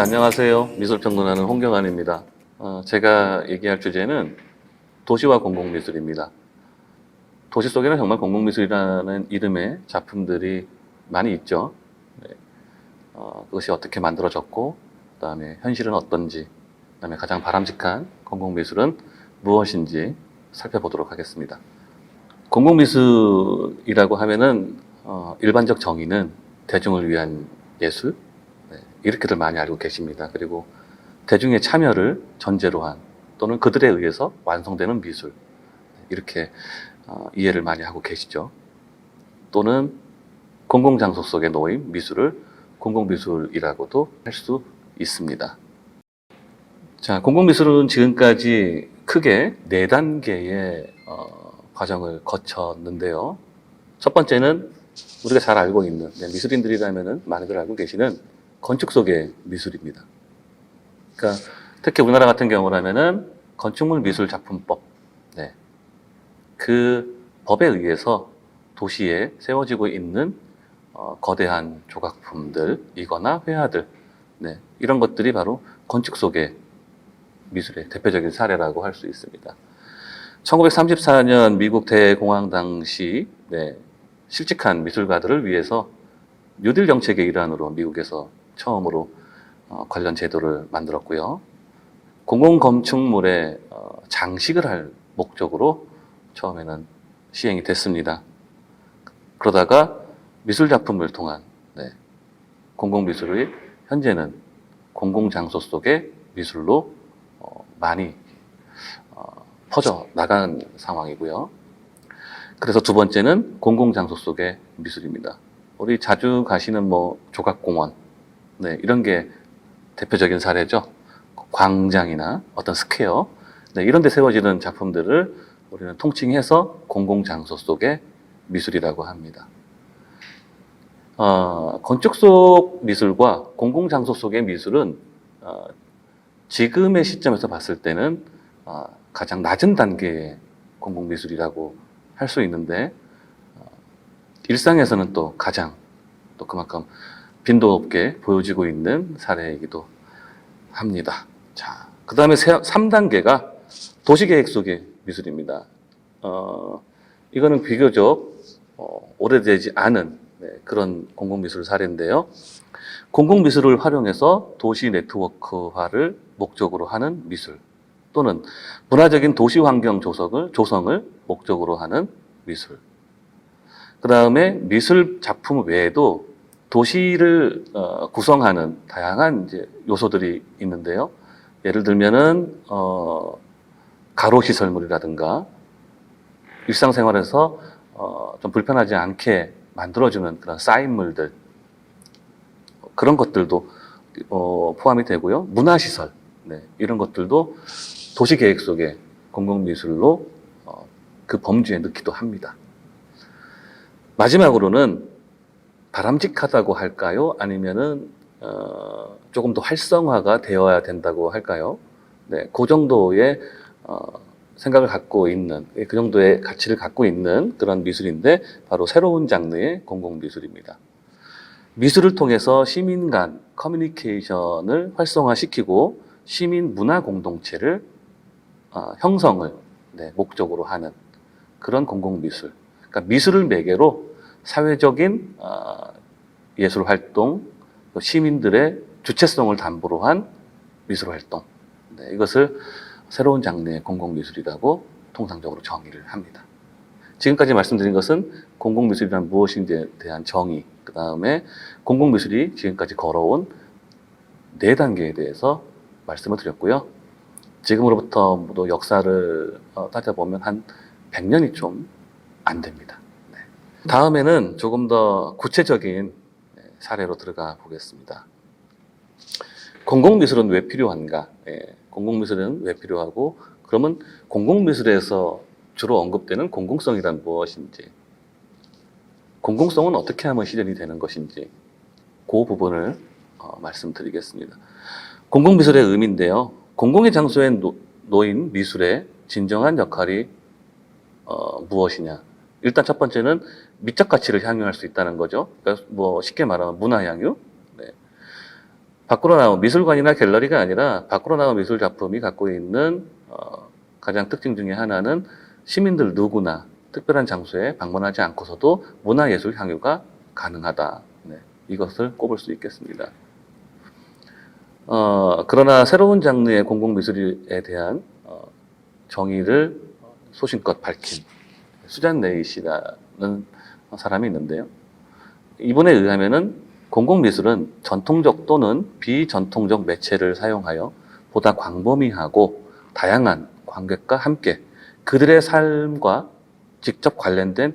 안녕하세요. 미술평론가는 홍경환입니다. 제가 얘기할 주제는 도시와 공공미술입니다. 도시 속에는 정말 공공미술이라는 이름의 작품들이 많이 있죠. 네. 그것이 어떻게 만들어졌고, 그 다음에 현실은 어떤지, 그 다음에 가장 바람직한 공공미술은 무엇인지 살펴보도록 하겠습니다. 공공미술이라고 하면은 일반적 정의는 대중을 위한 예술, 이렇게들 많이 알고 계십니다. 그리고 대중의 참여를 전제로 한 또는 그들에 의해서 완성되는 미술, 이렇게 이해를 많이 하고 계시죠. 또는 공공장소 속에 놓인 미술을 공공미술이라고도 할 수 있습니다. 자, 공공미술은 지금까지 크게 4단계의 과정을 거쳤는데요. 첫 번째는 우리가 잘 알고 있는, 미술인들이라면 많이들 알고 계시는 건축 속의 미술입니다. 그러니까 특히 우리나라 같은 경우라면은 건축물 미술 작품법, 그 법에 의해서 도시에 세워지고 있는 거대한 조각품들이거나 회화들, 이런 것들이 바로 건축 속의 미술의 대표적인 사례라고 할 수 있습니다. 1934년 미국 대공황 당시 실직한 미술가들을 위해서 뉴딜 정책의 일환으로 미국에서 처음으로 관련 제도를 만들었고요. 공공건축물에 장식을 할 목적으로 처음에는 시행이 됐습니다. 그러다가 미술작품을 통한 공공미술이 현재는 공공장소 속의 미술로 많이 퍼져 나간 상황이고요. 그래서 두 번째는 공공장소 속의 미술입니다. 우리 자주 가시는 조각공원, 이런 게 대표적인 사례죠. 광장이나 어떤 스퀘어, 이런 데 세워지는 작품들을 우리는 통칭해서 공공장소 속의 미술이라고 합니다. 건축 속 미술과 공공장소 속의 미술은 지금의 시점에서 봤을 때는 가장 낮은 단계의 공공미술이라고 할 수 있는데, 일상에서는 또 가장 또 그만큼 빈도 없게 보여지고 있는 사례이기도 합니다. 자, 그 다음에 3단계가 도시계획 속의 미술입니다. 이거는 비교적 오래되지 않은 그런 공공미술 사례인데요. 공공미술을 활용해서 도시 네트워크화를 목적으로 하는 미술, 또는 문화적인 도시 환경 조성을 목적으로 하는 미술. 그 다음에 미술 작품 외에도 도시를 구성하는 다양한 요소들이 있는데요. 예를 들면은 가로시설물이라든가 일상생활에서 좀 불편하지 않게 만들어주는 그런 사인물들, 그런 것들도 포함이 되고요. 문화시설, 이런 것들도 도시계획 속의 공공미술로 그 범주에 넣기도 합니다. 마지막으로는 바람직하다고 할까요? 아니면은 조금 더 활성화가 되어야 된다고 할까요? 그 정도의 생각을 갖고 있는, 그 정도의 가치를 갖고 있는 그런 미술인데, 바로 새로운 장르의 공공미술입니다. 미술을 통해서 시민 간 커뮤니케이션을 활성화시키고 시민 문화 공동체를 형성을 목적으로 하는 그런 공공미술. 그러니까 미술을 매개로 사회적인 예술 활동, 시민들의 주체성을 담보로 한 미술 활동, 이것을 새로운 장르의 공공미술이라고 통상적으로 정의를 합니다. 지금까지 말씀드린 것은 공공미술이란 무엇인지에 대한 정의, 그 다음에 공공미술이 지금까지 걸어온 4단계에 대해서 말씀을 드렸고요. 지금으로부터 역사를 따져보면 한 100년이 좀 안 됩니다. 다음에는 조금 더 구체적인 사례로 들어가 보겠습니다. 공공미술은 왜 필요한가? 공공미술은 왜 필요하고, 그러면 공공미술에서 주로 언급되는 공공성이란 무엇인지, 공공성은 어떻게 하면 실현이 되는 것인지, 그 부분을 말씀드리겠습니다. 공공미술의 의미인데요. 공공의 장소에 놓인 미술의 진정한 역할이 무엇이냐? 일단 첫 번째는 미적 가치를 향유할 수 있다는 거죠. 그러니까 쉽게 말하면 문화 향유. 밖으로 나온 미술관이나 갤러리가 아니라 밖으로 나온 미술 작품이 갖고 있는 가장 특징 중에 하나는 시민들 누구나 특별한 장소에 방문하지 않고서도 문화예술 향유가 가능하다. 네, 이것을 꼽을 수 있겠습니다. 그러나 새로운 장르의 공공미술에 대한 정의를 소신껏 밝힌 수잔 레이시라는 사람이 있는데요. 이분에 의하면은 공공미술은 전통적 또는 비전통적 매체를 사용하여 보다 광범위하고 다양한 관객과 함께 그들의 삶과 직접 관련된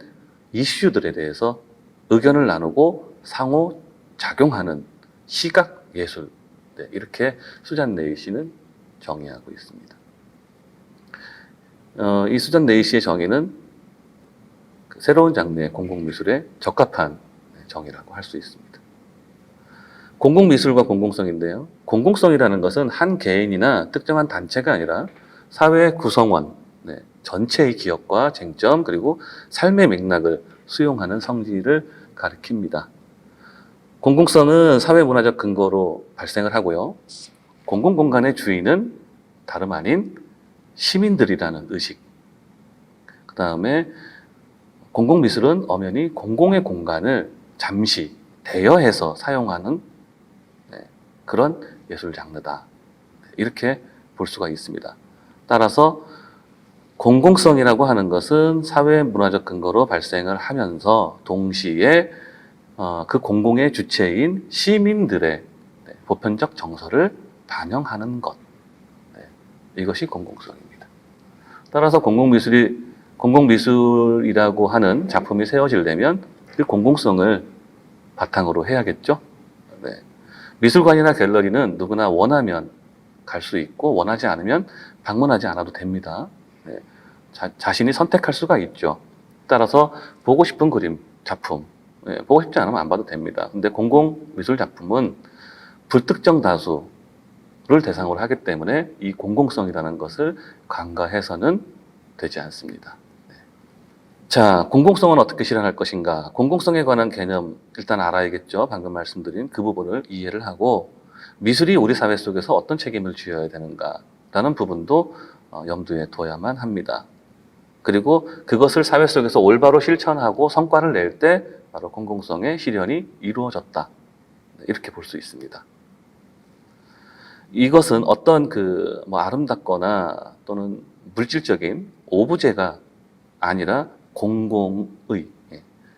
이슈들에 대해서 의견을 나누고 상호 작용하는 시각 예술. 네, 이렇게 수잔 레이시는 정의하고 있습니다. 이 수잔 레이시의 정의는 새로운 장르의 공공미술에 적합한 정의라고 할 수 있습니다. 공공미술과 공공성인데요. 공공성이라는 것은 한 개인이나 특정한 단체가 아니라 사회의 구성원, 네, 전체의 기억과 쟁점 그리고 삶의 맥락을 수용하는 성질을 가리킵니다. 공공성은 사회문화적 근거로 발생을 하고요. 공공공간의 주인은 다름 아닌 시민들이라는 의식. 그 다음에 공공미술은 엄연히 공공의 공간을 잠시 대여해서 사용하는 그런 예술 장르다. 이렇게 볼 수가 있습니다. 따라서 공공성이라고 하는 것은 사회 문화적 근거로 발생을 하면서 동시에 그 공공의 주체인 시민들의 보편적 정서를 반영하는 것. 이것이 공공성입니다. 따라서 공공미술이라고 하는 작품이 세워지려면 그 공공성을 바탕으로 해야겠죠. 네. 미술관이나 갤러리는 누구나 원하면 갈 수 있고 원하지 않으면 방문하지 않아도 됩니다. 네. 자신이 선택할 수가 있죠. 따라서 보고 싶은 그림, 작품, 네. 보고 싶지 않으면 안 봐도 됩니다. 근데 공공미술 작품은 불특정 다수를 대상으로 하기 때문에 이 공공성이라는 것을 간과해서는 되지 않습니다. 네. 자, 공공성은 어떻게 실현할 것인가? 공공성에 관한 개념 일단 알아야겠죠. 방금 말씀드린 그 부분을 이해를 하고 미술이 우리 사회 속에서 어떤 책임을 져야 되는가라는 부분도 염두에 둬야만 합니다. 그리고 그것을 사회 속에서 올바로 실천하고 성과를 낼 때 바로 공공성의 실현이 이루어졌다. 이렇게 볼 수 있습니다. 이것은 어떤 아름답거나 또는 물질적인 오브제가 아니라 공공의,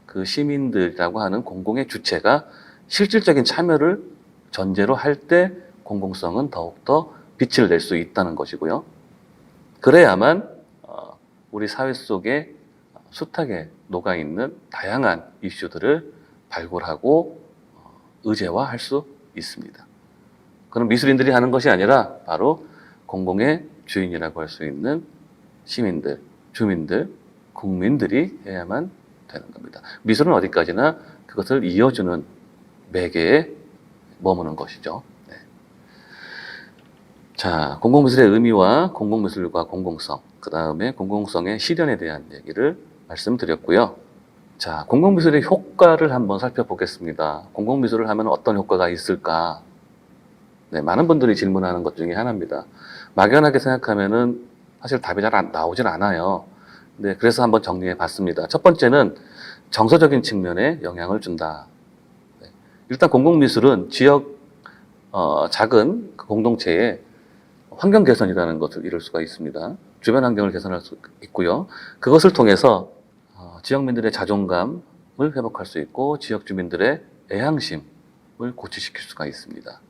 그 시민들이라고 하는 공공의 주체가 실질적인 참여를 전제로 할 때 공공성은 더욱더 빛을 낼 수 있다는 것이고요. 그래야만 우리 사회 속에 숱하게 녹아있는 다양한 이슈들을 발굴하고 의제화할 수 있습니다. 그럼 미술인들이 하는 것이 아니라 바로 공공의 주인이라고 할 수 있는 시민들, 주민들, 국민들이 해야만 되는 겁니다. 미술은 어디까지나 그것을 이어주는 매개에 머무는 것이죠. 네. 자, 공공미술의 의미와 공공미술과 공공성, 그 다음에 공공성의 실현에 대한 얘기를 말씀드렸고요. 자, 공공미술의 효과를 한번 살펴보겠습니다. 공공미술을 하면 어떤 효과가 있을까? 네, 많은 분들이 질문하는 것 중에 하나입니다. 막연하게 생각하면은 사실 답이 잘 나오질 않아요. 네, 그래서 한번 정리해 봤습니다. 첫 번째는 정서적인 측면에 영향을 준다. 네, 일단 공공미술은 지역 작은 공동체의 환경 개선이라는 것을 이룰 수가 있습니다. 주변 환경을 개선할 수 있고요. 그것을 통해서 지역민들의 자존감을 회복할 수 있고 지역 주민들의 애향심을 고취시킬 수가 있습니다.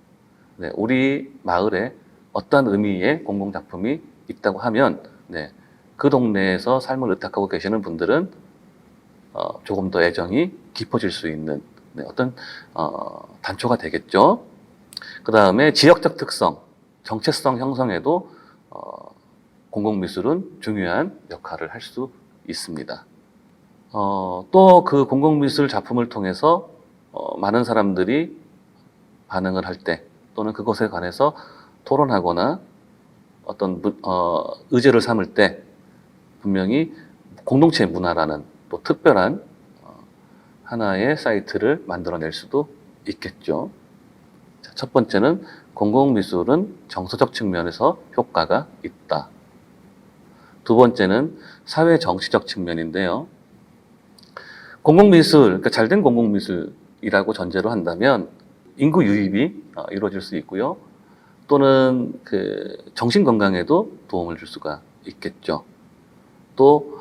네, 우리 마을에 어떤 의미의 공공작품이 있다고 하면 그 동네에서 삶을 의탁하고 계시는 분들은 조금 더 애정이 깊어질 수 있는 어떤 단초가 되겠죠. 그 다음에 지역적 특성, 정체성 형성에도 공공미술은 중요한 역할을 할 수 있습니다. 또 그 공공미술 작품을 통해서 많은 사람들이 반응을 할 때 또는 그것에 관해서 토론하거나 어떤 의제를 삼을 때 분명히 공동체 문화라는 또 특별한 하나의 사이트를 만들어낼 수도 있겠죠. 첫 번째는 공공미술은 정서적 측면에서 효과가 있다. 두 번째는 사회 정치적 측면인데요. 공공미술, 그러니까 잘된 공공미술이라고 전제로 한다면 인구 유입이 이루어질 수 있고요. 또는 그 정신 건강에도 도움을 줄 수가 있겠죠. 또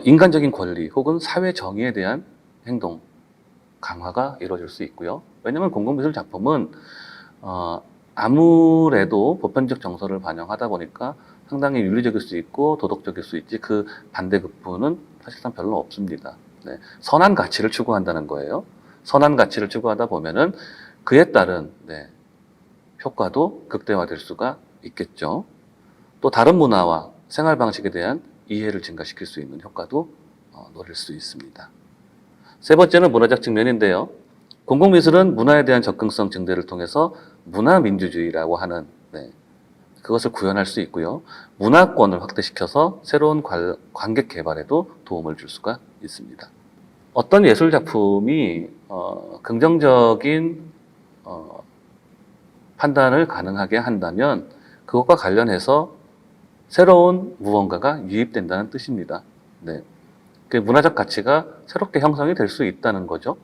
인간적인 권리 혹은 사회 정의에 대한 행동 강화가 이루어질 수 있고요. 왜냐하면 공공미술 작품은 아무래도 보편적 정서를 반영하다 보니까 상당히 윤리적일 수 있고 도덕적일 수 있지 그 반대급부는 사실상 별로 없습니다. 네. 선한 가치를 추구한다는 거예요. 선한 가치를 추구하다 보면은 그에 따른 효과도 극대화될 수가 있겠죠. 또 다른 문화와 생활 방식에 대한 이해를 증가시킬 수 있는 효과도 노릴 수 있습니다. 세 번째는 문화적 측면인데요. 공공미술은 문화에 대한 접근성 증대를 통해서 문화민주주의라고 하는 그것을 구현할 수 있고요. 문화권을 확대시켜서 새로운 관객 개발에도 도움을 줄 수가 있습니다. 어떤 예술 작품이 긍정적인 판단을 가능하게 한다면 그것과 관련해서 새로운 무언가가 유입된다는 뜻입니다. 네. 그 문화적 가치가 새롭게 형성이 될 수 있다는 거죠.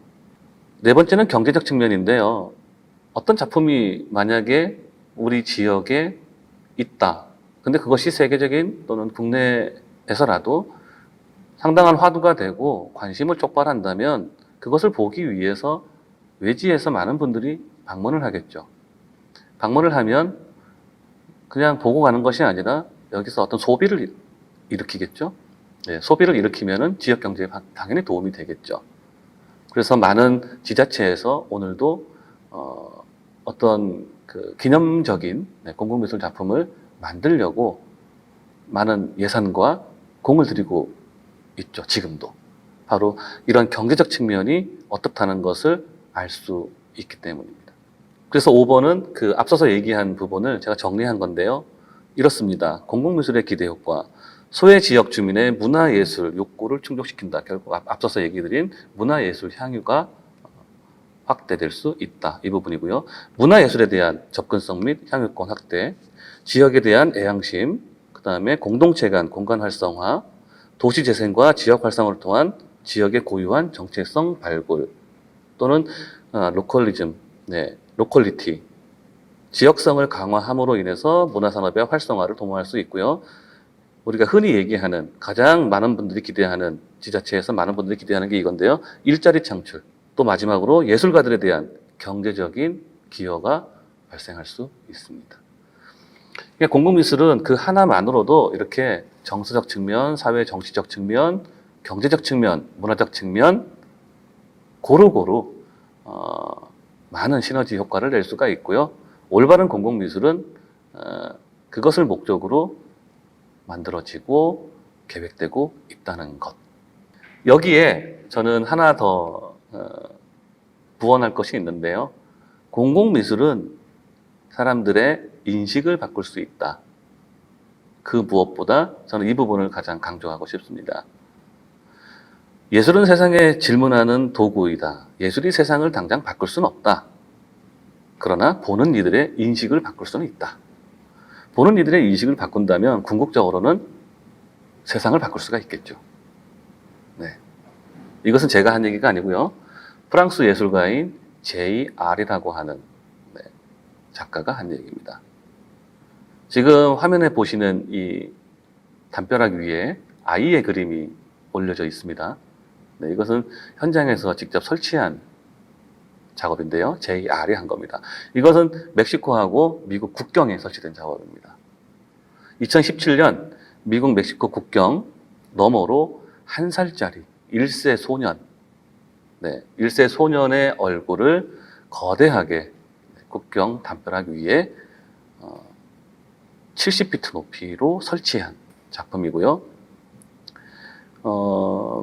네 번째는 경제적 측면인데요. 어떤 작품이 만약에 우리 지역에 있다. 근데 그것이 세계적인 또는 국내에서라도 상당한 화두가 되고 관심을 촉발한다면 그것을 보기 위해서 외지에서 많은 분들이 방문을 하겠죠. 방문을 하면 그냥 보고 가는 것이 아니라 여기서 어떤 소비를 일으키겠죠. 네, 소비를 일으키면은 지역 경제에 당연히 도움이 되겠죠. 그래서 많은 지자체에서 오늘도 어떤 그 기념적인 공공미술 작품을 만들려고 많은 예산과 공을 들이고 있죠. 지금도. 바로 이런 경제적 측면이 어떻다는 것을 알 수 있기 때문입니다. 그래서 5번은 그 앞서서 얘기한 부분을 제가 정리한 건데요. 이렇습니다. 공공미술의 기대 효과. 소외 지역 주민의 문화예술 욕구를 충족시킨다. 결국 앞서서 얘기드린 문화예술 향유가 확대될 수 있다. 이 부분이고요. 문화예술에 대한 접근성 및 향유권 확대, 지역에 대한 애향심, 그 다음에 공동체 간 공간 활성화, 도시 재생과 지역 활성화를 통한 지역의 고유한 정체성 발굴, 또는 로컬리즘, 로컬리티, 지역성을 강화함으로 인해서 문화산업의 활성화를 도모할 수 있고요. 우리가 흔히 얘기하는 가장 많은 분들이 기대하는 지자체에서 많은 분들이 기대하는 게 이건데요. 일자리 창출, 또 마지막으로 예술가들에 대한 경제적인 기여가 발생할 수 있습니다. 공공미술은 그 하나만으로도 이렇게 정서적 측면, 사회 정치적 측면, 경제적 측면, 문화적 측면 고루고루 많은 시너지 효과를 낼 수가 있고요. 올바른 공공미술은 그것을 목적으로 만들어지고 계획되고 있다는 것. 여기에 저는 하나 더 부언할 것이 있는데요. 공공미술은 사람들의 인식을 바꿀 수 있다. 그 무엇보다 저는 이 부분을 가장 강조하고 싶습니다. 예술은 세상에 질문하는 도구이다. 예술이 세상을 당장 바꿀 수는 없다. 그러나 보는 이들의 인식을 바꿀 수는 있다. 보는 이들의 인식을 바꾼다면 궁극적으로는 세상을 바꿀 수가 있겠죠. 네. 이것은 제가 한 얘기가 아니고요. 프랑스 예술가인 J.R이라고 하는 작가가 한 얘기입니다. 지금 화면에 보시는 이 담벼락 위에 아이의 그림이 올려져 있습니다. 네, 이것은 현장에서 직접 설치한 작업인데요. J.R이 한 겁니다. 이것은 멕시코하고 미국 국경에 설치된 작업입니다. 2017년 미국 멕시코 국경 너머로 1살짜리 1세 소년, 1세 소년의 얼굴을 거대하게 국경 담벼락 위에 70피트 높이로 설치한 작품이고요.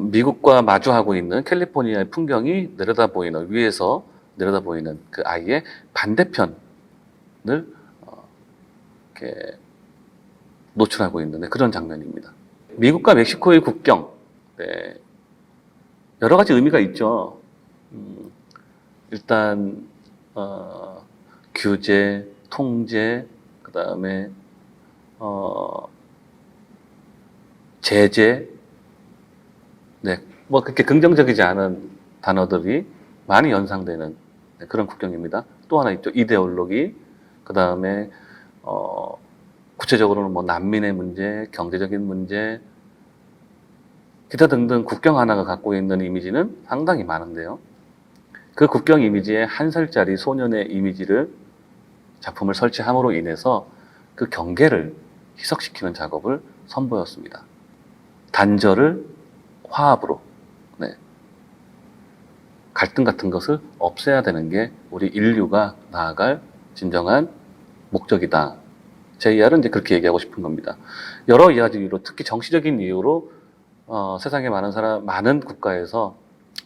미국과 마주하고 있는 캘리포니아의 풍경이 위에서 내려다보이는 그 아이의 반대편을 이렇게 노출하고 있는 그런 장면입니다. 미국과 멕시코의 국경, 여러 가지 의미가 있죠. 일단 규제, 통제, 그 다음에 제재, 네, 뭐 그렇게 긍정적이지 않은 단어들이 많이 연상되는 그런 국경입니다. 또 하나 있죠. 이데올로기, 그 다음에 구체적으로는 뭐 난민의 문제, 경제적인 문제, 기타 등등 국경 하나가 갖고 있는 이미지는 상당히 많은데요. 그 국경 이미지에 한 살짜리 소년의 이미지를 작품을 설치함으로 인해서 그 경계를 희석시키는 작업을 선보였습니다. 단절을 화합으로, 네. 갈등 같은 것을 없애야 되는 게 우리 인류가 나아갈 진정한 목적이다. JR은 이제 그렇게 얘기하고 싶은 겁니다. 여러 이유로, 특히 정치적인 이유로 세상에 많은 국가에서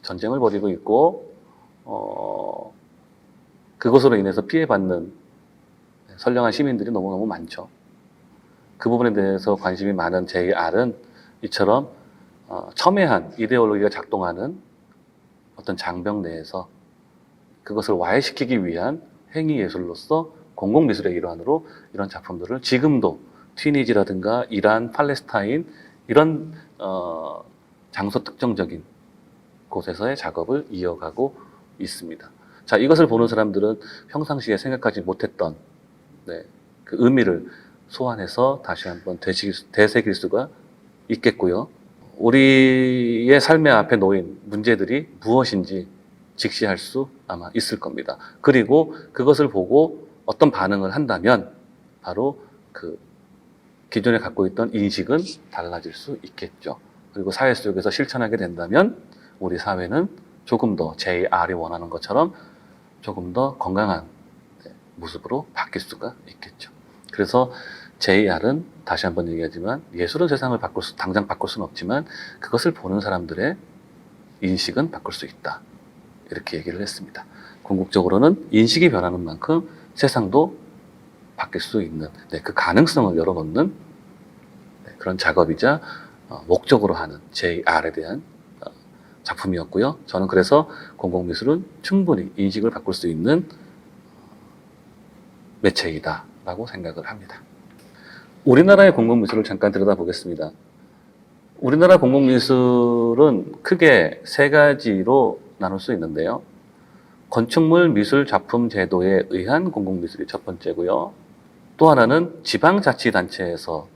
전쟁을 벌이고 있고, 그것으로 인해서 피해받는 선량한 시민들이 너무너무 많죠. 그 부분에 대해서 관심이 많은 JR은 이처럼 첨예한 이데올로기가 작동하는 어떤 장벽 내에서 그것을 와해시키기 위한 행위예술로서 공공미술의 일환으로 이런 작품들을 지금도 튀니지라든가 이란, 팔레스타인 이런 장소 특정적인 곳에서의 작업을 이어가고 있습니다. 자, 이것을 보는 사람들은 평상시에 생각하지 못했던 그 의미를 소환해서 다시 한번 되새길 수가 있겠고요. 우리의 삶의 앞에 놓인 문제들이 무엇인지 직시할 수 아마 있을 겁니다. 그리고 그것을 보고 어떤 반응을 한다면 바로 그 기존에 갖고 있던 인식은 달라질 수 있겠죠. 그리고 사회 속에서 실천하게 된다면 우리 사회는 조금 더 JR이 원하는 것처럼 조금 더 건강한 모습으로 바뀔 수가 있겠죠. 그래서 JR은 다시 한번 얘기하지만 예술은 세상을 당장 바꿀 수는 없지만 그것을 보는 사람들의 인식은 바꿀 수 있다. 이렇게 얘기를 했습니다. 궁극적으로는 인식이 변하는 만큼 세상도 바뀔 수 있는 그 가능성을 열어놓는 그런 작업이자 목적으로 하는 JR에 대한 작품이었고요. 저는 그래서 공공미술은 충분히 인식을 바꿀 수 있는 매체이다 라고 생각을 합니다. 우리나라의 공공미술을 잠깐 들여다보겠습니다. 우리나라 공공미술은 크게 세 가지로 나눌 수 있는데요. 건축물 미술 작품 제도에 의한 공공미술이 첫 번째고요. 또 하나는 지방자치단체에서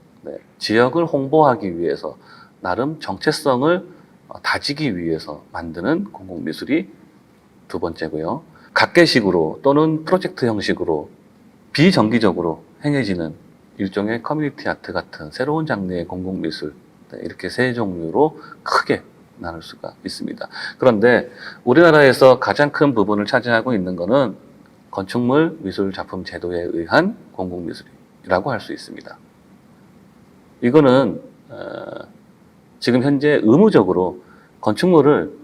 지역을 홍보하기 위해서 나름 정체성을 다지기 위해서 만드는 공공미술이 두 번째고요. 각계식으로 또는 프로젝트 형식으로 비정기적으로 행해지는 일종의 커뮤니티 아트 같은 새로운 장르의 공공미술, 이렇게 세 종류로 크게 나눌 수가 있습니다. 그런데 우리나라에서 가장 큰 부분을 차지하고 있는 것은 건축물 미술 작품 제도에 의한 공공미술이라고 할 수 있습니다. 이거는 지금 현재 의무적으로 건축물을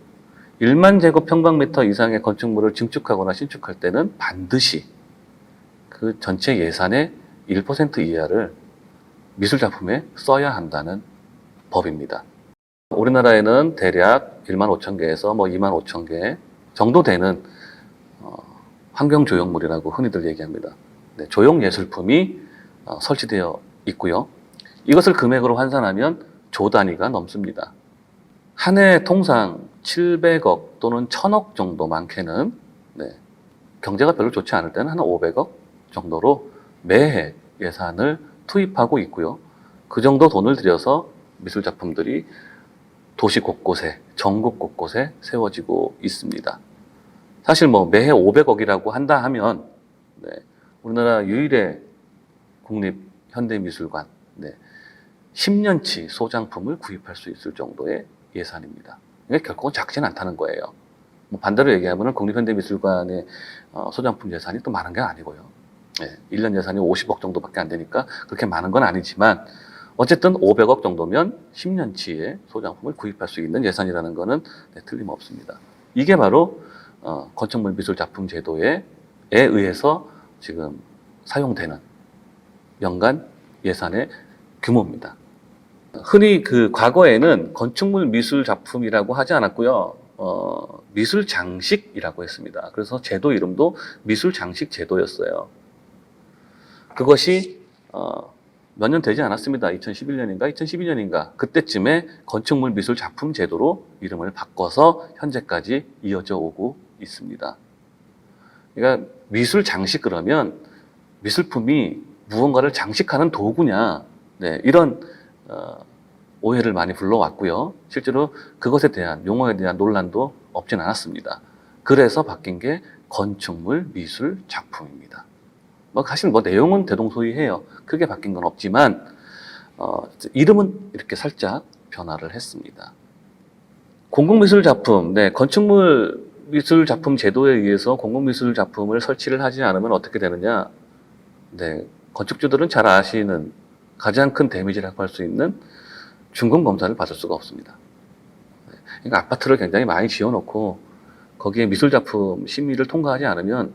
1만 제곱평방미터 이상의 건축물을 증축하거나 신축할 때는 반드시 그 전체 예산의 1% 이하를 미술작품에 써야 한다는 법입니다. 우리나라에는 대략 1만 5천 개에서 2만 5천 개 정도 되는 환경조형물이라고 흔히들 얘기합니다. 조형예술품이 설치되어 있고요. 이것을 금액으로 환산하면 조 단위가 넘습니다. 한 해 통상 700억 또는 1000억 정도 많게는 경제가 별로 좋지 않을 때는 한 500억 정도로 매해 예산을 투입하고 있고요. 그 정도 돈을 들여서 미술작품들이 도시 곳곳에, 전국 곳곳에 세워지고 있습니다. 사실 매해 500억이라고 한다 하면 우리나라 유일의 국립현대미술관 10년치 소장품을 구입할 수 있을 정도의 예산입니다. 이게 결코 작지는 않다는 거예요. 반대로 얘기하면 국립현대미술관의 소장품 예산이 또 많은 게 아니고요. 1년 예산이 50억 정도밖에 안 되니까 그렇게 많은 건 아니지만 어쨌든 500억 정도면 10년치의 소장품을 구입할 수 있는 예산이라는 것은 틀림없습니다. 이게 바로 건축물 미술 작품 제도에 의해서 지금 사용되는 연간 예산의 규모입니다. 흔히 그 과거에는 건축물 미술 작품이라고 하지 않았고요. 미술 장식이라고 했습니다. 그래서 제도 이름도 미술 장식 제도였어요. 그것이 몇 년 되지 않았습니다. 2011년인가 2012년인가 그때쯤에 건축물 미술 작품 제도로 이름을 바꿔서 현재까지 이어져 오고 있습니다. 그러니까 미술 장식 그러면 미술품이 무언가를 장식하는 도구냐, 네, 이런 오해를 많이 불러왔고요. 실제로 그것에 대한 용어에 대한 논란도 없진 않았습니다. 그래서 바뀐 게 건축물 미술 작품입니다. 사실 내용은 대동소이해요. 크게 바뀐 건 없지만 이름은 이렇게 살짝 변화를 했습니다. 공공미술 작품, 네, 건축물 미술 작품 제도에 의해서 공공미술 작품을 설치를 하지 않으면 어떻게 되느냐? 네, 건축주들은 잘 아시는 가장 큰 데미지라고 할 수 있는 준공 검사를 받을 수가 없습니다. 그러니까 아파트를 굉장히 많이 지어놓고 거기에 미술 작품 심의를 통과하지 않으면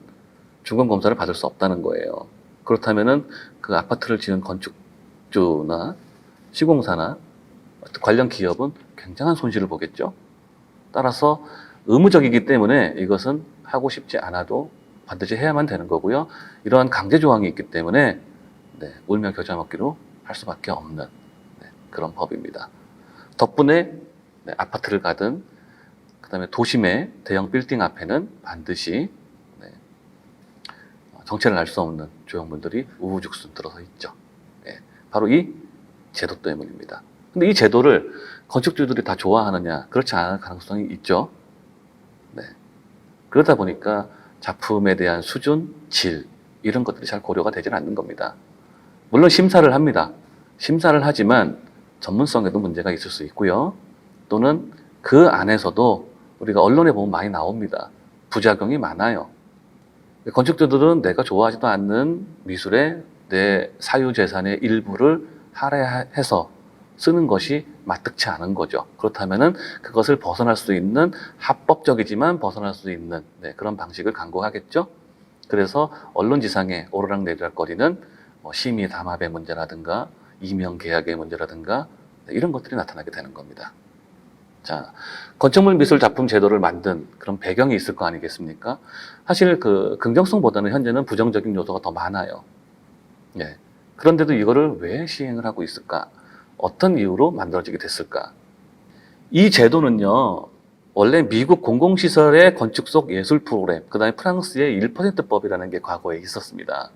준공 검사를 받을 수 없다는 거예요. 그렇다면은 그 아파트를 지은 건축주나 시공사나 관련 기업은 굉장한 손실을 보겠죠. 따라서 의무적이기 때문에 이것은 하고 싶지 않아도 반드시 해야만 되는 거고요. 이러한 강제 조항이 있기 때문에 네, 울며 겨자 먹기로 할 수밖에 없는 네, 그런 법입니다. 덕분에 네, 아파트를 가든 그다음에 도심의 대형 빌딩 앞에는 반드시 네, 정체를 알 수 없는 조형물들이 우후죽순 들어서 있죠. 네, 바로 이 제도 때문입니다. 근데 이 제도를 건축주들이 다 좋아하느냐? 그렇지 않을 가능성이 있죠. 네. 그러다 보니까 작품에 대한 수준, 질 이런 것들이 잘 고려가 되질 않는 겁니다. 물론 심사를 합니다. 심사를 하지만 전문성에도 문제가 있을 수 있고요. 또는 그 안에서도 우리가 언론에 보면 많이 나옵니다. 부작용이 많아요. 건축주들은 내가 좋아하지도 않는 미술에 내 사유재산의 일부를 할애해서 쓰는 것이 마뜩치 않은 거죠. 그렇다면은 그것을 벗어날 수 있는 합법적이지만 벗어날 수 있는 네, 그런 방식을 강구하겠죠. 그래서 언론지상에 오르락내리락거리는 심의 담합의 문제라든가 이명 계약의 문제라든가 네, 이런 것들이 나타나게 되는 겁니다. 자, 건축물 미술 작품 제도를 만든 그런 배경이 있을 거 아니겠습니까? 사실 그 긍정성보다는 현재는 부정적인 요소가 더 많아요. 예. 그런데도 이거를 왜 시행을 하고 있을까? 어떤 이유로 만들어지게 됐을까? 이 제도는요, 원래 미국 공공시설의 건축 속 예술 프로그램, 그 다음에 프랑스의 1% 법이라는 게 과거에 있었습니다.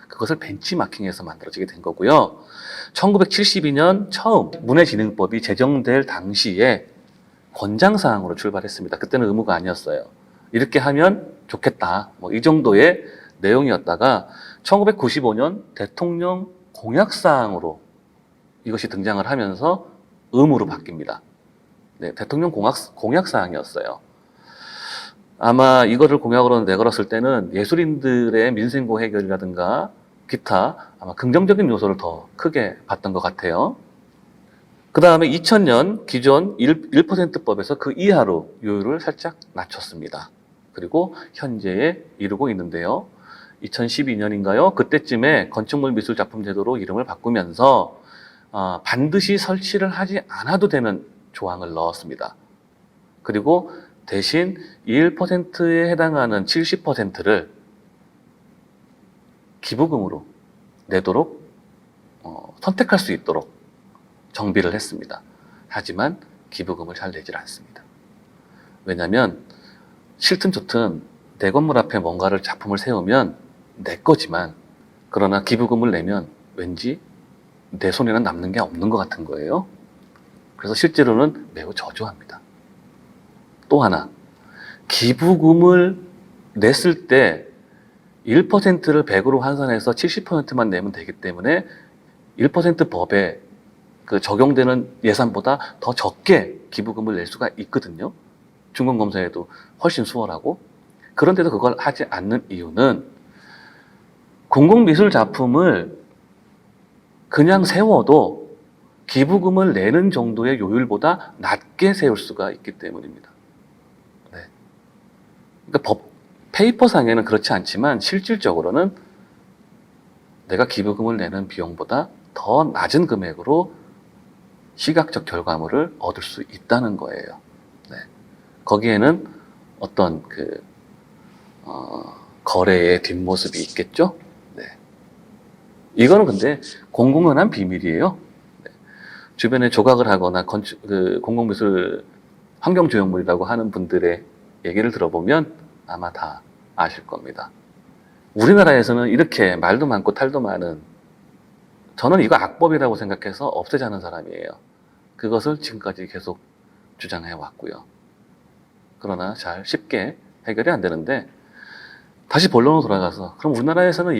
그것을 벤치마킹해서 만들어지게 된 거고요. 1972년 처음 문해진흥법이 제정될 당시에 권장사항으로 출발했습니다. 그때는 의무가 아니었어요. 이렇게 하면 좋겠다. 이 정도의 내용이었다가 1995년 대통령 공약사항으로 이것이 등장을 하면서 의무로 바뀝니다. 네, 대통령 공약사항이었어요. 아마 이거를 공약으로 내걸었을 때는 예술인들의 민생고 해결이라든가 기타 아마 긍정적인 요소를 더 크게 봤던 것 같아요. 그 다음에 2000년 기존 1% 법에서 그 이하로 요율을 살짝 낮췄습니다. 그리고 현재에 이르고 있는데요. 2012년인가요? 그때쯤에 건축물 미술 작품 제도로 이름을 바꾸면서 반드시 설치를 하지 않아도 되는 조항을 넣었습니다. 그리고 대신 1%에 해당하는 70%를 기부금으로 내도록 선택할 수 있도록 정비를 했습니다. 하지만 기부금을 잘 내질 않습니다. 왜냐하면 싫든 좋든 내 건물 앞에 뭔가를 작품을 세우면 내 거지만 그러나 기부금을 내면 왠지 내 손에는 남는 게 없는 것 같은 거예요. 그래서 실제로는 매우 저조합니다. 또 하나, 기부금을 냈을 때 1%를 100으로 환산해서 70%만 내면 되기 때문에 1% 법에 그 적용되는 예산보다 더 적게 기부금을 낼 수가 있거든요. 준공검사에도 훨씬 수월하고. 그런데도 그걸 하지 않는 이유는 공공미술 작품을 그냥 세워도 기부금을 내는 정도의 요율보다 낮게 세울 수가 있기 때문입니다. 네. 그러니까 페이퍼상에는 그렇지 않지만 실질적으로는 내가 기부금을 내는 비용보다 더 낮은 금액으로 시각적 결과물을 얻을 수 있다는 거예요. 네. 거기에는 어떤 거래의 뒷모습이 있겠죠? 네. 이거는 근데 공공연한 비밀이에요. 네. 주변에 조각을 하거나 공공미술 환경조형물이라고 하는 분들의 얘기를 들어보면 아마 다 아실 겁니다. 우리나라에서는 이렇게 말도 많고 탈도 많은, 저는 이거 악법이라고 생각해서 없애자는 사람이에요. 그것을 지금까지 계속 주장해 왔고요. 그러나 잘 쉽게 해결이 안 되는데, 다시 본론으로 돌아가서 그럼 우리나라에서는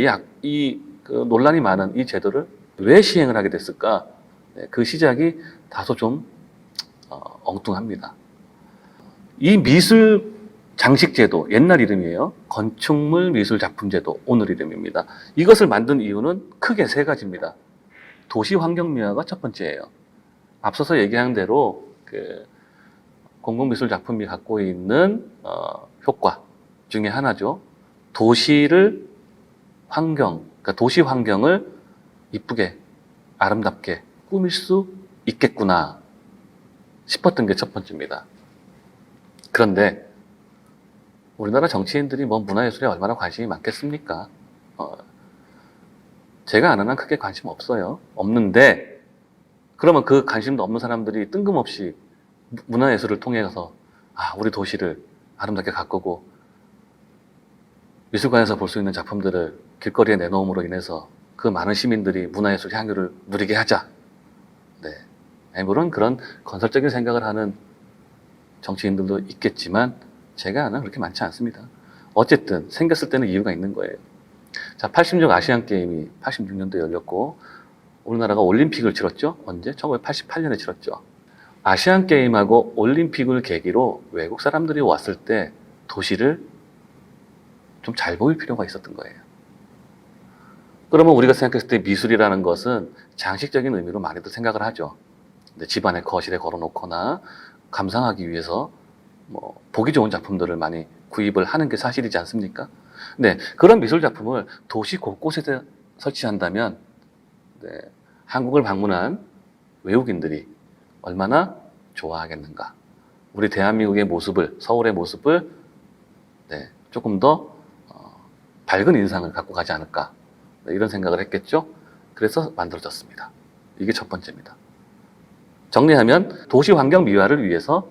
그 논란이 많은 이 제도를 왜 시행을 하게 됐을까? 네, 그 시작이 다소 좀 엉뚱합니다. 이 미술 장식제도, 옛날 이름이에요. 건축물 미술 작품제도, 오늘 이름입니다. 이것을 만든 이유는 크게 세 가지입니다. 도시 환경 미화가 첫 번째예요. 앞서서 얘기한 대로 공공미술 작품이 갖고 있는 효과 중에 하나죠. 도시를 그러니까 도시 환경을 이쁘게 아름답게 꾸밀 수 있겠구나 싶었던 게 첫 번째입니다. 그런데 우리나라 정치인들이 뭐 문화예술에 얼마나 관심이 많겠습니까? 제가 아는 한 크게 관심 없어요. 없는데, 그러면 그 관심도 없는 사람들이 뜬금없이 문화예술을 통해서 우리 도시를 아름답게 가꾸고 미술관에서 볼 수 있는 작품들을 길거리에 내놓음으로 인해서 그 많은 시민들이 문화예술 향유를 누리게 하자. 네. 물론 그런 건설적인 생각을 하는 정치인들도 있겠지만 제가 아는 그렇게 많지 않습니다. 어쨌든 생겼을 때는 이유가 있는 거예요. 자, 86 아시안 게임이 86년도에 열렸고 우리나라가 올림픽을 치렀죠. 언제? 1988년에 치렀죠. 아시안 게임하고 올림픽을 계기로 외국 사람들이 왔을 때 도시를 좀 잘 보일 필요가 있었던 거예요. 그러면 우리가 생각했을 때 미술이라는 것은 장식적인 의미로 많이들 생각을 하죠. 집안의 거실에 걸어놓거나 감상하기 위해서 보기 좋은 작품들을 많이 구입을 하는 게 사실이지 않습니까? 네, 그런 미술 작품을 도시 곳곳에 설치한다면 한국을 방문한 외국인들이 얼마나 좋아하겠는가. 우리 대한민국의 모습을, 서울의 모습을 조금 더 밝은 인상을 갖고 가지 않을까, 이런 생각을 했겠죠. 그래서 만들어졌습니다. 이게 첫 번째입니다. 정리하면 도시 환경 미화를 위해서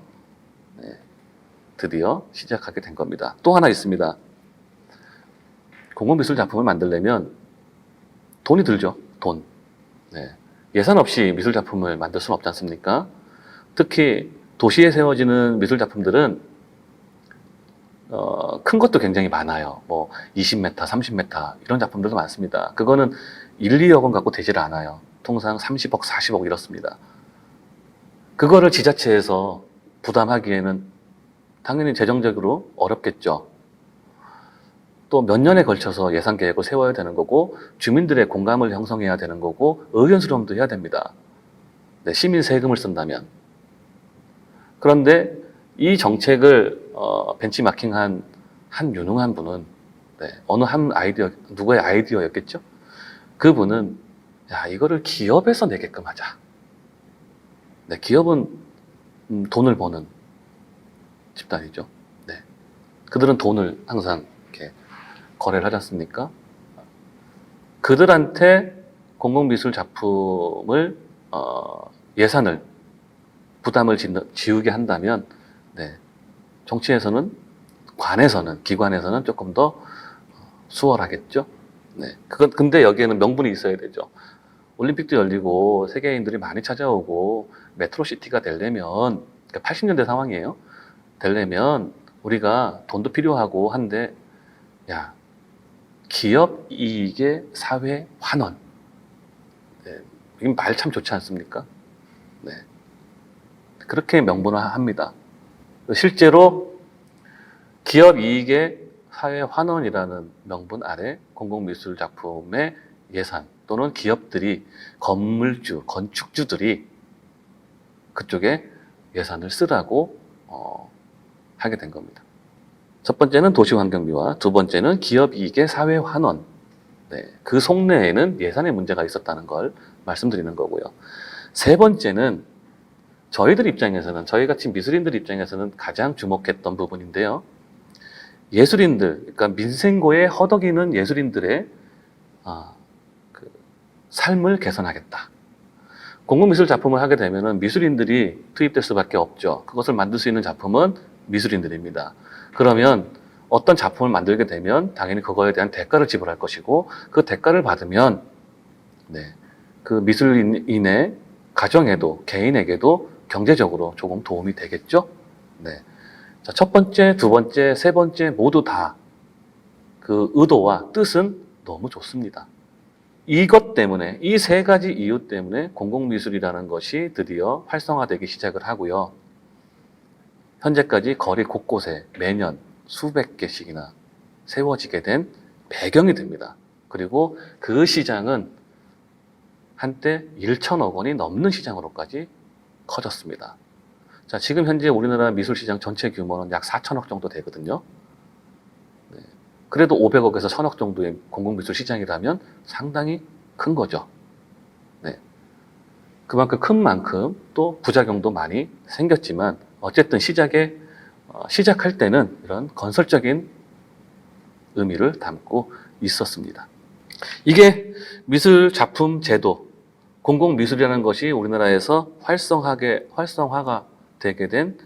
드디어 시작하게 된 겁니다. 또 하나 있습니다. 공공미술 작품을 만들려면 돈이 들죠. 돈. 예산 없이 미술 작품을 만들 수는 없지 않습니까? 특히 도시에 세워지는 미술 작품들은 큰 것도 굉장히 많아요. 20m, 30m 이런 작품들도 많습니다. 그거는 1, 2억 원 갖고 되질 않아요. 통상 30억, 40억 이렇습니다. 그거를 지자체에서 부담하기에는 당연히 재정적으로 어렵겠죠. 또 몇 년에 걸쳐서 예산 계획을 세워야 되는 거고 주민들의 공감을 형성해야 되는 거고 의견 수렴도 해야 됩니다. 시민 세금을 쓴다면. 그런데 이 정책을 벤치마킹한 한 유능한 분은 어느 한 누구의 아이디어였겠죠? 그분은 이거를 기업에서 내게끔 하자. 기업은 돈을 버는 집단이죠. 그들은 돈을 항상 이렇게 거래를 하지 않습니까? 그들한테 공공미술 작품을 예산을 부담을 지우게 한다면 정치에서는 기관에서는 조금 더 수월하겠죠. 근데 여기에는 명분이 있어야 되죠. 올림픽도 열리고 세계인들이 많이 찾아오고 메트로시티가 되려면, 그러니까 80년대 상황이에요. 되려면 우리가 돈도 필요하고 한데, 기업 이익의 사회 환원. 이건 말 참 좋지 않습니까? 그렇게 명분화합니다. 실제로 기업 이익의 사회 환원이라는 명분 아래 공공미술 작품의 예산 또는 기업들이, 건물주, 건축주들이 그쪽에 예산을 쓰라고 하게 된 겁니다. 첫 번째는 도시환경미화, 두 번째는 기업 이익의 사회 환원. 그 속내에는 예산의 문제가 있었다는 걸 말씀드리는 거고요. 세 번째는 저희들 입장에서는, 저희 같이 미술인들 입장에서는 가장 주목했던 부분인데요. 예술인들, 그러니까 민생고에 허덕이는 예술인들의 그 삶을 개선하겠다. 공공미술 작품을 하게 되면 미술인들이 투입될 수밖에 없죠. 그것을 만들 수 있는 작품은 미술인들입니다. 그러면 어떤 작품을 만들게 되면 당연히 그거에 대한 대가를 지불할 것이고, 그 대가를 받으면 그 미술인의 가정에도, 개인에게도 경제적으로 조금 도움이 되겠죠. 자, 첫 번째, 두 번째, 세 번째 모두 다 그 의도와 뜻은 너무 좋습니다. 이것 때문에, 이 세 가지 이유 때문에 공공미술이라는 것이 드디어 활성화되기 시작을 하고요. 현재까지 거리 곳곳에 매년 수백 개씩이나 세워지게 된 배경이 됩니다. 그리고 그 시장은 한때 1천억 원이 넘는 시장으로까지 커졌습니다. 자, 지금 현재 우리나라 미술시장 전체 규모는 약 4천억 정도 되거든요. 그래도 500억에서 1000억 정도의 공공미술 시장이라면 상당히 큰 거죠. 그만큼 큰 만큼 또 부작용도 많이 생겼지만 어쨌든 시작할 때는 이런 건설적인 의미를 담고 있었습니다. 이게 미술 작품 제도, 공공미술이라는 것이 우리나라에서 활성화가 되게 된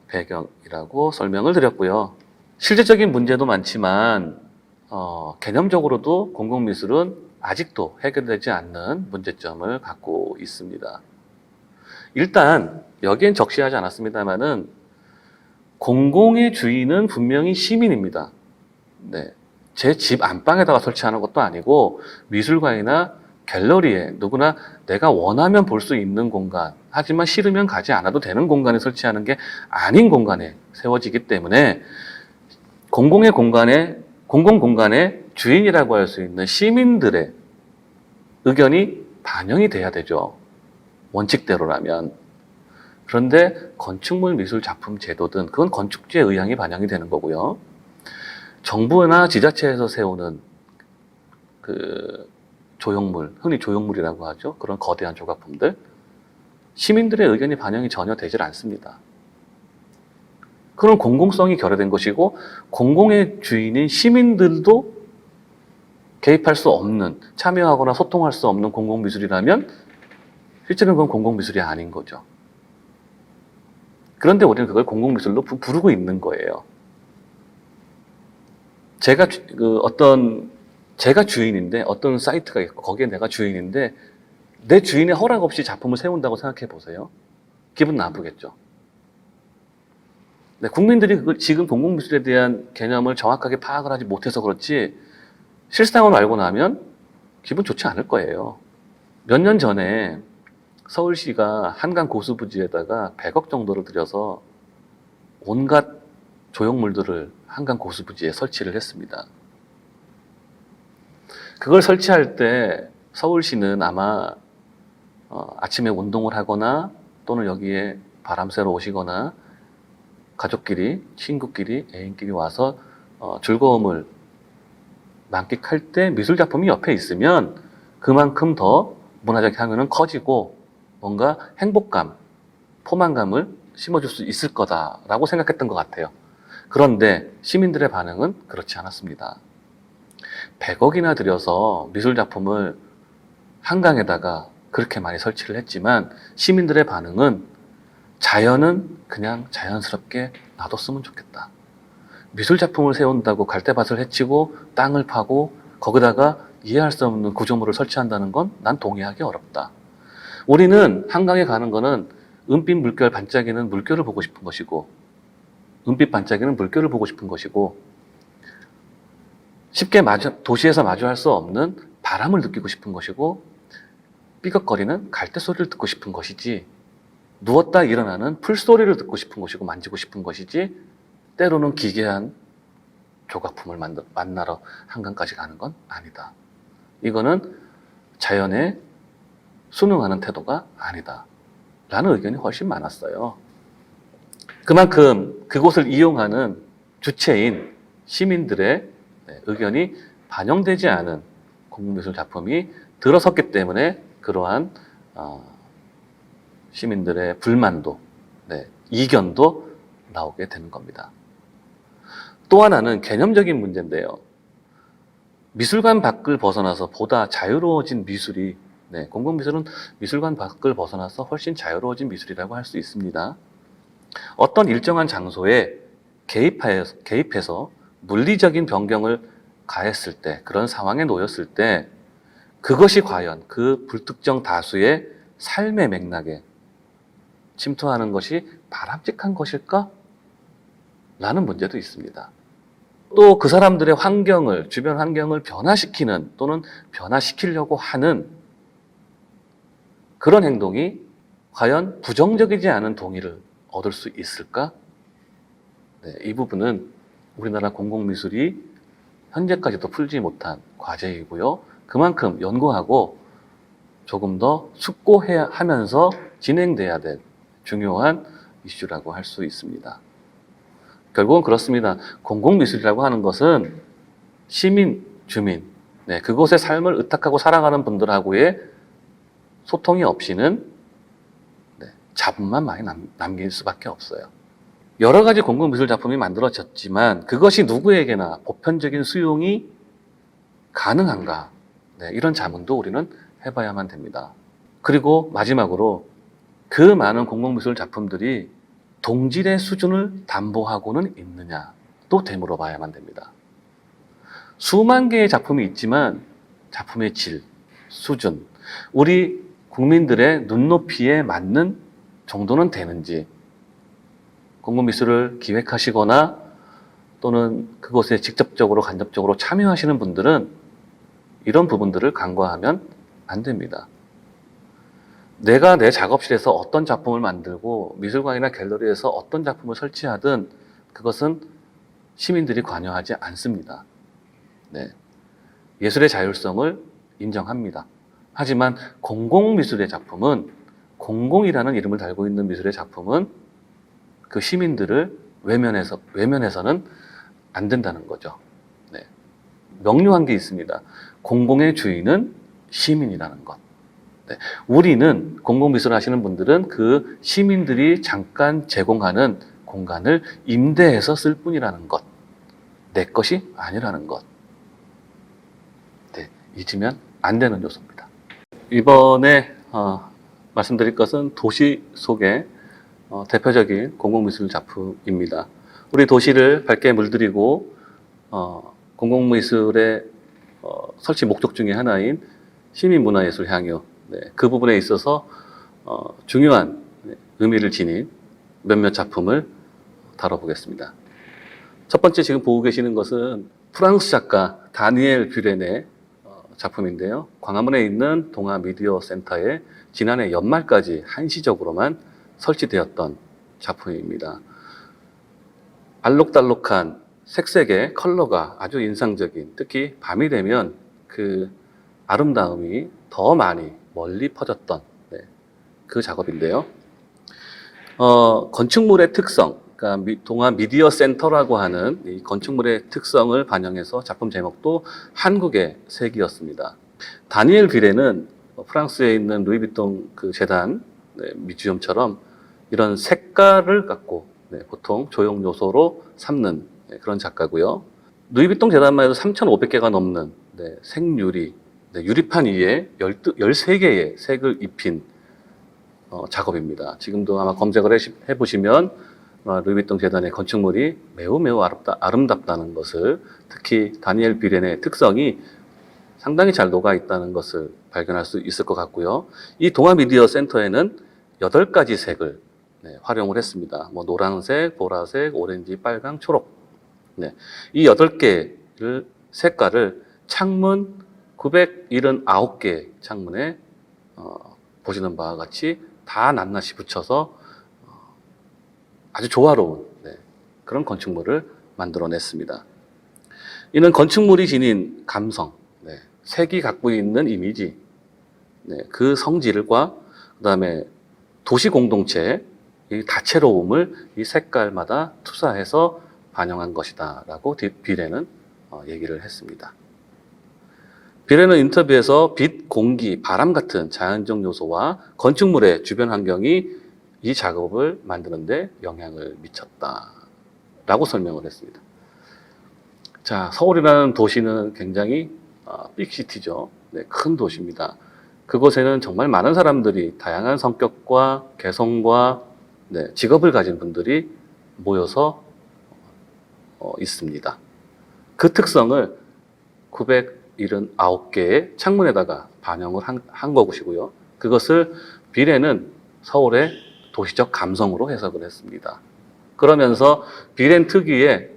배경이라고 설명을 드렸고요. 실질적인 문제도 많지만 개념적으로도 공공미술은 아직도 해결되지 않는 문제점을 갖고 있습니다. 일단 여기엔 적시하지 않았습니다만은 공공의 주인은 분명히 시민입니다. 제 집 안방에다가 설치하는 것도 아니고 미술관이나 갤러리에 누구나 내가 원하면 볼 수 있는 공간, 하지만 싫으면 가지 않아도 되는 공간에 설치하는 게 아닌 공간에 세워지기 때문에 공공공간의 주인이라고 할 수 있는 시민들의 의견이 반영이 돼야 되죠. 원칙대로라면. 그런데 건축물 미술 작품 제도 등 그건 건축주의 의향이 반영이 되는 거고요. 정부나 지자체에서 세우는 그 조형물, 흔히 조형물이라고 하죠. 그런 거대한 조각품들, 시민들의 의견이 반영이 전혀 되질 않습니다. 그런 공공성이 결여된 것이고 공공의 주인인 시민들도 개입할 수 없는, 참여하거나 소통할 수 없는 공공미술이라면 실제로는 그건 공공미술이 아닌 거죠. 그런데 우리는 그걸 공공미술로 부르고 있는 거예요. 제가 주인인데, 어떤 사이트가 있고 거기에 내가 주인인데 내 주인의 허락 없이 작품을 세운다고 생각해 보세요. 기분 나쁘겠죠. 국민들이 지금 공공미술에 대한 개념을 정확하게 파악을 하지 못해서 그렇지 실상을 알고 나면 기분 좋지 않을 거예요. 몇 년 전에 서울시가 한강 고수부지에다가 100억 정도를 들여서 온갖 조형물들을 한강 고수부지에 설치를 했습니다. 그걸 설치할 때 서울시는 아마 아침에 운동을 하거나 또는 여기에 바람 쐬러 오시거나 가족끼리, 친구끼리, 애인끼리 와서 즐거움을 만끽할 때 미술 작품이 옆에 있으면 그만큼 더 문화적 향유는 커지고 뭔가 행복감, 포만감을 심어줄 수 있을 거다라고 생각했던 것 같아요. 그런데 시민들의 반응은 그렇지 않았습니다. 100억이나 들여서 미술 작품을 한강에다가 그렇게 많이 설치를 했지만 시민들의 반응은 자연은 그냥 자연스럽게 놔뒀으면 좋겠다. 미술 작품을 세운다고 갈대밭을 해치고 땅을 파고 거기다가 이해할 수 없는 구조물을 설치한다는 건 난 동의하기 어렵다. 우리는 한강에 가는 거는 은빛 물결 반짝이는 물결을 보고 싶은 것이고, 은빛 반짝이는 물결을 보고 싶은 것이고, 쉽게 도시에서 마주할 수 없는 바람을 느끼고 싶은 것이고, 삐걱거리는 갈대 소리를 듣고 싶은 것이지, 누웠다 일어나는 풀소리를 듣고 싶은 것이고 만지고 싶은 것이지, 때로는 기괴한 조각품을 만나러 한강까지 가는 건 아니다. 이거는 자연에 순응하는 태도가 아니다. 라는 의견이 훨씬 많았어요. 그만큼 그곳을 이용하는 주체인 시민들의 의견이 반영되지 않은 공공미술 작품이 들어섰기 때문에 그러한 시민들의 불만도, 이견도 나오게 되는 겁니다. 또 하나는 개념적인 문제인데요. 미술관 밖을 벗어나서 보다 자유로워진 미술이, 공공미술은 미술관 밖을 벗어나서 훨씬 자유로워진 미술이라고 할 수 있습니다. 어떤 일정한 장소에 개입해서 물리적인 변경을 가했을 때, 그런 상황에 놓였을 때 그것이 과연 그 불특정 다수의 삶의 맥락에 침투하는 것이 바람직한 것일까? 라는 문제도 있습니다. 또 그 사람들의 환경을, 주변 환경을 변화시키는 또는 변화시키려고 하는 그런 행동이 과연 부정적이지 않은 동의를 얻을 수 있을까? 이 부분은 우리나라 공공미술이 현재까지도 풀지 못한 과제이고요. 그만큼 연구하고 조금 더 숙고해야 하면서 진행돼야 될 중요한 이슈라고 할 수 있습니다. 결국은 그렇습니다. 공공미술이라고 하는 것은 시민, 주민, 그곳의 삶을 의탁하고 살아가는 분들하고의 소통이 없이는 잡음만 많이 남길 수밖에 없어요. 여러 가지 공공미술 작품이 만들어졌지만 그것이 누구에게나 보편적인 수용이 가능한가? 이런 자문도 우리는 해봐야만 됩니다. 그리고 마지막으로 그 많은 공공미술 작품들이 동질의 수준을 담보하고는 있느냐? 또 되물어봐야만 됩니다. 수만 개의 작품이 있지만 작품의 질, 수준, 우리 국민들의 눈높이에 맞는 정도는 되는지, 공공미술을 기획하시거나 또는 그곳에 직접적으로 간접적으로 참여하시는 분들은 이런 부분들을 간과하면 안 됩니다. 내가 내 작업실에서 어떤 작품을 만들고 미술관이나 갤러리에서 어떤 작품을 설치하든 그것은 시민들이 관여하지 않습니다. 예술의 자율성을 인정합니다. 하지만 공공미술의 작품은, 공공이라는 이름을 달고 있는 미술의 작품은 그 시민들을 외면해서는 안 된다는 거죠. 명료한 게 있습니다. 공공의 주인은 시민이라는 것. 우리는, 공공미술 하시는 분들은 그 시민들이 잠깐 제공하는 공간을 임대해서 쓸 뿐이라는 것. 내 것이 아니라는 것. 잊으면 안 되는 요소입니다. 이번에 말씀드릴 것은 도시 속의 대표적인 공공미술 작품입니다. 우리 도시를 밝게 물들이고 공공미술의 설치 목적 중에 하나인 시민문화예술 향유, 그 부분에 있어서 중요한 의미를 지닌 몇몇 작품을 다뤄보겠습니다. 첫 번째 지금 보고 계시는 것은 프랑스 작가 다니엘 뷰렌의 작품인데요. 광화문에 있는 동아미디어센터에 지난해 연말까지 한시적으로만 설치되었던 작품입니다. 알록달록한 색색의 컬러가 아주 인상적인, 특히 밤이 되면 그 아름다움이 더 많이 멀리 퍼졌던 그 작업인데요. 건축물의 특성, 그러니까 동아 미디어 센터라고 하는 이 건축물의 특성을 반영해서 작품 제목도 한국의 색이었습니다. 다니엘 뷰렌은 프랑스에 있는 루이비통 그 재단 뮤지엄처럼 이런 색깔을 갖고 보통 조형 요소로 삼는 그런 작가고요. 루이비통 재단만 해도 3,500개가 넘는 생유리, 유리판 위에 13개의 색을 입힌 작업입니다. 지금도 아마 검색을 해보시면 루이비통 재단의 건축물이 매우 아름답다는 것을, 특히 다니엘 뷰렌의 특성이 상당히 잘 녹아 있다는 것을 발견할 수 있을 것 같고요. 이 동아미디어 센터에는 8가지 색을 활용을 했습니다. 노란색, 보라색, 오렌지, 빨강, 초록. 이 8개를 색깔을 창문 979개 창문에 보시는 바와 같이 다 낱낱이 붙여서 아주 조화로운 그런 건축물을 만들어냈습니다. 이는 건축물이 지닌 감성, 색이 갖고 있는 이미지, 그 성질과 그다음에 도시 공동체, 이 다채로움을 이 색깔마다 투사해서 반영한 것이다 라고 뷰렌은 얘기를 했습니다. 비례는 인터뷰에서 빛, 공기, 바람 같은 자연적 요소와 건축물의 주변 환경이 이 작업을 만드는데 영향을 미쳤다라고 설명을 했습니다. 자, 서울이라는 도시는 굉장히 빅시티죠. 네, 큰 도시입니다. 그곳에는 정말 많은 사람들이 다양한 성격과 개성과 네, 직업을 가진 분들이 모여서 있습니다. 그 특성을 979개의 창문에다가 반영을 한 것이고요. 그것을 비례는 서울의 도시적 감성으로 해석을 했습니다. 그러면서 비례 특유의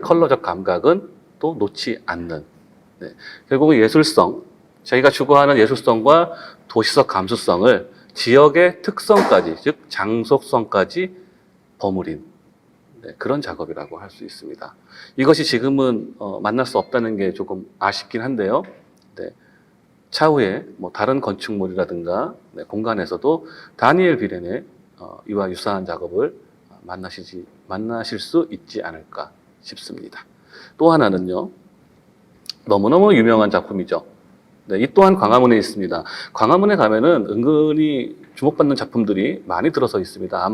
컬러적 감각은 또 놓지 않는, 네, 결국은 예술성, 저희가 추구하는 예술성과 도시적 감수성을 지역의 특성까지, 즉 장속성까지 버무린 네, 그런 작업이라고 할 수 있습니다. 이것이 지금은 만날 수 없다는 게 조금 아쉽긴 한데요. 네, 차후에 뭐 다른 건축물이라든가 네, 공간에서도 다니엘 비렌의 이와 유사한 작업을 만나실 수 있지 않을까 싶습니다. 또 하나는요, 너무너무 유명한 작품이죠. 네, 이 또한 광화문에 있습니다. 광화문에 가면은 은근히 주목받는 작품들이 많이 들어서 있습니다.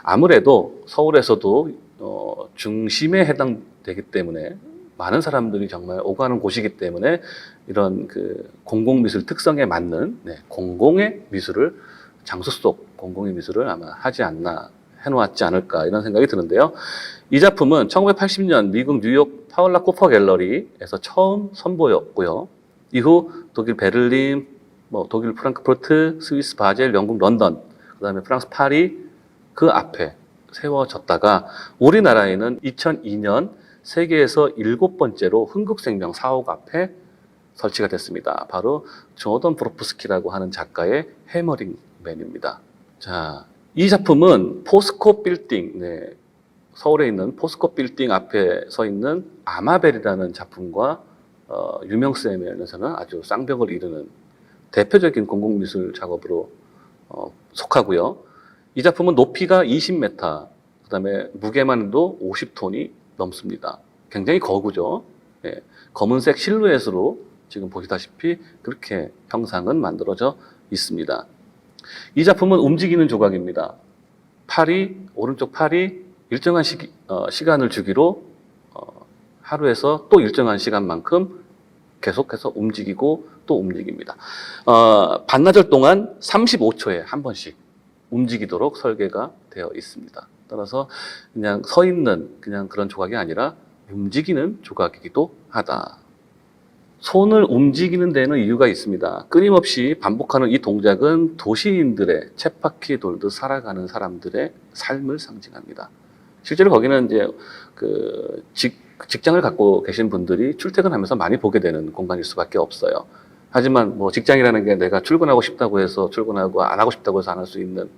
아무래도 서울에서도 중심에 해당되기 때문에 많은 사람들이 정말 오가는 곳이기 때문에 이런 그 공공미술 특성에 맞는 네, 공공의 미술을 장소 속 공공의 미술을 아마 하지 않나 해놓았지 않을까 이런 생각이 드는데요. 이 작품은 1980년 미국 뉴욕 파울라 쿠퍼 갤러리에서 처음 선보였고요. 이후 독일 베를린, 독일 프랑크푸르트, 스위스 바젤, 영국 런던, 그다음에 프랑스 파리 그 앞에 세워졌다가 우리나라에는 2002년 세계에서 7번째로 흥국생명 4옥 앞에 설치가 됐습니다. 바로 조던 브로프스키라고 하는 작가의 해머링맨입니다. 자, 이 작품은 포스코 빌딩, 네, 서울에 있는 포스코 빌딩 앞에 서 있는 아마벨이라는 작품과 유명성에 면에서는 아주 쌍벽을 이루는 대표적인 공공미술 작업으로 속하고요. 이 작품은 높이가 20m, 그 다음에 무게만 해도 50톤이 넘습니다. 굉장히 거구죠. 네, 검은색 실루엣으로 지금 보시다시피 그렇게 형상은 만들어져 있습니다. 이 작품은 움직이는 조각입니다. 오른쪽 팔이 일정한 시간을 주기로 하루에서 또 일정한 시간만큼 계속해서 움직이고 또 움직입니다. 반나절 동안 35초에 한 번씩 움직이도록 설계가 되어 있습니다. 따라서 그냥 서 있는 그냥 그런 조각이 아니라 움직이는 조각이기도 하다. 손을 움직이는 데는 이유가 있습니다. 끊임없이 반복하는 이 동작은 도시인들의 쳇바퀴 돌듯 살아가는 사람들의 삶을 상징합니다. 실제로 거기는 이제 직장을 갖고 계신 분들이 출퇴근하면서 많이 보게 되는 공간일 수밖에 없어요. 하지만 뭐 직장이라는 게 내가 출근하고 싶다고 해서 출근하고 안 하고 싶다고 해서 안 할 수 있는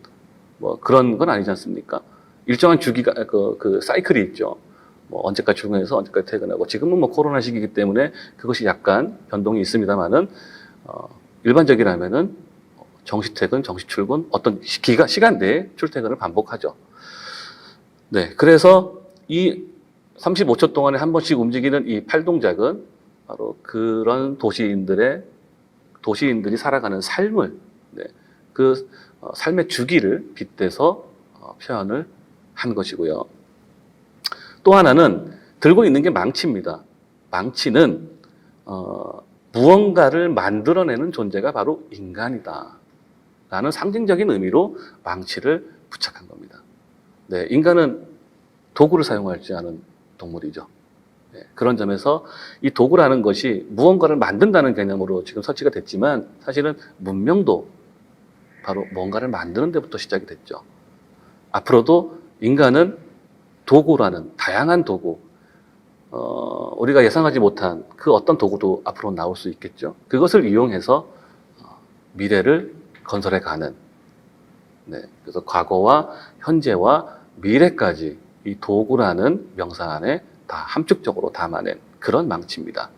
뭐 그런 건 아니지 않습니까? 일정한 주기가 그 사이클이 있죠. 뭐 언제까지 출근해서 언제까지 퇴근하고, 지금은 뭐 코로나 시기이기 때문에 그것이 약간 변동이 있습니다만은 일반적이라면은 정시 퇴근, 정시 출근, 어떤 시간 내에 출퇴근을 반복하죠. 네, 그래서 이 35초 동안에 한 번씩 움직이는 이 팔 동작은 바로 그런 도시인들이 살아가는 삶을, 네, 그 삶의 주기를 빗대서 표현을 한 것이고요. 또 하나는 들고 있는 게 망치입니다. 망치는 무언가를 만들어내는 존재가 바로 인간이다 라는 상징적인 의미로 망치를 부착한 겁니다. 네, 인간은 도구를 사용하지 않은 동물이죠. 네, 그런 점에서 이 도구라는 것이 무언가를 만든다는 개념으로 지금 설치가 됐지만 사실은 문명도 바로 뭔가를 만드는 데부터 시작이 됐죠. 앞으로도 인간은 도구라는 다양한 도구, 우리가 예상하지 못한 그 어떤 도구도 앞으로 나올 수 있겠죠. 그것을 이용해서 미래를 건설해 가는, 네, 그래서 과거와 현재와 미래까지 이 도구라는 명사 안에 다 함축적으로 담아낸 그런 망치입니다.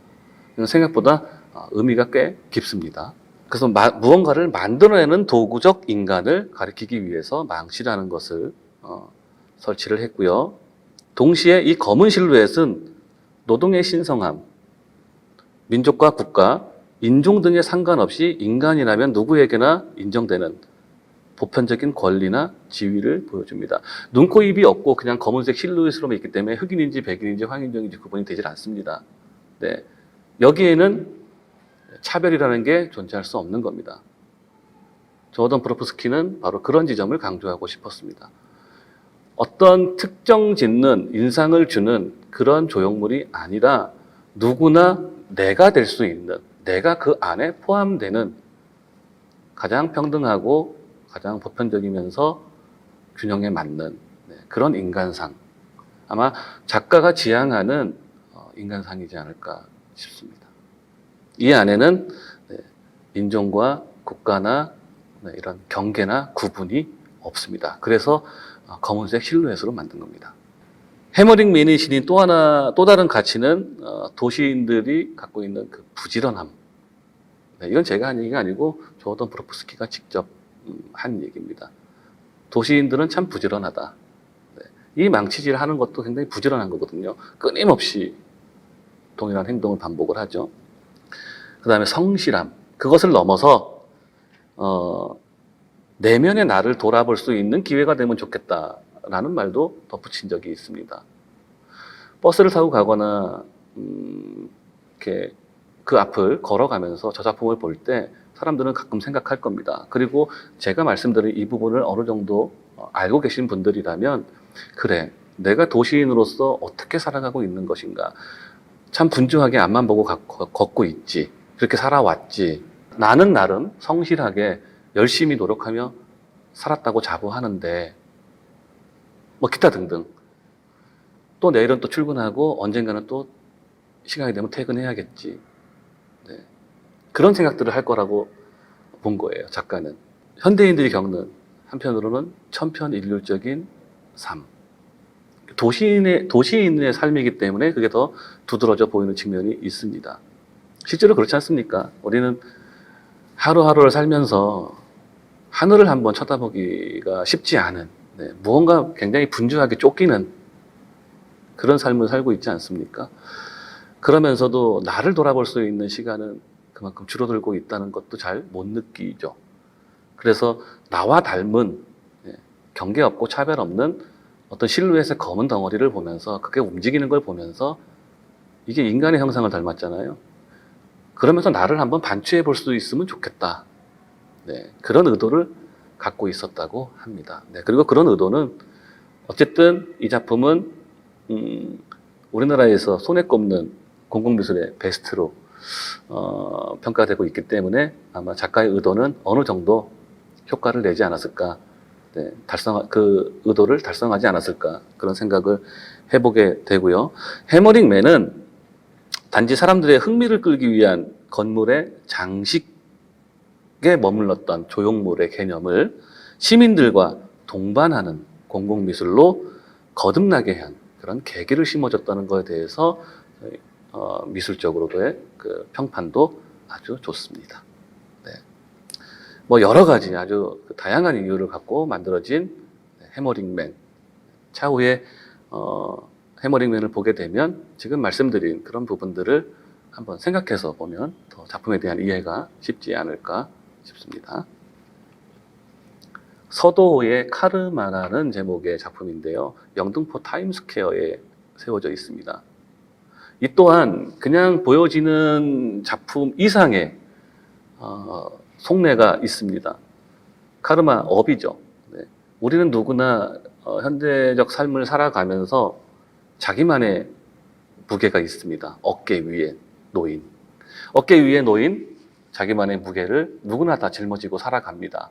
생각보다 의미가 꽤 깊습니다. 그래서 무언가를 만들어내는 도구적 인간을 가리키기 위해서 망치라는 것을 설치를 했고요. 동시에 이 검은 실루엣은 노동의 신성함, 민족과 국가, 인종 등에 상관없이 인간이라면 누구에게나 인정되는 보편적인 권리나 지위를 보여줍니다. 눈, 코, 입이 없고 그냥 검은색 실루엣으로만 있기 때문에 흑인인지 백인인지 황인종인지 구분이 되질 않습니다. 네. 여기에는 차별이라는 게 존재할 수 없는 겁니다. 조던 브로프스키는 바로 그런 지점을 강조하고 싶었습니다. 어떤 특정 짓는 인상을 주는 그런 조형물이 아니라 누구나 내가 될 수 있는, 내가 그 안에 포함되는 가장 평등하고 가장 보편적이면서 균형에 맞는 그런 인간상. 아마 작가가 지향하는 인간상이지 않을까 싶습니다. 이 안에는 인종과 국가나 이런 경계나 구분이 없습니다. 그래서 검은색 실루엣으로 만든 겁니다. 해머링 맨이 지닌 또 다른 가치는 도시인들이 갖고 있는 그 부지런함. 이건 제가 한 얘기가 아니고 조던 브로프스키가 직접 한 얘기입니다. 도시인들은 참 부지런하다. 이 망치질 하는 것도 굉장히 부지런한 거거든요. 끊임없이 동일한 행동을 반복을 하죠. 그 다음에 성실함. 그것을 넘어서 내면의 나를 돌아볼 수 있는 기회가 되면 좋겠다라는 말도 덧붙인 적이 있습니다. 버스를 타고 가거나 이렇게 그 앞을 걸어가면서 저 작품을 볼 때 사람들은 가끔 생각할 겁니다. 그리고 제가 말씀드린 이 부분을 어느 정도 알고 계신 분들이라면 그래, 내가 도시인으로서 어떻게 살아가고 있는 것인가. 참 분주하게 앞만 보고 걷고 있지. 그렇게 살아왔지. 나는 나름 성실하게 열심히 노력하며 살았다고 자부하는데 뭐 기타 등등. 또 내일은 또 출근하고 언젠가는 또 시간이 되면 퇴근해야겠지. 네. 그런 생각들을 할 거라고 본 거예요, 작가는. 현대인들이 겪는 한편으로는 천편일률적인 삶. 도시인의 삶이기 때문에 그게 더 두드러져 보이는 측면이 있습니다. 실제로 그렇지 않습니까? 우리는 하루하루를 살면서 하늘을 한번 쳐다보기가 쉽지 않은, 무언가 굉장히 분주하게 쫓기는 그런 삶을 살고 있지 않습니까? 그러면서도 나를 돌아볼 수 있는 시간은 그만큼 줄어들고 있다는 것도 잘 못 느끼죠. 그래서 나와 닮은, 경계 없고 차별 없는 어떤 실루엣의 검은 덩어리를 보면서 그게 움직이는 걸 보면서 이게 인간의 형상을 닮았잖아요. 그러면서 나를 한번 반추해 볼 수 있으면 좋겠다. 그런 의도를 갖고 있었다고 합니다. 그리고 그런 의도는 어쨌든 이 작품은 우리나라에서 손에 꼽는 공공미술의 베스트로 평가되고 있기 때문에 아마 작가의 의도는 어느 정도 효과를 내지 않았을까, 그 의도를 달성하지 않았을까 그런 생각을 해보게 되고요. 해머링 맨은 단지 사람들의 흥미를 끌기 위한 건물의 장식에 머물렀던 조형물의 개념을 시민들과 동반하는 공공미술로 거듭나게 한 그런 계기를 심어줬다는 것에 대해서 미술적으로의 그 평판도 아주 좋습니다. 뭐 여러 가지 아주 다양한 이유를 갖고 만들어진 해머링맨. 차후에 해머링맨을 보게 되면 지금 말씀드린 그런 부분들을 한번 생각해서 보면 더 작품에 대한 이해가 쉽지 않을까 싶습니다. 서도호의 카르마라는 제목의 작품인데요. 영등포 타임스퀘어에 세워져 있습니다. 이 또한 그냥 보여지는 작품 이상의 속내가 있습니다. 카르마 업이죠. 우리는 누구나 현대적 삶을 살아가면서 자기만의 무게가 있습니다. 어깨 위에 놓인. 어깨 위에 놓인 자기만의 무게를 누구나 다 짊어지고 살아갑니다.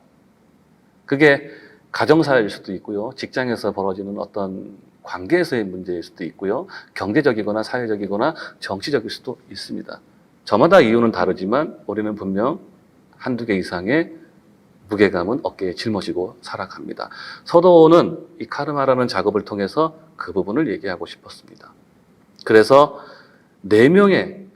그게 가정사일 수도 있고요. 직장에서 벌어지는 어떤 관계에서의 문제일 수도 있고요. 경제적이거나 사회적이거나 정치적일 수도 있습니다. 저마다 이유는 다르지만 우리는 분명 한두 개 이상의 무게감은 어깨에 짊어지고 살아갑니다. 서도호는 이 카르마라는 작업을 통해서 그 부분을 얘기하고 싶었습니다. 그래서 4명의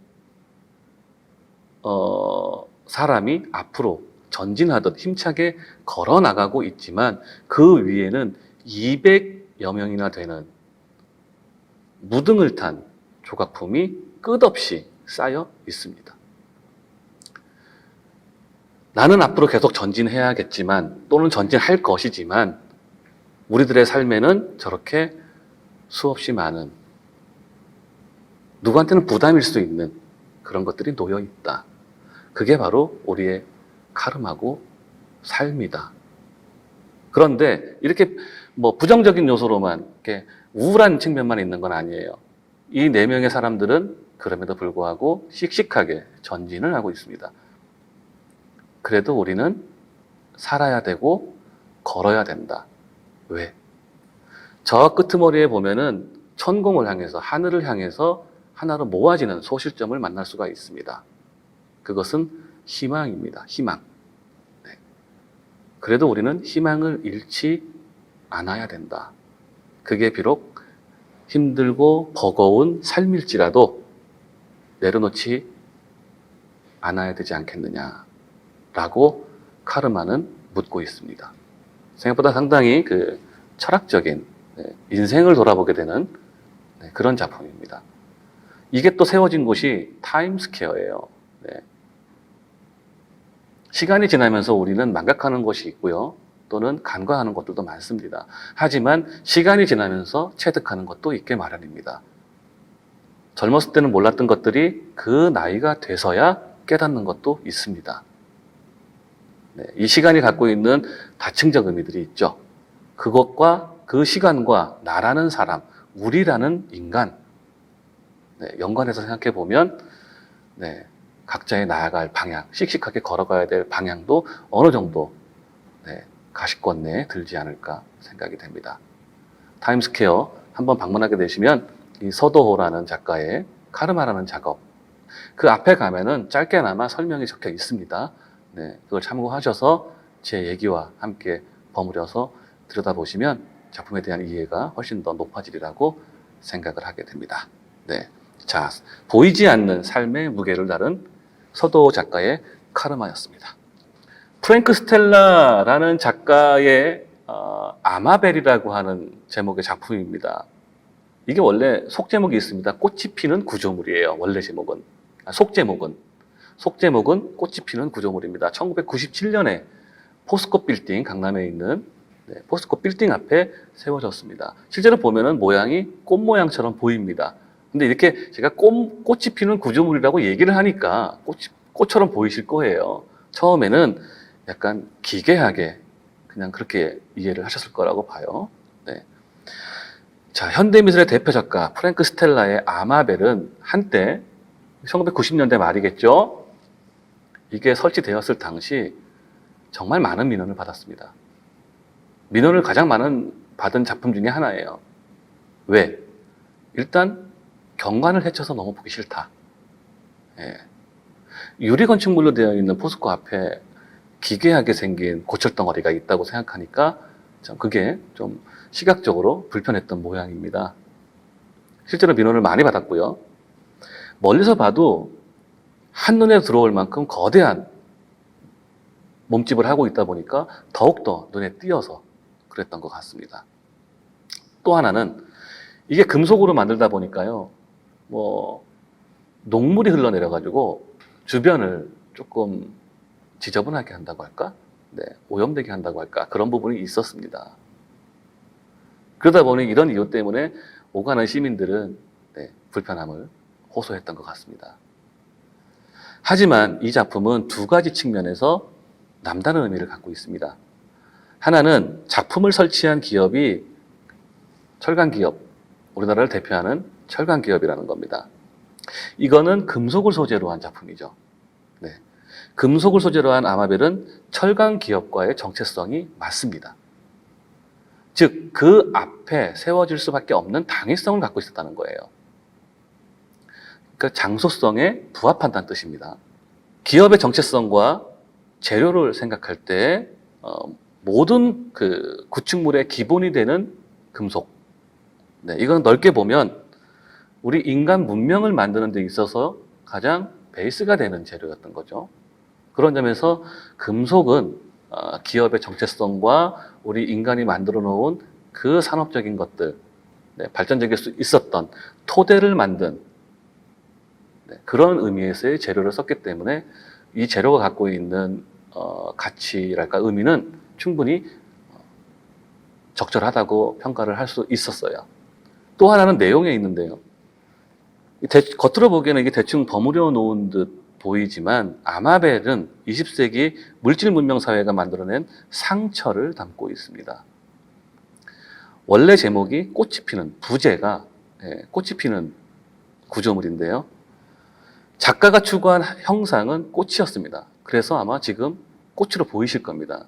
사람이 앞으로 전진하듯 힘차게 걸어 나가고 있지만 그 위에는 200여 명이나 되는 무등을 탄 조각품이 끝없이 쌓여 있습니다. 나는 앞으로 계속 전진해야겠지만 또는 전진할 것이지만 우리들의 삶에는 저렇게 수없이 많은 누구한테는 부담일 수 있는 그런 것들이 놓여 있다. 그게 바로 우리의 카르마고 삶이다. 그런데 이렇게 뭐 부정적인 요소로만 이렇게 우울한 측면만 있는 건 아니에요. 이 4명의 사람들은 그럼에도 불구하고 씩씩하게 전진을 하고 있습니다. 그래도 우리는 살아야 되고 걸어야 된다. 왜? 저 끄트머리에 보면은 천공을 향해서, 하늘을 향해서 하나로 모아지는 소실점을 만날 수가 있습니다. 그것은 희망입니다. 희망. 네. 그래도 우리는 희망을 잃지 않아야 된다. 그게 비록 힘들고 버거운 삶일지라도 내려놓지 않아야 되지 않겠느냐라고 카르마는 묻고 있습니다. 생각보다 상당히 철학적인 인생을 돌아보게 되는 그런 작품입니다. 이게 또 세워진 곳이 타임스퀘어예요. 시간이 지나면서 우리는 망각하는 것이 있고요. 또는 간과하는 것들도 많습니다. 하지만 시간이 지나면서 체득하는 것도 있게 마련입니다. 젊었을 때는 몰랐던 것들이 그 나이가 돼서야 깨닫는 것도 있습니다. 이 시간이 갖고 있는 다층적 의미들이 있죠. 그것과 그 시간과 나라는 사람, 우리라는 인간 연관해서 생각해 보면 각자의 나아갈 방향, 씩씩하게 걸어가야 될 방향도 어느 정도 가시권 내에 들지 않을까 생각이 됩니다. 타임스퀘어 한번 방문하게 되시면 이 서도호라는 작가의 카르마라는 작업, 그 앞에 가면은 짧게나마 설명이 적혀 있습니다. 그걸 참고하셔서 제 얘기와 함께 버무려서 들여다보시면 작품에 대한 이해가 훨씬 더 높아지리라고 생각을 하게 됩니다. 자, 보이지 않는 삶의 무게를 다룬 서도호 작가의 카르마였습니다. 프랭크 스텔라라는 작가의 아마벨이라고 하는 제목의 작품입니다. 이게 원래 속제목이 있습니다. 꽃이 피는 구조물이에요. 원래 제목은. 속제목은 꽃이 피는 구조물입니다. 1997년에 포스코 빌딩, 강남에 있는 포스코 빌딩 앞에 세워졌습니다. 실제로 보면은 모양이 꽃 모양처럼 보입니다. 근데 이렇게 제가 꽃이 피는 구조물이라고 얘기를 하니까 꽃처럼 보이실 거예요. 처음에는 약간 기괴하게 그냥 그렇게 이해를 하셨을 거라고 봐요. 자, 현대미술의 대표 작가 프랭크 스텔라의 아마벨은 한때 1990년대 말이겠죠. 이게 설치되었을 당시 정말 많은 민원을 받았습니다. 민원을 가장 많은 받은 작품 중에 하나예요. 왜? 일단 경관을 해쳐서 너무 보기 싫다. 유리 건축물로 되어 있는 포스코 앞에 기괴하게 생긴 고철덩어리가 있다고 생각하니까 그게 좀 시각적으로 불편했던 모양입니다. 실제로 민원을 많이 받았고요. 멀리서 봐도 한눈에 들어올 만큼 거대한 몸집을 하고 있다 보니까 더욱더 눈에 띄어서 그랬던 것 같습니다. 또 하나는 이게 금속으로 만들다 보니까요, 녹물이 흘러내려가지고 주변을 조금 지저분하게 한다고 할까? 오염되게 한다고 할까? 그런 부분이 있었습니다. 그러다 보니 이런 이유 때문에 오가는 시민들은 불편함을 호소했던 것 같습니다. 하지만 이 작품은 두 가지 측면에서 남다른 의미를 갖고 있습니다. 하나는 작품을 설치한 기업이 철강기업, 우리나라를 대표하는 철강기업이라는 겁니다. 이거는 금속을 소재로 한 작품이죠. 금속을 소재로 한 아마벨은 철강기업과의 정체성이 맞습니다. 즉, 그 앞에 세워질 수밖에 없는 당위성을 갖고 있었다는 거예요. 그러니까 장소성에 부합한다는 뜻입니다. 기업의 정체성과 재료를 생각할 때 모든 구축물의 기본이 되는 금속, 이건 넓게 보면 우리 인간 문명을 만드는 데 있어서 가장 베이스가 되는 재료였던 거죠. 그런 점에서 금속은 기업의 정체성과 우리 인간이 만들어 놓은 그 산업적인 것들, 발전적일 수 있었던 토대를 만든 그런 의미에서의 재료를 썼기 때문에 이 재료가 갖고 있는 가치랄까 의미는 충분히 적절하다고 평가를 할 수 있었어요. 또 하나는 내용에 있는데요. 겉으로 보기에는 이게 대충 버무려 놓은 듯 보이지만 아마벨은 20세기 물질 문명 사회가 만들어낸 상처를 담고 있습니다. 원래 제목이 꽃이 피는, 부제가 꽃이 피는 구조물인데요. 작가가 추구한 형상은 꽃이었습니다. 그래서 아마 지금 꽃으로 보이실 겁니다.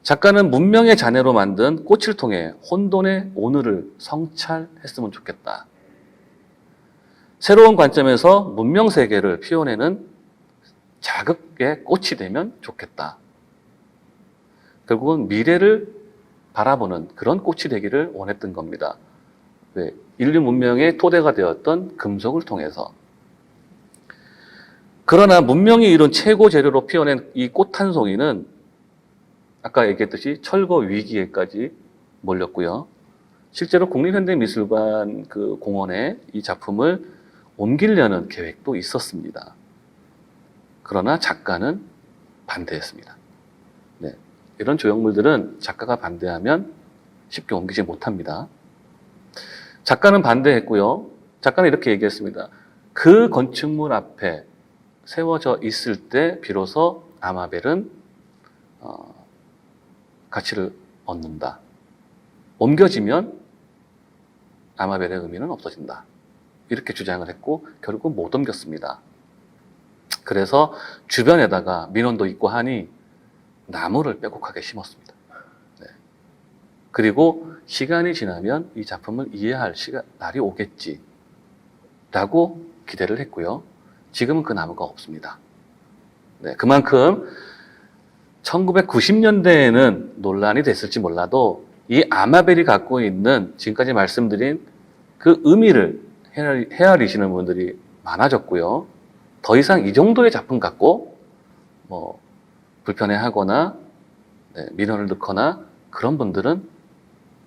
작가는 문명의 자네로 만든 꽃을 통해 혼돈의 오늘을 성찰했으면 좋겠다. 새로운 관점에서 문명 세계를 피워내는 자극의 꽃이 되면 좋겠다. 결국은 미래를 바라보는 그런 꽃이 되기를 원했던 겁니다. 인류 문명의 토대가 되었던 금속을 통해서. 그러나 문명이 이룬 최고 재료로 피워낸 이 꽃 한 송이는 아까 얘기했듯이 철거 위기에까지 몰렸고요. 실제로 국립현대미술관 그 공원에 이 작품을 옮기려는 계획도 있었습니다. 그러나 작가는 반대했습니다. 네. 이런 조형물들은 작가가 반대하면 쉽게 옮기지 못합니다. 작가는 반대했고요. 작가는 이렇게 얘기했습니다. 그 건축물 앞에 세워져 있을 때 비로소 아마벨은 가치를 얻는다. 옮겨지면 아마벨의 의미는 없어진다. 이렇게 주장을 했고 결국 못 옮겼습니다. 그래서 주변에다가 민원도 있고 하니 나무를 빼곡하게 심었습니다. 네. 그리고 시간이 지나면 이 작품을 이해할 날이 오겠지 라고 기대를 했고요. 지금은 그 나무가 없습니다. 네. 그만큼 1990년대에는 논란이 됐을지 몰라도 이 아마벨이 갖고 있는 지금까지 말씀드린 그 의미를 헤아리시는 분들이 많아졌고요. 더 이상 이 정도의 작품 갖고 불편해하거나 민원을 넣거나 그런 분들은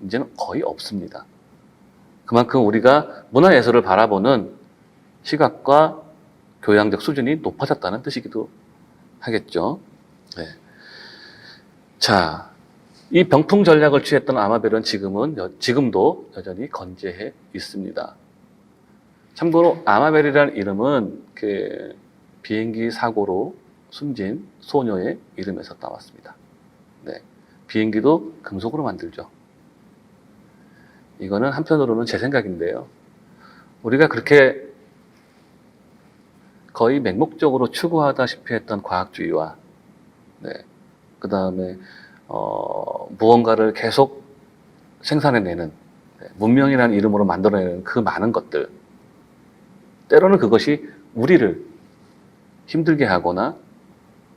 이제는 거의 없습니다. 그만큼 우리가 문화예술을 바라보는 시각과 교양적 수준이 높아졌다는 뜻이기도 하겠죠. 네. 자, 이 병풍 전략을 취했던 아마벨은 지금도 여전히 건재해 있습니다. 참고로 아마벨이라는 이름은 그 비행기 사고로 숨진 소녀의 이름에서 따왔습니다. 네. 비행기도 금속으로 만들죠. 이거는 한편으로는 제 생각인데요. 우리가 그렇게 거의 맹목적으로 추구하다시피 했던 과학주의와 그 다음에 무언가를 계속 생산해내는 문명이라는 이름으로 만들어내는 그 많은 것들, 때로는 그것이 우리를 힘들게 하거나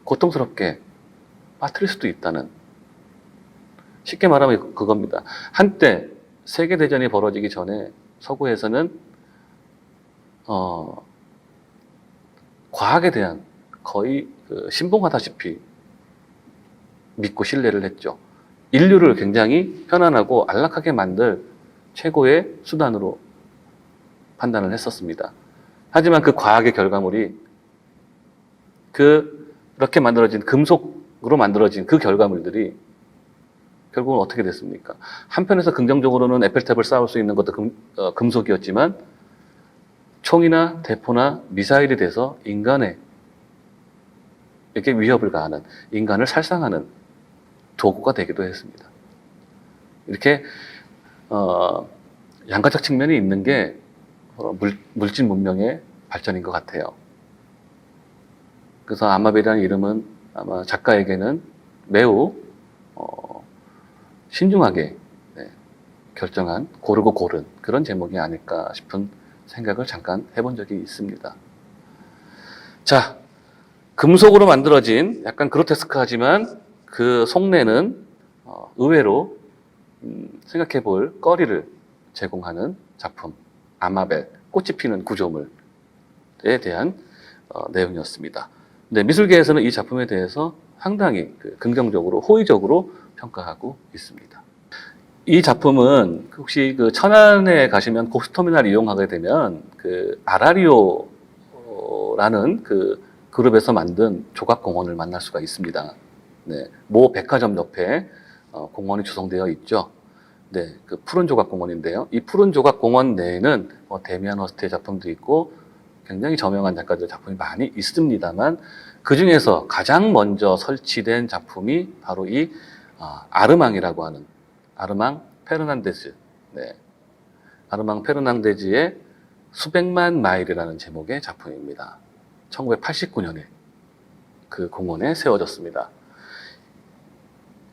고통스럽게 빠뜨릴 수도 있다는, 쉽게 말하면 그겁니다. 한때 세계대전이 벌어지기 전에 서구에서는 과학에 대한 거의 신봉하다시피 믿고 신뢰를 했죠. 인류를 굉장히 편안하고 안락하게 만들 최고의 수단으로 판단을 했었습니다. 하지만 그 과학의 결과물이 그렇게 만들어진 금속으로 만들어진 그 결과물들이 결국은 어떻게 됐습니까? 한편에서 긍정적으로는 에펠탑을 쌓을 수 있는 것도 금속이었지만 총이나 대포나 미사일이 돼서 인간에 이렇게 위협을 가하는, 인간을 살상하는 도구가 되기도 했습니다. 이렇게 양가적 측면이 있는 게 물질 문명의 발전인 것 같아요. 그래서 아마벨이라는 이름은 아마 작가에게는 매우 신중하게 결정한, 고르고 고른 그런 제목이 아닐까 싶은 생각을 잠깐 해본 적이 있습니다. 자, 금속으로 만들어진 약간 그로테스크하지만 그 속내는 의외로 생각해 볼 거리를 제공하는 작품, 아마벨, 꽃이 피는 구조물에 대한 내용이었습니다. 네, 미술계에서는 이 작품에 대해서 상당히 긍정적으로, 호의적으로 평가하고 있습니다. 이 작품은 혹시 그 천안에 가시면 고속터미널 이용하게 되면 그 아라리오라는 그 그룹에서 만든 조각공원을 만날 수가 있습니다. 네, 모 백화점 옆에 공원이 조성되어 있죠. 네, 그 푸른 조각공원인데요. 이 푸른 조각공원 내에는 데미안 허스트의 작품도 있고 굉장히 저명한 작가들 작품이 많이 있습니다만 그 중에서 가장 먼저 설치된 작품이 바로 이 아르망이라고 하는 아르망 페르난데즈, 네, 아르망 페르난데즈의 수백만 마일이라는 제목의 작품입니다. 1989년에 그 공원에 세워졌습니다.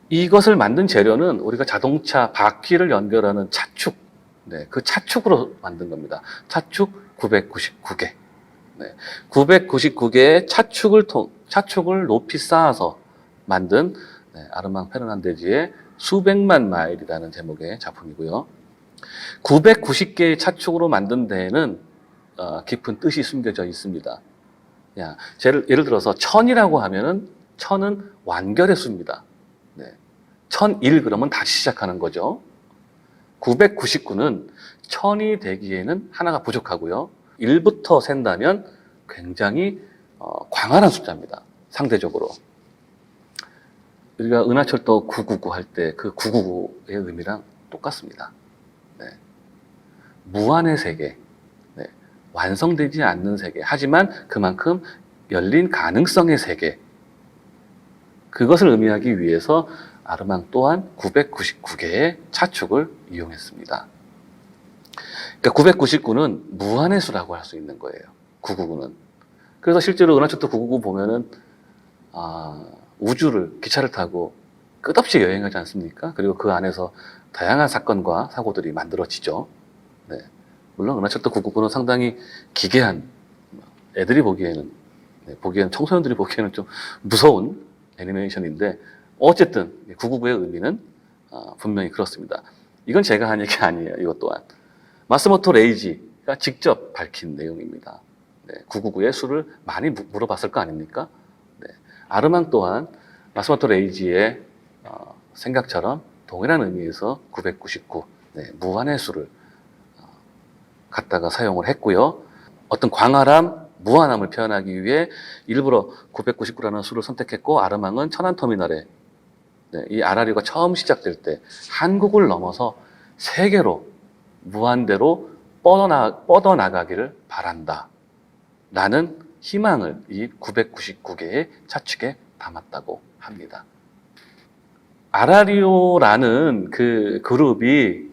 이것을 만든 재료는 우리가 자동차 바퀴를 연결하는 차축, 네, 그 차축으로 만든 겁니다. 차축 999개. 네, 999개의 차축을 높이 쌓아서 만든 아르망 페르난데즈의 수백만 마일이라는 제목의 작품이고요. 990개의 차축으로 만든 데에는 깊은 뜻이 숨겨져 있습니다. 예를 들어서 1000이라고 하면은 1000은 완결의 수입니다. 네. 1001 그러면 다시 시작하는 거죠. 999는 1000이 되기에는 하나가 부족하고요. 1부터 센다면 굉장히 광활한 숫자입니다. 상대적으로. 우리가 은하철도 999 할 때 그 999의 의미랑 똑같습니다. 네. 무한의 세계, 네. 완성되지 않는 세계, 하지만 그만큼 열린 가능성의 세계, 그것을 의미하기 위해서 아르망 또한 999개의 차축을 이용했습니다. 그러니까 999는 무한의 수라고 할 수 있는 거예요. 999는. 그래서 실제로 은하철도 999 보면은 우주를 기차를 타고 끝없이 여행하지 않습니까? 그리고 그 안에서 다양한 사건과 사고들이 만들어지죠. 네. 물론 은하철도 999는 상당히 기괴한, 애들이 보기에는, 청소년들이 보기에는 좀 무서운 애니메이션인데 어쨌든 999의 의미는 분명히 그렇습니다. 이건 제가 한 얘기 아니에요. 이것 또한 마스모토 레이지가 직접 밝힌 내용입니다. 네, 999의 수를 많이 물어봤을 거 아닙니까? 네, 아르망 또한 마스모토 레이지의 생각처럼 동일한 의미에서 999, 네, 무한의 수를 갖다가 사용을 했고요. 어떤 광활함, 무한함을 표현하기 위해 일부러 999라는 수를 선택했고, 아르망은 천안터미널에 이 아라리오가 처음 시작될 때 한국을 넘어서 세계로 무한대로 뻗어나가기를 바란다 라는 희망을 이 999개의 차축에 담았다고 합니다. 아라리오라는 그 그룹이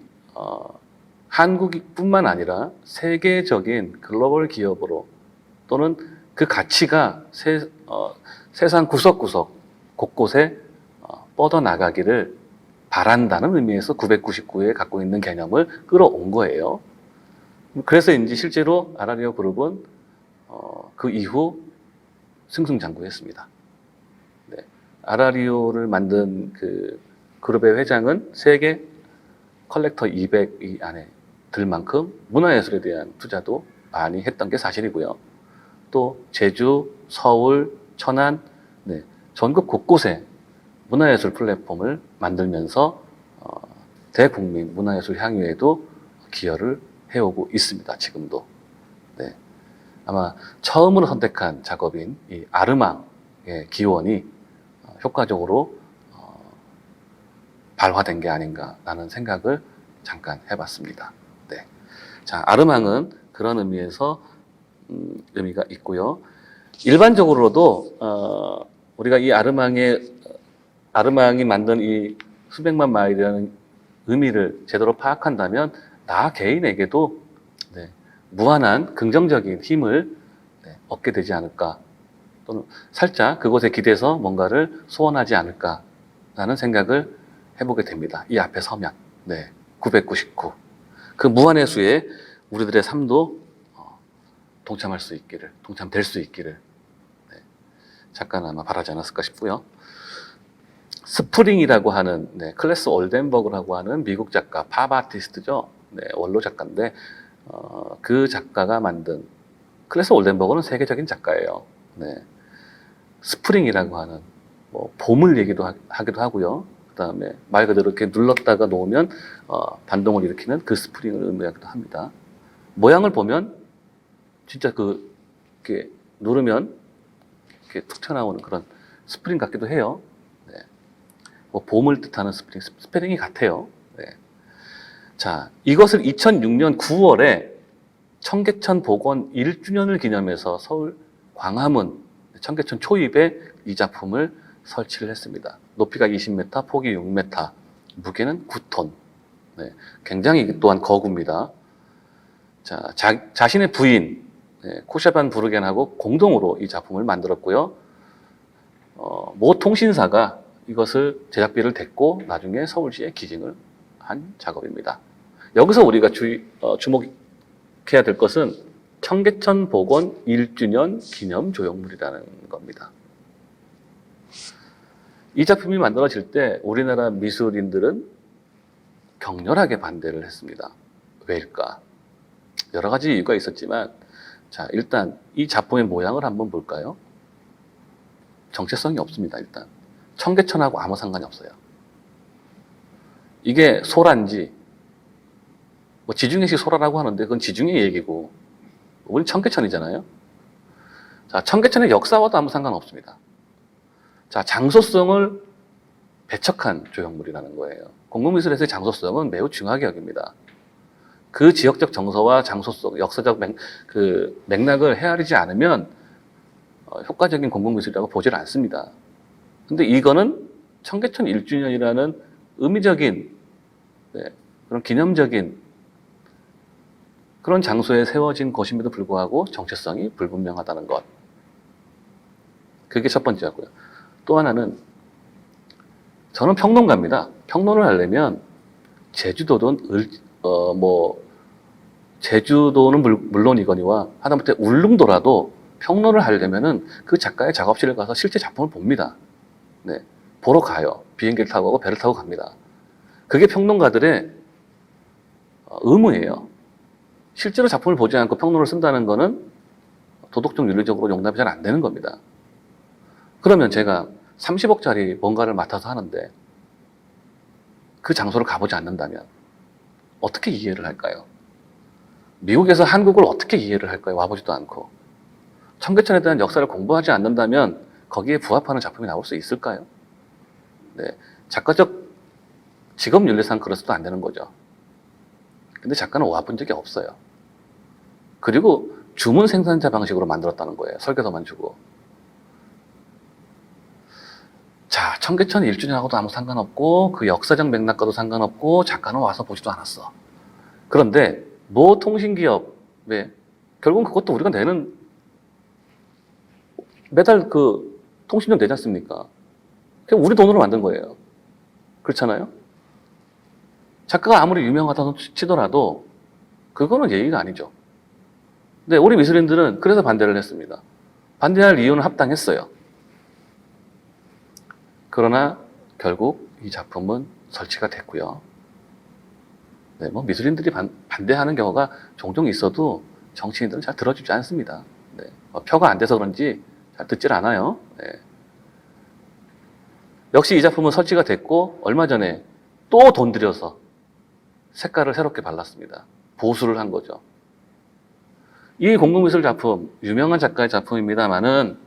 한국뿐만 아니라 세계적인 글로벌 기업으로, 또는 그 가치가 세상 구석구석 곳곳에 뻗어나가기를 바란다는 의미에서 999에 갖고 있는 개념을 끌어온 거예요. 그래서인지 실제로 아라리오 그룹은 그 이후 승승장구했습니다. 네. 아라리오를 만든 그 그룹의 회장은 세계 컬렉터 200위 안에 들 만큼 문화예술에 대한 투자도 많이 했던 게 사실이고요. 또 제주, 서울, 천안, 네, 전국 곳곳에 문화예술 플랫폼을 만들면서 대국민 문화예술 향유에도 기여를 해오고 있습니다. 지금도. 네. 아마 처음으로 선택한 작업인 이 아르망의 기원이 효과적으로 발화된 게 아닌가라는 생각을 잠깐 해봤습니다. 네. 자, 아르망은 그런 의미에서 의미가 있고요. 일반적으로도 우리가 이 아르망이 만든 이 수백만 마일이라는 의미를 제대로 파악한다면 나 개인에게도 무한한 긍정적인 힘을 얻게 되지 않을까, 또는 살짝 그것에 기대서 뭔가를 소원하지 않을까라는 생각을 해보게 됩니다. 이 앞에 서면 999, 그 무한의 수에 우리들의 삶도 동참될 수 있기를 작가는 아마 바라지 않았을까 싶고요. 스프링이라고 하는 클래스 올덴버그라고 하는 미국 작가, 팝 아티스트죠. 원로 작가인데 그 작가가 만든, 클래스 올덴버그는 세계적인 작가예요. 스프링이라고 하는 봄을 하기도 하고요. 그 다음에 말 그대로 이렇게 눌렀다가 놓으면 반동을 일으키는 그 스프링을 의미하기도 합니다. 모양을 보면 진짜 이렇게 누르면 이렇게 툭 튀어나오는 그런 스프링 같기도 해요. 네. 뭐 봄을 뜻하는 스페링이 같아요. 네. 자, 이것을 2006년 9월에 청계천 복원 1주년을 기념해서 서울 광화문 청계천 초입에 이 작품을 설치를 했습니다. 높이가 20m, 폭이 6m, 무게는 9톤. 네, 굉장히 또한 거구입니다. 자, 자신의 부인 코샤반 부르겐하고 공동으로 이 작품을 만들었고요. 모 통신사가 이것을 제작비를 댔고 나중에 서울시에 기증을 한 작업입니다. 여기서 우리가 주목해야 될 것은 청계천 복원 1주년 기념 조형물이라는 겁니다. 이 작품이 만들어질 때 우리나라 미술인들은 격렬하게 반대를 했습니다. 왜일까? 여러 가지 이유가 있었지만, 자, 일단 이 작품의 모양을 한번 볼까요? 정체성이 없습니다, 일단. 청계천하고 아무 상관이 없어요. 이게 소라인지, 뭐 지중해식 소라라고 하는데 그건 지중해 얘기고, 우린 청계천이잖아요. 자, 청계천의 역사와도 아무 상관없습니다. 자, 장소성을 배척한 조형물이라는 거예요. 공공미술에서의 장소성은 매우 중요하게 여깁니다. 그 지역적 정서와 장소성, 역사적 맥락을 헤아리지 않으면 효과적인 공공미술이라고 보질 않습니다. 근데 이거는 청계천 1주년이라는 의미적인, 그런 기념적인 그런 장소에 세워진 것임에도 불구하고 정체성이 불분명하다는 것. 그게 첫 번째였고요. 또 하나는 저는 평론가입니다. 평론을 하려면 제주도는 물론이거니와 하다못해 울릉도라도 평론을 하려면은 그 작가의 작업실에 가서 실제 작품을 봅니다. 네, 보러 가요. 비행기를 타고 가고 배를 타고 갑니다. 그게 평론가들의 의무예요. 실제로 작품을 보지 않고 평론을 쓴다는 거는 도덕적 윤리적으로 용납이 잘 안 되는 겁니다. 그러면 제가 30억짜리 뭔가를 맡아서 하는데 그 장소를 가보지 않는다면 어떻게 이해를 할까요? 미국에서 한국을 어떻게 이해를 할까요? 와보지도 않고. 청계천에 대한 역사를 공부하지 않는다면 거기에 부합하는 작품이 나올 수 있을까요? 네, 작가적 직업 윤리상 그래서도 안 되는 거죠. 근데 작가는 와본 적이 없어요. 그리고 주문 생산자 방식으로 만들었다는 거예요. 설계도만 주고. 자, 청계천 1주년하고도 아무 상관없고 그 역사적 맥락과도 상관없고 작가는 와서 보지도 않았어. 그런데 모 통신기업에 결국은 그것도 우리가 내는 매달 그 통신료 내지 않습니까? 그냥 우리 돈으로 만든 거예요. 그렇잖아요? 작가가 아무리 유명하다고 치더라도 그거는 예의가 아니죠. 근데 우리 미술인들은 그래서 반대를 했습니다. 반대할 이유는 합당했어요. 그러나 결국 이 작품은 설치가 됐고요. 네, 뭐 미술인들이 반대하는 경우가 종종 있어도 정치인들은 잘 들어주지 않습니다. 네, 표가 안 돼서 그런지 잘 듣질 않아요. 네. 역시 이 작품은 설치가 됐고 얼마 전에 또 돈 들여서 색깔을 새롭게 발랐습니다. 보수를 한 거죠. 이 공공미술 작품, 유명한 작가의 작품입니다만은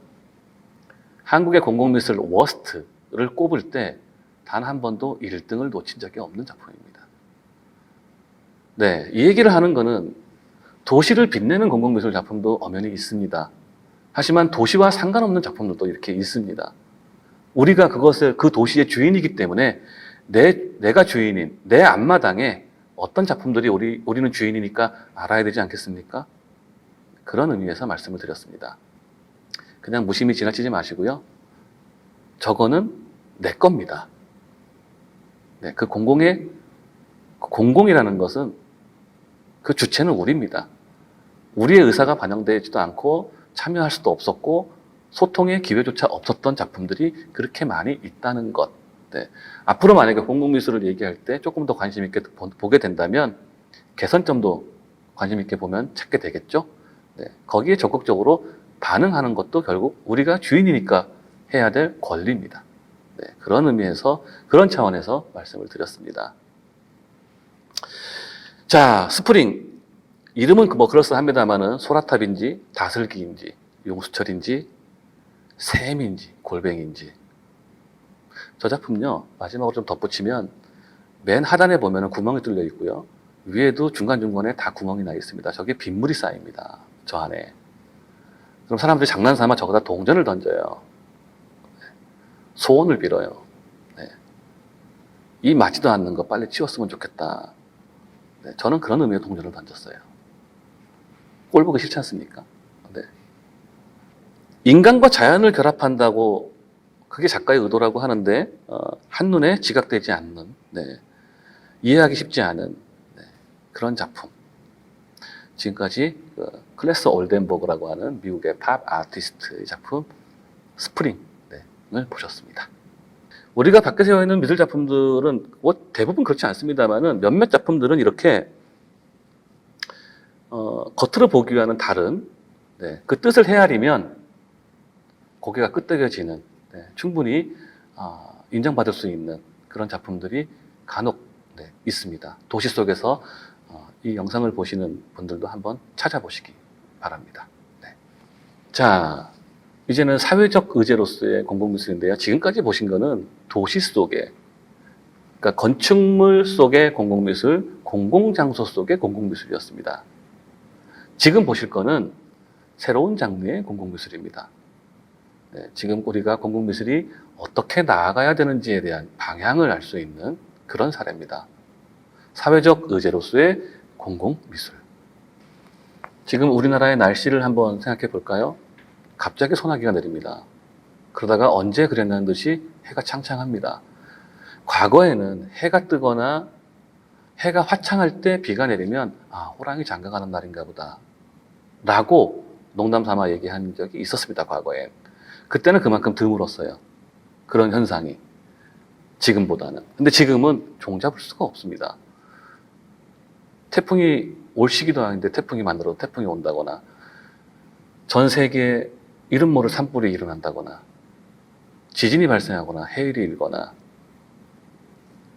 한국의 공공미술 워스트를 꼽을 때 단 한 번도 1등을 놓친 적이 없는 작품입니다. 네, 이 얘기를 하는 거는 도시를 빛내는 공공미술 작품도 엄연히 있습니다. 하지만 도시와 상관없는 작품들도 이렇게 있습니다. 우리가 그 도시의 주인이기 때문에 내가 주인인 내 앞마당에 어떤 작품들이 우리는 주인이니까 알아야 되지 않겠습니까? 그런 의미에서 말씀을 드렸습니다. 그냥 무심히 지나치지 마시고요. 저거는 내 겁니다. 네, 그 공공이라는 것은 그 주체는 우리입니다. 우리의 의사가 반영되지도 않고 참여할 수도 없었고 소통의 기회조차 없었던 작품들이 그렇게 많이 있다는 것. 네. 앞으로 만약에 공공미술을 얘기할 때 조금 더 관심 있게 보게 된다면 개선점도 관심 있게 보면 찾게 되겠죠. 네. 거기에 적극적으로 반응하는 것도 결국 우리가 주인이니까 해야 될 권리입니다. 네. 그런 의미에서 그런 차원에서 말씀을 드렸습니다. 자, 스프링 이름은 뭐 그럴싸합니다만은 소라탑인지 다슬기인지 용수철인지 샘인지 골뱅인지. 저 작품요, 마지막으로 좀 덧붙이면 맨 하단에 보면 구멍이 뚫려 있고요. 위에도 중간중간에 다 구멍이 나 있습니다. 저게 빗물이 쌓입니다. 저 안에. 그럼 사람들이 장난삼아 저거다 동전을 던져요. 소원을 빌어요. 네. 이 맞지도 않는 거 빨리 치웠으면 좋겠다. 네. 저는 그런 의미의 동전을 던졌어요. 꼴 보기 싫지 않습니까? 네. 인간과 자연을 결합한다고 그게 작가의 의도라고 하는데 한눈에 지각되지 않는, 네. 이해하기 쉽지 않은, 네. 그런 작품. 지금까지 클래스 올덴버그라고 하는 미국의 팝 아티스트의 작품 스프링을 보셨습니다. 우리가 밖에 세워있는 미술 작품들은 뭐 대부분 그렇지 않습니다만은 몇몇 작품들은 이렇게 겉으로 보기와는 다른, 네. 그 뜻을 헤아리면 고개가 끄덕여지는, 네. 충분히 인정받을 수 있는 그런 작품들이 간혹, 네. 있습니다. 도시 속에서 이 영상을 보시는 분들도 한번 찾아보시기 바랍니다. 네. 자, 이제는 사회적 의제로서의 공공미술인데요. 지금까지 보신 거는 도시 속의, 그러니까 건축물 속의 공공미술, 공공장소 속의 공공미술이었습니다. 지금 보실 거는 새로운 장르의 공공미술입니다. 네, 지금 우리가 공공미술이 어떻게 나아가야 되는지에 대한 방향을 알 수 있는 그런 사례입니다. 사회적 의제로서의 공공미술. 지금 우리나라의 날씨를 한번 생각해 볼까요? 갑자기 소나기가 내립니다. 그러다가 언제 그랬냐는 듯이 해가 창창합니다. 과거에는 해가 뜨거나 해가 화창할 때 비가 내리면 호랑이 장가가는 날인가 보다 라고 농담 삼아 얘기한 적이 있었습니다. 과거엔. 그때는 그만큼 드물었어요. 그런 현상이. 지금보다는. 근데 지금은 종잡을 수가 없습니다. 태풍이 올 시기도 아닌데 태풍이 만들어도 태풍이 온다거나, 전 세계에 이름 모를 산불이 일어난다거나, 지진이 발생하거나, 해일이 일거나,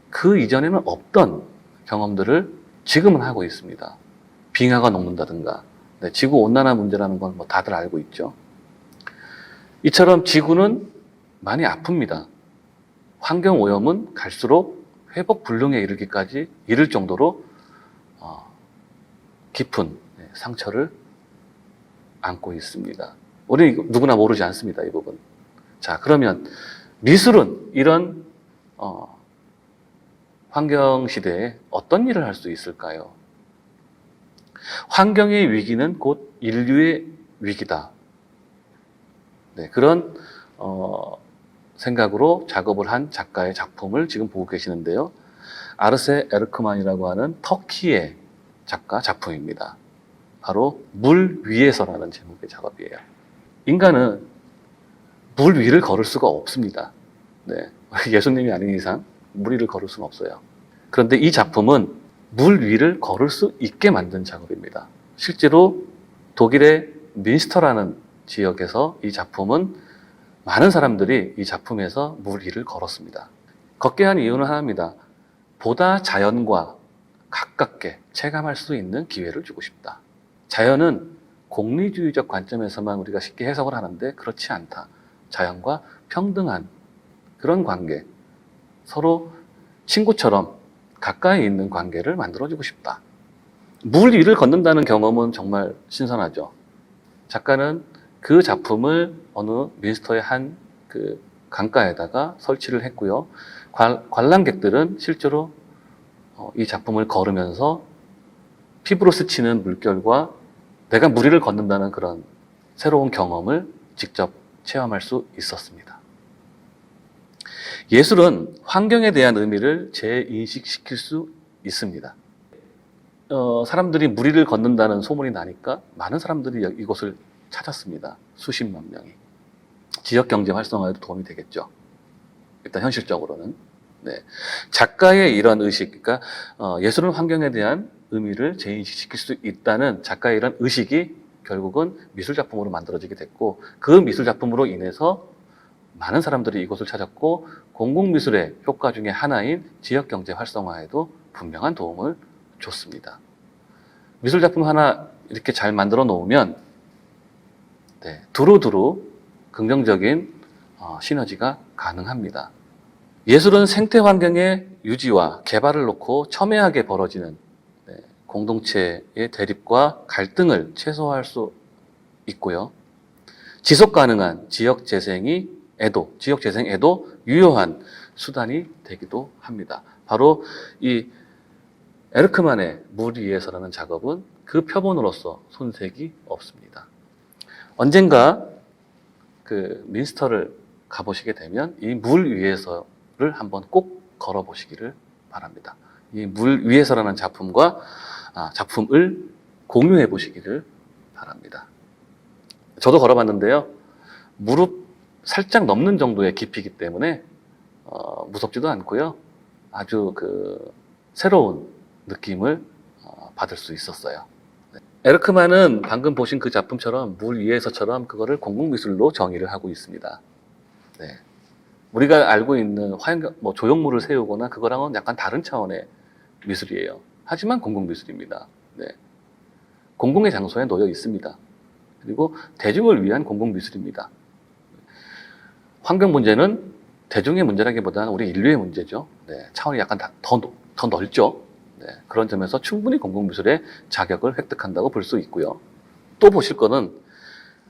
그 이전에는 없던 경험들을 지금은 하고 있습니다. 빙하가 녹는다든가, 네, 지구온난화 문제라는 건 뭐 다들 알고 있죠. 이처럼 지구는 많이 아픕니다. 환경오염은 갈수록 회복 불능에 이르기까지 이를 정도로 깊은 상처를 안고 있습니다. 우리 누구나 모르지 않습니다, 이 부분. 자, 그러면 미술은 이런 환경 시대에 어떤 일을 할 수 있을까요? 환경의 위기는 곧 인류의 위기다. 네, 그런 생각으로 작업을 한 작가의 작품을 지금 보고 계시는데요. 아르세 에르크만이라고 하는 터키의 작가 작품입니다. 바로 물 위에서라는 제목의 작업이에요. 인간은 물 위를 걸을 수가 없습니다. 네, 예수님이 아닌 이상 물 위를 걸을 수는 없어요. 그런데 이 작품은 물 위를 걸을 수 있게 만든 작업입니다. 실제로 독일의 민스터라는 지역에서 이 작품은 많은 사람들이 이 작품에서 물 위를 걸었습니다. 걷게 한 이유는 하나입니다. 보다 자연과 가깝게 체감할 수 있는 기회를 주고 싶다. 자연은 공리주의적 관점에서만 우리가 쉽게 해석을 하는데 그렇지 않다. 자연과 평등한 그런 관계, 서로 친구처럼 가까이 있는 관계를 만들어주고 싶다. 물 위를 걷는다는 경험은 정말 신선하죠. 작가는 그 작품을 어느 민스터의 한 그 강가에다가 설치를 했고요. 관람객들은 실제로 이 작품을 걸으면서 피부로 스치는 물결과 내가 물 위를 걷는다는 그런 새로운 경험을 직접 체험할 수 있었습니다. 예술은 환경에 대한 의미를 재인식시킬 수 있습니다. 사람들이 물 위를 걷는다는 소문이 나니까 많은 사람들이 이곳을 찾았습니다. 수십만 명이. 지역 경제 활성화에도 도움이 되겠죠. 일단 현실적으로는. 네. 작가의 이런 의식, 그러니까 예술은 환경에 대한 의미를 재인식시킬 수 있다는 작가의 이런 의식이 결국은 미술작품으로 만들어지게 됐고, 그 미술작품으로 인해서 많은 사람들이 이곳을 찾았고, 공공미술의 효과 중에 하나인 지역경제 활성화에도 분명한 도움을 줬습니다. 미술작품 하나 이렇게 잘 만들어 놓으면, 네, 두루두루 긍정적인 시너지가 가능합니다. 예술은 생태 환경의 유지와 개발을 놓고 첨예하게 벌어지는 공동체의 대립과 갈등을 최소화할 수 있고요. 지속 가능한 지역 재생에도 유효한 수단이 되기도 합니다. 바로 이 에르크만의 물 위에서라는 작업은 그 표본으로서 손색이 없습니다. 언젠가 그 민스터를 가보시게 되면 이 물 위에서를 한번 꼭 걸어보시기를 바랍니다. 이 물 위에서라는 작품을 공유해 보시기를 바랍니다. 저도 걸어봤는데요. 무릎 살짝 넘는 정도의 깊이이기 때문에 무섭지도 않고요. 아주 새로운 느낌을 받을 수 있었어요. 에르크만은 방금 보신 그 작품처럼 물 위에서처럼 그거를 공공미술로 정의를 하고 있습니다. 네. 우리가 알고 있는 조형물을 세우거나 그거랑은 약간 다른 차원의 미술이에요. 하지만 공공미술입니다. 네. 공공의 장소에 놓여 있습니다. 그리고 대중을 위한 공공미술입니다. 환경 문제는 대중의 문제라기보다는 우리 인류의 문제죠. 네. 차원이 약간 더 넓죠. 네. 그런 점에서 충분히 공공미술의 자격을 획득한다고 볼 수 있고요. 또 보실 거는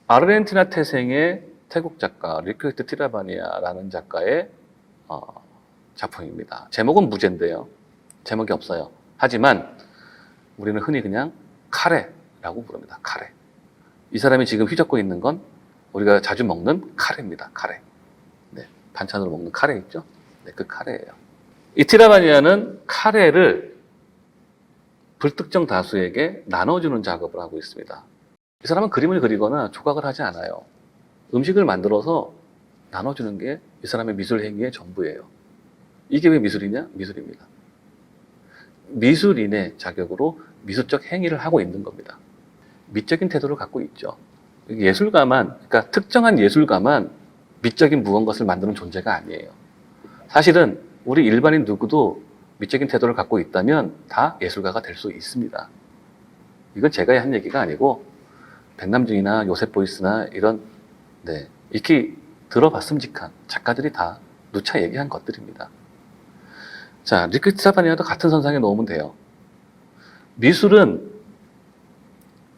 아르헨티나 태생의 태국 작가 리퀴트 티라바니아라는 작가의 작품입니다. 제목은 무제인데요. 제목이 없어요. 하지만 우리는 흔히 그냥 카레라고 부릅니다. 카레. 이 사람이 지금 휘젓고 있는 건 우리가 자주 먹는 카레입니다. 카레. 네, 반찬으로 먹는 카레 있죠? 네, 그 카레예요. 이 티라바니아는 카레를 불특정 다수에게 나눠주는 작업을 하고 있습니다. 이 사람은 그림을 그리거나 조각을 하지 않아요. 음식을 만들어서 나눠주는 게 이 사람의 미술 행위의 전부예요. 이게 왜 미술이냐? 미술입니다. 미술인의 자격으로 미술적 행위를 하고 있는 겁니다. 미적인 태도를 갖고 있죠. 그러니까 특정한 예술가만 미적인 무언가를 만드는 존재가 아니에요. 사실은 우리 일반인 누구도 미적인 태도를 갖고 있다면 다 예술가가 될 수 있습니다. 이건 제가 한 얘기가 아니고 백남준이나 요셉 보이스나 이런 익히 들어봤음직한 작가들이 다 누차 얘기한 것들입니다. 자, 리퀴트 티라바니아도 같은 선상에 놓으면 돼요. 미술은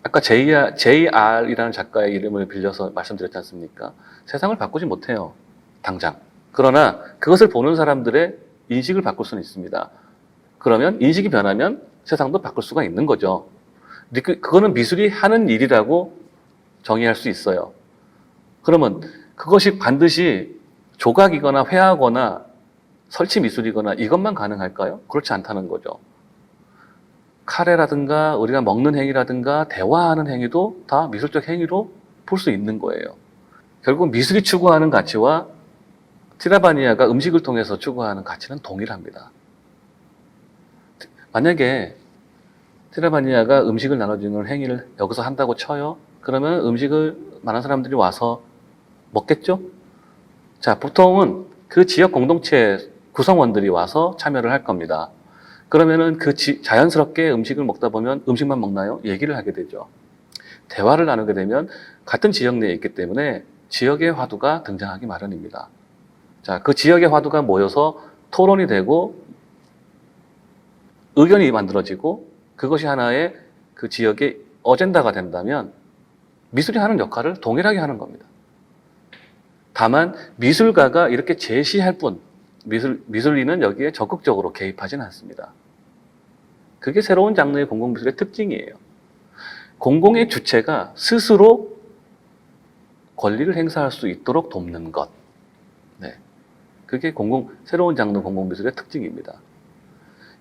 아까 JR이라는 작가의 이름을 빌려서 말씀드렸지 않습니까? 세상을 바꾸지 못해요. 당장. 그러나 그것을 보는 사람들의 인식을 바꿀 수는 있습니다. 그러면 인식이 변하면 세상도 바꿀 수가 있는 거죠. 그거는 미술이 하는 일이라고 정의할 수 있어요. 그러면 그것이 반드시 조각이거나 회화거나 설치 미술이거나 이것만 가능할까요? 그렇지 않다는 거죠. 카레라든가 우리가 먹는 행위라든가 대화하는 행위도 다 미술적 행위로 볼 수 있는 거예요. 결국 미술이 추구하는 가치와 티라바니아가 음식을 통해서 추구하는 가치는 동일합니다. 만약에 티라바니아가 음식을 나눠주는 행위를 여기서 한다고 쳐요. 그러면 음식을 많은 사람들이 와서 먹겠죠? 자, 보통은 그 지역 공동체 구성원들이 와서 참여를 할 겁니다. 그러면은 자연스럽게 음식을 먹다 보면 음식만 먹나요? 얘기를 하게 되죠. 대화를 나누게 되면 같은 지역 내에 있기 때문에 지역의 화두가 등장하기 마련입니다. 자, 그 지역의 화두가 모여서 토론이 되고 의견이 만들어지고 그것이 하나의 그 지역의 어젠다가 된다면 미술이 하는 역할을 동일하게 하는 겁니다. 다만 미술가가 이렇게 제시할 뿐 미술인은 여기에 적극적으로 개입하지는 않습니다. 그게 새로운 장르의 공공미술의 특징이에요. 공공의 주체가 스스로 권리를 행사할 수 있도록 돕는 것. 네. 그게 새로운 장르 공공미술의 특징입니다.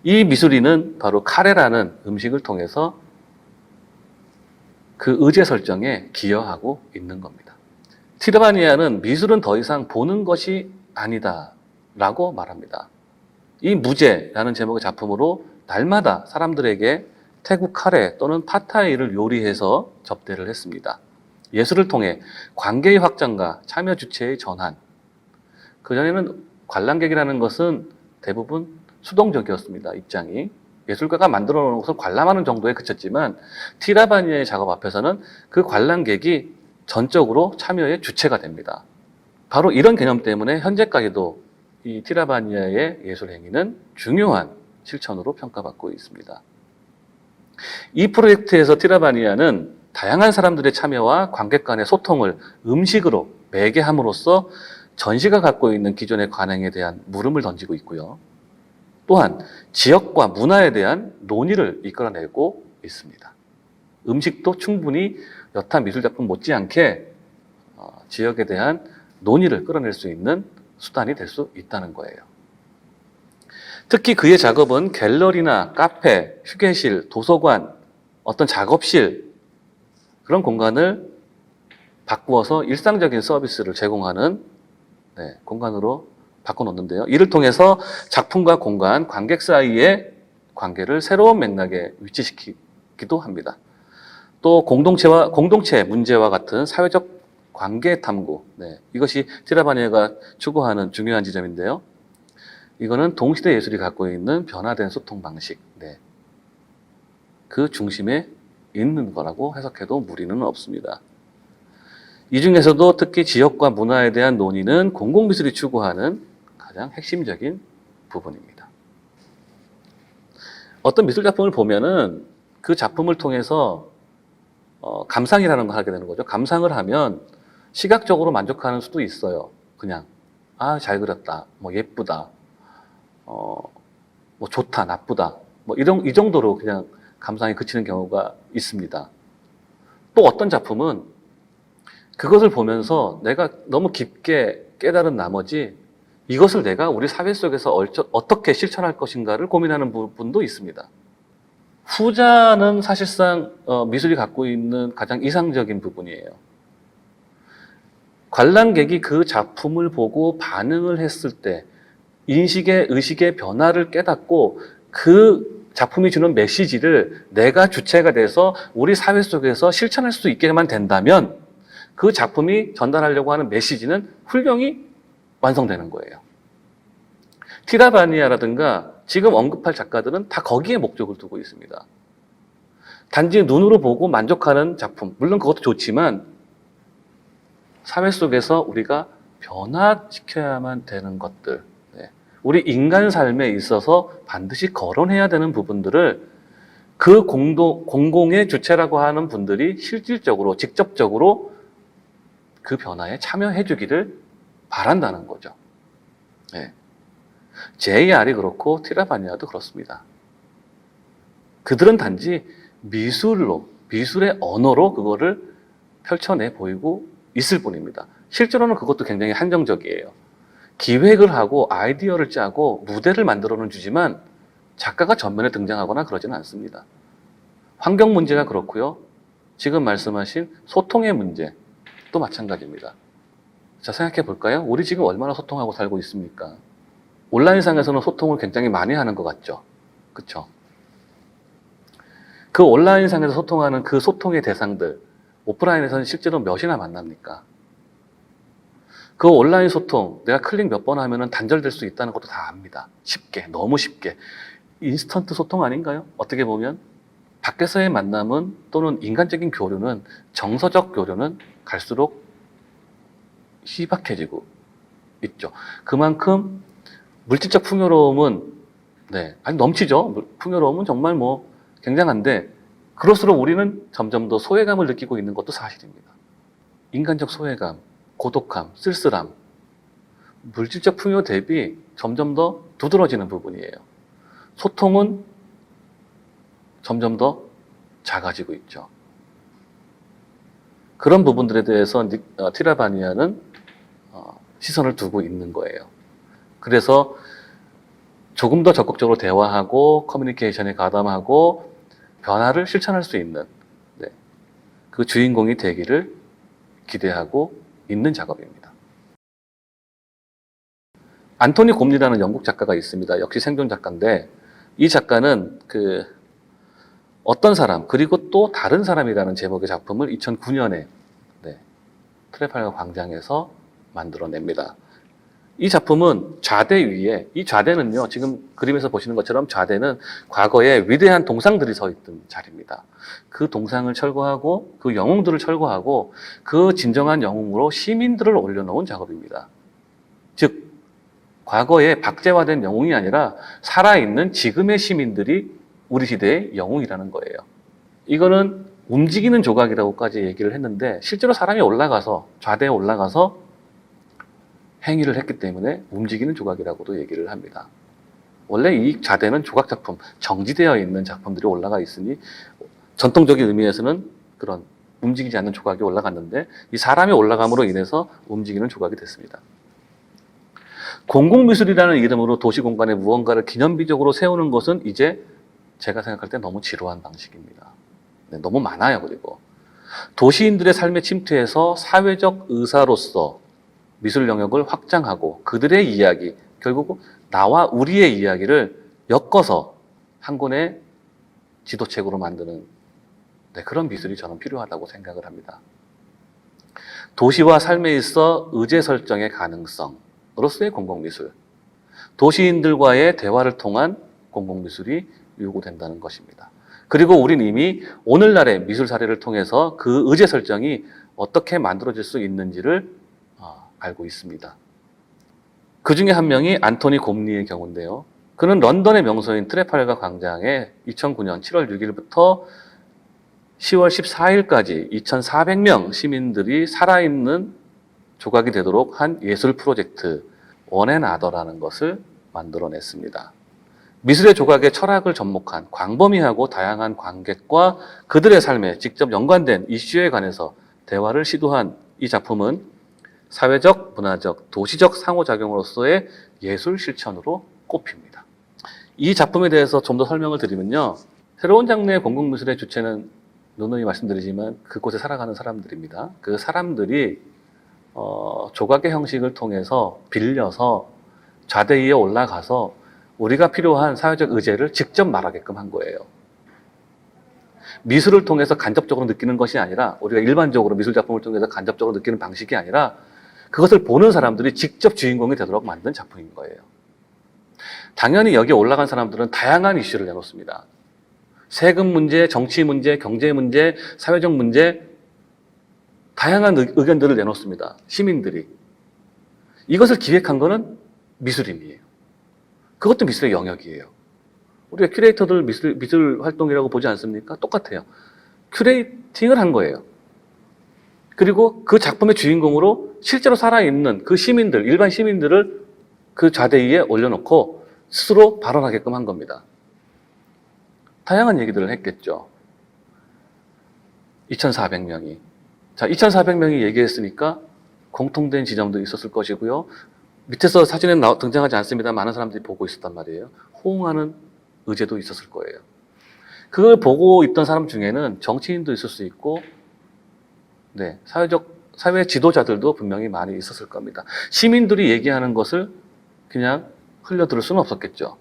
이 미술인은 바로 카레라는 음식을 통해서 그 의제 설정에 기여하고 있는 겁니다. 티라바니아는 미술은 더 이상 보는 것이 아니다 라고 말합니다. 이 무제라는 제목의 작품으로 날마다 사람들에게 태국 카레 또는 팟타이를 요리해서 접대를 했습니다. 예술을 통해 관계의 확장과 참여 주체의 전환. 그전에는 관람객이라는 것은 대부분 수동적이었습니다. 입장이. 예술가가 만들어 놓은 것을 관람하는 정도에 그쳤지만 티라바니아의 작업 앞에서는 그 관람객이 전적으로 참여의 주체가 됩니다. 바로 이런 개념 때문에 현재까지도 이 티라바니아의 예술 행위는 중요한 실천으로 평가받고 있습니다. 이 프로젝트에서 티라바니아는 다양한 사람들의 참여와 관객 간의 소통을 음식으로 매개함으로써 전시가 갖고 있는 기존의 관행에 대한 물음을 던지고 있고요. 또한 지역과 문화에 대한 논의를 이끌어내고 있습니다. 음식도 충분히 여타 미술작품 못지않게 지역에 대한 논의를 끌어낼 수 있는 수단이 될 수 있다는 거예요. 특히 그의 작업은 갤러리나 카페, 휴게실, 도서관, 어떤 작업실 그런 공간을 바꾸어서 일상적인 서비스를 제공하는 공간으로 바꿔놓는데요. 이를 통해서 작품과 공간, 관객 사이의 관계를 새로운 맥락에 위치시키기도 합니다. 또 공동체 문제와 같은 사회적 관계 탐구, 이것이 티라바니아가 추구하는 중요한 지점인데요. 이거는 동시대 예술이 갖고 있는 변화된 소통 방식, 그 중심에 있는 거라고 해석해도 무리는 없습니다. 이 중에서도 특히 지역과 문화에 대한 논의는 공공미술이 추구하는 가장 핵심적인 부분입니다. 어떤 미술작품을 보면은 그 작품을 통해서 감상이라는 걸 하게 되는 거죠. 감상을 하면 시각적으로 만족하는 수도 있어요. 그냥 잘 그렸다, 예쁘다, 좋다, 나쁘다, 이 정도로 그냥 감상이 그치는 경우가 있습니다. 또 어떤 작품은 그것을 보면서 내가 너무 깊게 깨달은 나머지 이것을 내가 우리 사회 속에서 어떻게 실천할 것인가를 고민하는 부분도 있습니다. 후자는 사실상 미술이 갖고 있는 가장 이상적인 부분이에요. 관람객이 그 작품을 보고 반응을 했을 때 인식의, 의식의 변화를 깨닫고 그 작품이 주는 메시지를 내가 주체가 돼서 우리 사회 속에서 실천할 수 있게만 된다면 그 작품이 전달하려고 하는 메시지는 훌륭히 완성되는 거예요. 티라바니아라든가 지금 언급할 작가들은 다 거기에 목적을 두고 있습니다. 단지 눈으로 보고 만족하는 작품, 물론 그것도 좋지만 사회 속에서 우리가 변화시켜야만 되는 것들, 우리 인간 삶에 있어서 반드시 거론해야 되는 부분들을 그 공공의 주체라고 하는 분들이 실질적으로, 직접적으로 그 변화에 참여해 주기를 바란다는 거죠. JR이 그렇고 티라바니아도 그렇습니다. 그들은 단지 미술의 언어로 그거를 펼쳐내 보이고 있을 뿐입니다. 실제로는 그것도 굉장히 한정적이에요. 기획을 하고 아이디어를 짜고 무대를 만들어는 주지만 작가가 전면에 등장하거나 그러지는 않습니다. 환경 문제가 그렇고요. 지금 말씀하신 소통의 문제도 마찬가지입니다. 자, 생각해 볼까요? 우리 지금 얼마나 소통하고 살고 있습니까? 온라인상에서는 소통을 굉장히 많이 하는 것 같죠? 그쵸? 그 온라인상에서 소통하는 그 소통의 대상들, 오프라인에서는 실제로 몇이나 만납니까? 그 온라인 소통, 내가 클릭 몇 번 하면은 단절될 수 있다는 것도 다 압니다. 쉽게, 너무 쉽게. 인스턴트 소통 아닌가요? 어떻게 보면 밖에서의 만남은 또는 인간적인 교류는, 정서적 교류는 갈수록 희박해지고 있죠. 그만큼 물질적 풍요로움은 넘치죠. 풍요로움은 정말 굉장한데 그럴수록 우리는 점점 더 소외감을 느끼고 있는 것도 사실입니다. 인간적 소외감, 고독함, 쓸쓸함, 물질적 풍요 대비 점점 더 두드러지는 부분이에요. 소통은 점점 더 작아지고 있죠. 그런 부분들에 대해서 티라바니아는 시선을 두고 있는 거예요. 그래서 조금 더 적극적으로 대화하고 커뮤니케이션에 가담하고 변화를 실천할 수 있는 그 주인공이 되기를 기대하고 있는 작업입니다. 안토니 곰리라는 영국 작가가 있습니다. 역시 생존 작가인데 이 작가는 어떤 사람 그리고 또 다른 사람이라는 제목의 작품을 2009년에 트래팔가 광장에서 만들어냅니다. 이 작품은 좌대 위에, 이 좌대는요, 지금 그림에서 보시는 것처럼 좌대는 과거에 위대한 동상들이 서 있던 자리입니다. 그 동상을 철거하고 그 영웅들을 철거하고 그 진정한 영웅으로 시민들을 올려놓은 작업입니다. 즉 과거에 박제화된 영웅이 아니라 살아있는 지금의 시민들이 우리 시대의 영웅이라는 거예요. 이거는 움직이는 조각이라고까지 얘기를 했는데 실제로 사람이 올라가서 좌대에 올라가서 행위를 했기 때문에 움직이는 조각이라고도 얘기를 합니다. 원래 이 좌대는 조각 작품, 정지되어 있는 작품들이 올라가 있으니 전통적인 의미에서는 그런 움직이지 않는 조각이 올라갔는데 이 사람이 올라감으로 인해서 움직이는 조각이 됐습니다. 공공미술이라는 이름으로 도시공간에 무언가를 기념비적으로 세우는 것은 이제 제가 생각할 때 너무 지루한 방식입니다. 네, 너무 많아요. 그리고 도시인들의 삶에 침투해서 사회적 의사로서 미술 영역을 확장하고 그들의 이야기, 결국 나와 우리의 이야기를 엮어서 한 권의 지도책으로 만드는 그런 미술이 저는 필요하다고 생각을 합니다. 도시와 삶에 있어 의제 설정의 가능성으로서의 공공미술, 도시인들과의 대화를 통한 공공미술이 요구된다는 것입니다. 그리고 우린 이미 오늘날의 미술 사례를 통해서 그 의제 설정이 어떻게 만들어질 수 있는지를 알고 있습니다. 그 중에 한 명이 안토니 곰리의 경우인데요. 그는 런던의 명소인 트래팔가 광장에 2009년 7월 6일부터 10월 14일까지 2,400명 시민들이 살아있는 조각이 되도록 한 예술 프로젝트 원앤아더라는 것을 만들어냈습니다. 미술의 조각의 철학을 접목한 광범위하고 다양한 관객과 그들의 삶에 직접 연관된 이슈에 관해서 대화를 시도한 이 작품은 사회적, 문화적, 도시적 상호작용으로서의 예술 실천으로 꼽힙니다. 이 작품에 대해서 좀 더 설명을 드리면요. 새로운 장르의 공공미술의 주체는 누누이 말씀드리지만 그곳에 살아가는 사람들입니다. 그 사람들이 조각의 형식을 통해서 빌려서 좌대 위에 올라가서 우리가 필요한 사회적 의제를 직접 말하게끔 한 거예요. 미술을 통해서 간접적으로 느끼는 것이 아니라 우리가 일반적으로 미술 작품을 통해서 간접적으로 느끼는 방식이 아니라 그것을 보는 사람들이 직접 주인공이 되도록 만든 작품인 거예요. 당연히 여기에 올라간 사람들은 다양한 이슈를 내놓습니다. 세금 문제, 정치 문제, 경제 문제, 사회적 문제, 다양한 의견들을 내놓습니다. 시민들이. 이것을 기획한 거는 미술인이에요. 그것도 미술의 영역이에요. 우리가 큐레이터들 미술 활동이라고 보지 않습니까? 똑같아요. 큐레이팅을 한 거예요. 그리고 그 작품의 주인공으로 실제로 살아있는 그 시민들, 일반 시민들을 그 좌대 위에 올려놓고 스스로 발언하게끔 한 겁니다. 다양한 얘기들을 했겠죠. 2,400명이. 자, 2,400명이 얘기했으니까 공통된 지점도 있었을 것이고요. 밑에서 사진에 등장하지 않습니다. 많은 사람들이 보고 있었단 말이에요. 호응하는 의제도 있었을 거예요. 그걸 보고 있던 사람 중에는 정치인도 있을 수 있고, 사회 지도자들도 분명히 많이 있었을 겁니다. 시민들이 얘기하는 것을 그냥 흘려들을 수는 없었겠죠.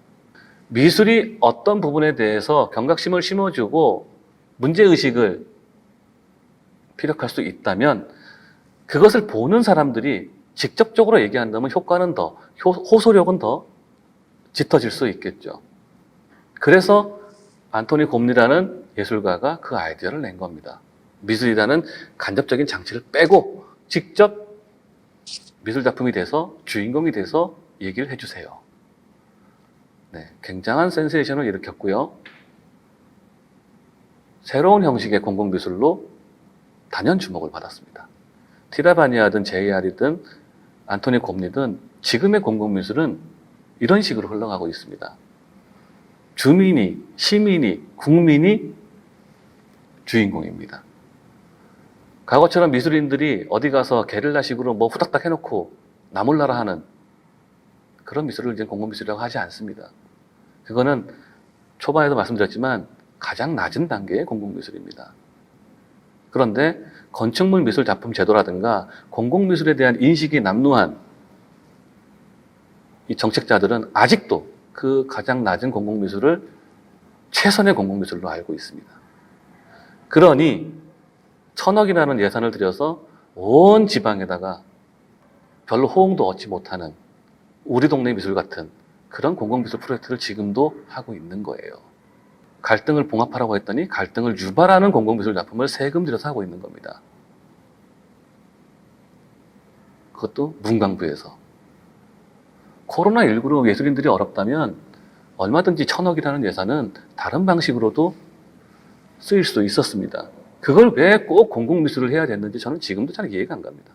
미술이 어떤 부분에 대해서 경각심을 심어주고 문제의식을 피력할 수 있다면 그것을 보는 사람들이 직접적으로 얘기한다면 효과는 더, 호소력은 더 짙어질 수 있겠죠. 그래서 안토니 곰리라는 예술가가 그 아이디어를 낸 겁니다. 미술이라는 간접적인 장치를 빼고 직접 미술 작품이 돼서 주인공이 돼서 얘기를 해주세요. 굉장한 센세이션을 일으켰고요. 새로운 형식의 공공미술로 단연 주목을 받았습니다. 티라바니아든 JR이든 안토니 곰리든 지금의 공공미술은 이런 식으로 흘러가고 있습니다. 주민이, 시민이, 국민이 주인공입니다. 과거처럼 미술인들이 어디 가서 게릴라식으로 뭐 후닥닥 해놓고 나몰라라 하는 그런 미술을 이제 공공미술이라고 하지 않습니다. 그거는 초반에도 말씀드렸지만 가장 낮은 단계의 공공미술입니다. 그런데 건축물 미술 작품 제도라든가 공공미술에 대한 인식이 남루한 이 정책자들은 아직도 그 가장 낮은 공공미술을 최선의 공공미술로 알고 있습니다. 그러니 1,000억이라는 예산을 들여서 온 지방에다가 별로 호응도 얻지 못하는 우리 동네 미술 같은 그런 공공미술 프로젝트를 지금도 하고 있는 거예요. 갈등을 봉합하라고 했더니 갈등을 유발하는 공공미술 작품을 세금 들여서 하고 있는 겁니다. 그것도 문광부에서. 코로나19로 예술인들이 어렵다면 얼마든지 1,000억이라는 예산은 다른 방식으로도 쓰일 수 있었습니다. 그걸 왜 꼭 공공미술을 해야 됐는지 저는 지금도 잘 이해가 안 갑니다.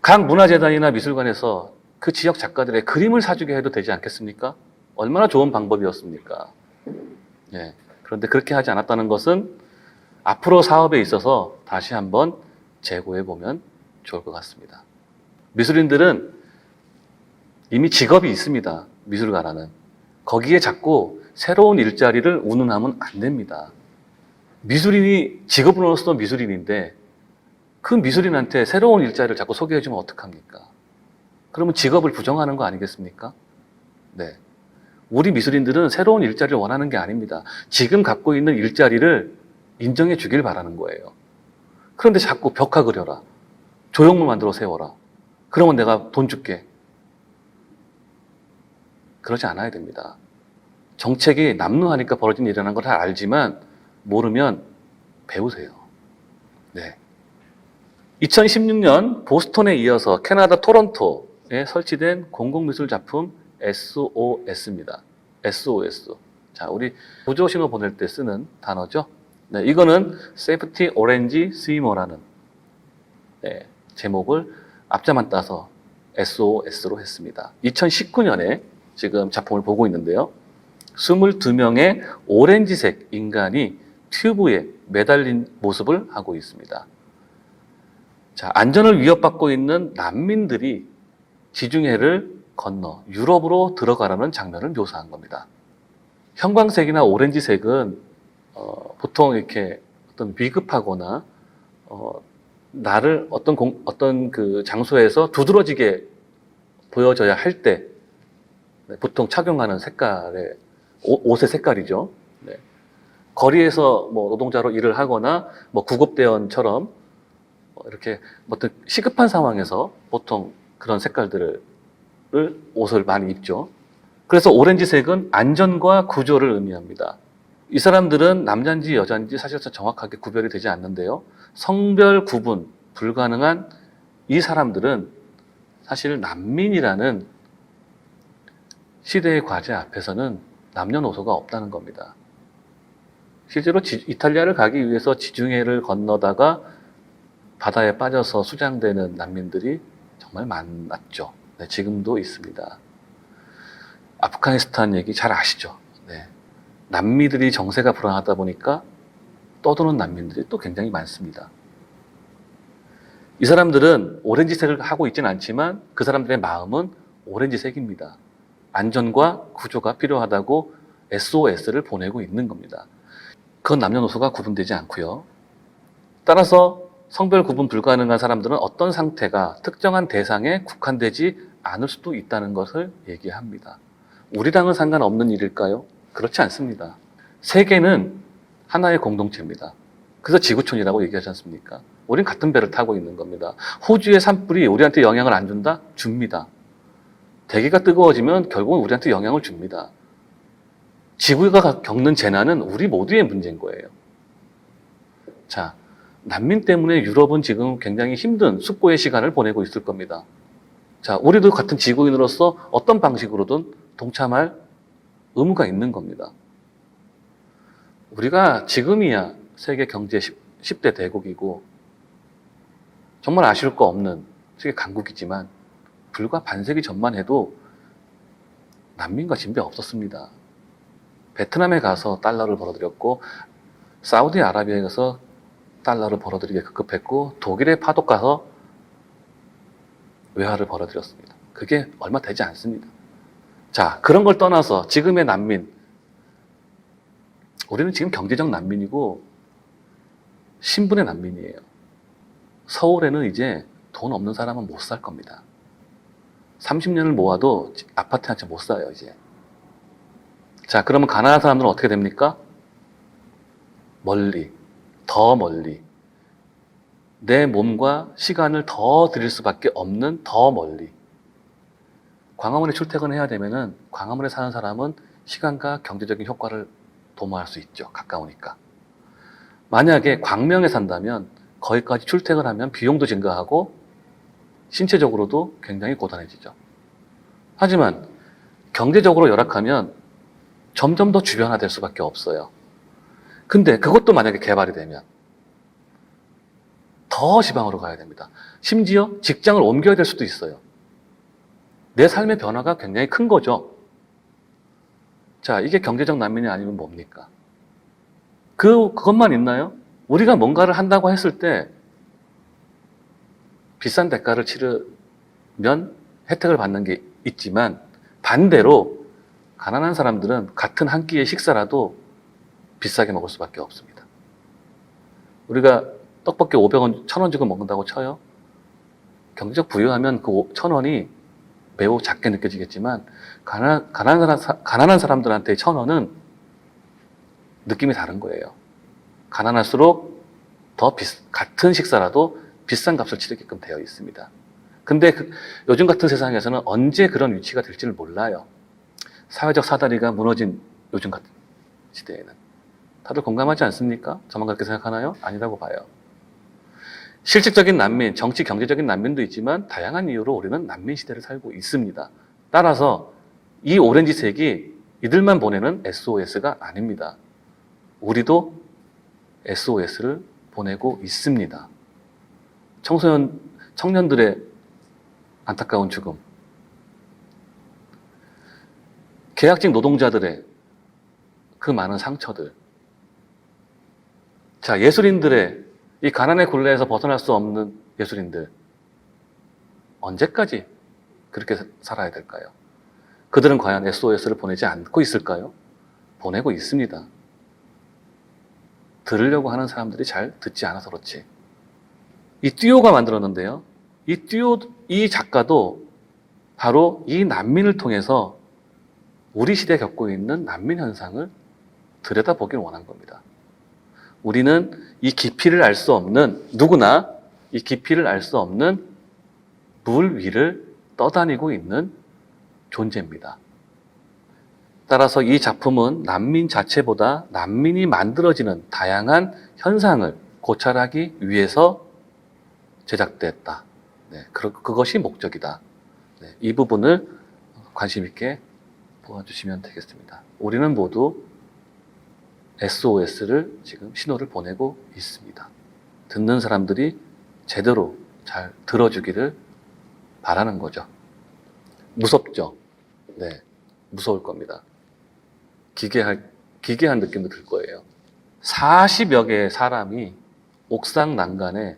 각 문화재단이나 미술관에서 그 지역 작가들의 그림을 사주게 해도 되지 않겠습니까? 얼마나 좋은 방법이었습니까? 예. 그런데 그렇게 하지 않았다는 것은 앞으로 사업에 있어서 다시 한번 재고해 보면 좋을 것 같습니다. 미술인들은 이미 직업이 있습니다. 미술가라는. 거기에 자꾸 새로운 일자리를 운운하면 안 됩니다. 미술인이 직업으로서 미술인인데 그 미술인한테 새로운 일자리를 자꾸 소개해주면 어떡합니까? 그러면 직업을 부정하는 거 아니겠습니까? 네. 우리 미술인들은 새로운 일자리를 원하는 게 아닙니다. 지금 갖고 있는 일자리를 인정해 주길 바라는 거예요. 그런데 자꾸 벽화 그려라. 조형물 만들어 세워라. 그러면 내가 돈 줄게. 그러지 않아야 됩니다. 정책이 남루하니까 벌어진 일이라는 걸 잘 알지만 모르면 배우세요. 네. 2016년 보스턴에 이어서 캐나다 토론토에 설치된 공공미술 작품 SOS입니다. SOS. 자, 우리 구조 신호 보낼 때 쓰는 단어죠. 네, 이거는 Safety Orange Swimmer라는 제목을 앞자만 따서 SOS로 했습니다. 2019년에 지금 작품을 보고 있는데요. 22명의 오렌지색 인간이 튜브에 매달린 모습을 하고 있습니다. 자, 안전을 위협받고 있는 난민들이 지중해를 건너 유럽으로 들어가라는 장면을 묘사한 겁니다. 형광색이나 오렌지색은 보통 이렇게 어떤 위급하거나 나를 어떤 그 장소에서 두드러지게 보여져야 할 때 보통 착용하는 색깔의 옷의 색깔이죠. 네. 거리에서 뭐 노동자로 일을 하거나 뭐 구급대원처럼 이렇게 어떤 시급한 상황에서 보통 그런 색깔들을 옷을 많이 입죠. 그래서 오렌지색은 안전과 구조를 의미합니다. 이 사람들은 남자인지 여자인지 사실상 정확하게 구별이 되지 않는데요. 성별 구분 불가능한 이 사람들은 사실 난민이라는 시대의 과제 앞에서는 남녀노소가 없다는 겁니다. 실제로 이탈리아를 가기 위해서 지중해를 건너다가 바다에 빠져서 수장되는 난민들이 정말 많았죠. 네, 지금도 있습니다. 아프가니스탄 얘기 잘 아시죠? 네. 남미들이 정세가 불안하다 보니까 떠도는 난민들이 또 굉장히 많습니다. 이 사람들은 오렌지색을 하고 있지는 않지만 그 사람들의 마음은 오렌지색입니다. 안전과 구조가 필요하다고 SOS를 보내고 있는 겁니다. 그건 남녀노소가 구분되지 않고요. 따라서 성별 구분 불가능한 사람들은 어떤 상태가 특정한 대상에 국한되지 않을 수도 있다는 것을 얘기합니다. 우리랑은 상관없는 일일까요? 그렇지 않습니다. 세계는 하나의 공동체입니다. 그래서 지구촌이라고 얘기하지 않습니까? 우린 같은 배를 타고 있는 겁니다. 호주의 산불이 우리한테 영향을 안 준다? 줍니다. 대기가 뜨거워지면 결국은 우리한테 영향을 줍니다. 지구가 겪는 재난은 우리 모두의 문제인 거예요. 자, 난민 때문에 유럽은 지금 굉장히 힘든 숙고의 시간을 보내고 있을 겁니다. 자, 우리도 같은 지구인으로서 어떤 방식으로든 동참할 의무가 있는 겁니다. 우리가 지금이야 세계 경제 10대 대국이고 정말 아쉬울 거 없는 세계 강국이지만 불과 반세기 전만 해도 난민과 진배 없었습니다. 베트남에 가서 달러를 벌어들였고 사우디아라비아에 가서 달러를 벌어들이게 급급했고 독일에 파독 가서 외화를 벌어들였습니다. 그게 얼마 되지 않습니다. 자, 그런 걸 떠나서 지금의 난민, 우리는 지금 경제적 난민이고 신분의 난민이에요. 서울에는 이제 돈 없는 사람은 못 살 겁니다. 30년을 모아도 아파트 한 채 못 사요, 이제. 자, 그러면 가난한 사람들은 어떻게 됩니까? 멀리, 더 멀리. 내 몸과 시간을 더 드릴 수밖에 없는 더 멀리. 광화문에 출퇴근해야 되면은 광화문에 사는 사람은 시간과 경제적인 효과를 도모할 수 있죠. 가까우니까. 만약에 광명에 산다면 거기까지 출퇴근하면 비용도 증가하고 신체적으로도 굉장히 고단해지죠. 하지만 경제적으로 열악하면 점점 더 주변화될 수밖에 없어요. 근데 그것도 만약에 개발이 되면 더 지방으로 가야 됩니다. 심지어 직장을 옮겨야 될 수도 있어요. 내 삶의 변화가 굉장히 큰 거죠. 자, 이게 경제적 난민이 아니면 뭡니까? 그것만 있나요? 우리가 뭔가를 한다고 했을 때 비싼 대가를 치르면 혜택을 받는 게 있지만 반대로 가난한 사람들은 같은 한 끼의 식사라도 비싸게 먹을 수밖에 없습니다. 우리가 떡볶이 500원, 1000원 주고 먹는다고 쳐요. 경제적 부유하면 그 1000원이 매우 작게 느껴지겠지만 가난한 사람들한테 1000원은 느낌이 다른 거예요. 가난할수록 같은 식사라도 비싼 값을 치르게끔 되어 있습니다. 근데 요즘 같은 세상에서는 언제 그런 위치가 될지를 몰라요. 사회적 사다리가 무너진 요즘 같은 시대에는. 다들 공감하지 않습니까? 저만 그렇게 생각하나요? 아니라고 봐요. 실질적인 난민, 정치 경제적인 난민도 있지만 다양한 이유로 우리는 난민 시대를 살고 있습니다. 따라서 이 오렌지색이 이들만 보내는 SOS가 아닙니다. 우리도 SOS를 보내고 있습니다. 청년들의 안타까운 죽음, 계약직 노동자들의 그 많은 상처들, 자, 예술인들의 이 가난의 굴레에서 벗어날 수 없는 예술인들, 언제까지 그렇게 살아야 될까요? 그들은 과연 SOS를 보내지 않고 있을까요? 보내고 있습니다. 들으려고 하는 사람들이 잘 듣지 않아서 그렇지. 이 듀오가 만들었는데요. 이 작가도 바로 이 난민을 통해서 우리 시대에 겪고 있는 난민 현상을 들여다보길 원한 겁니다. 우리는 이 깊이를 알 수 없는, 누구나 이 깊이를 알 수 없는 물 위를 떠다니고 있는 존재입니다. 따라서 이 작품은 난민 자체보다 난민이 만들어지는 다양한 현상을 고찰하기 위해서 제작됐다. 네, 그것이 목적이다. 네, 이 부분을 관심 있게 보아주시면 되겠습니다. 우리는 모두 SOS를 지금 신호를 보내고 있습니다. 듣는 사람들이 제대로 잘 들어주기를 바라는 거죠. 무섭죠? 네, 무서울 겁니다. 기괴한 느낌도 들 거예요. 40여 개의 사람이 옥상 난간에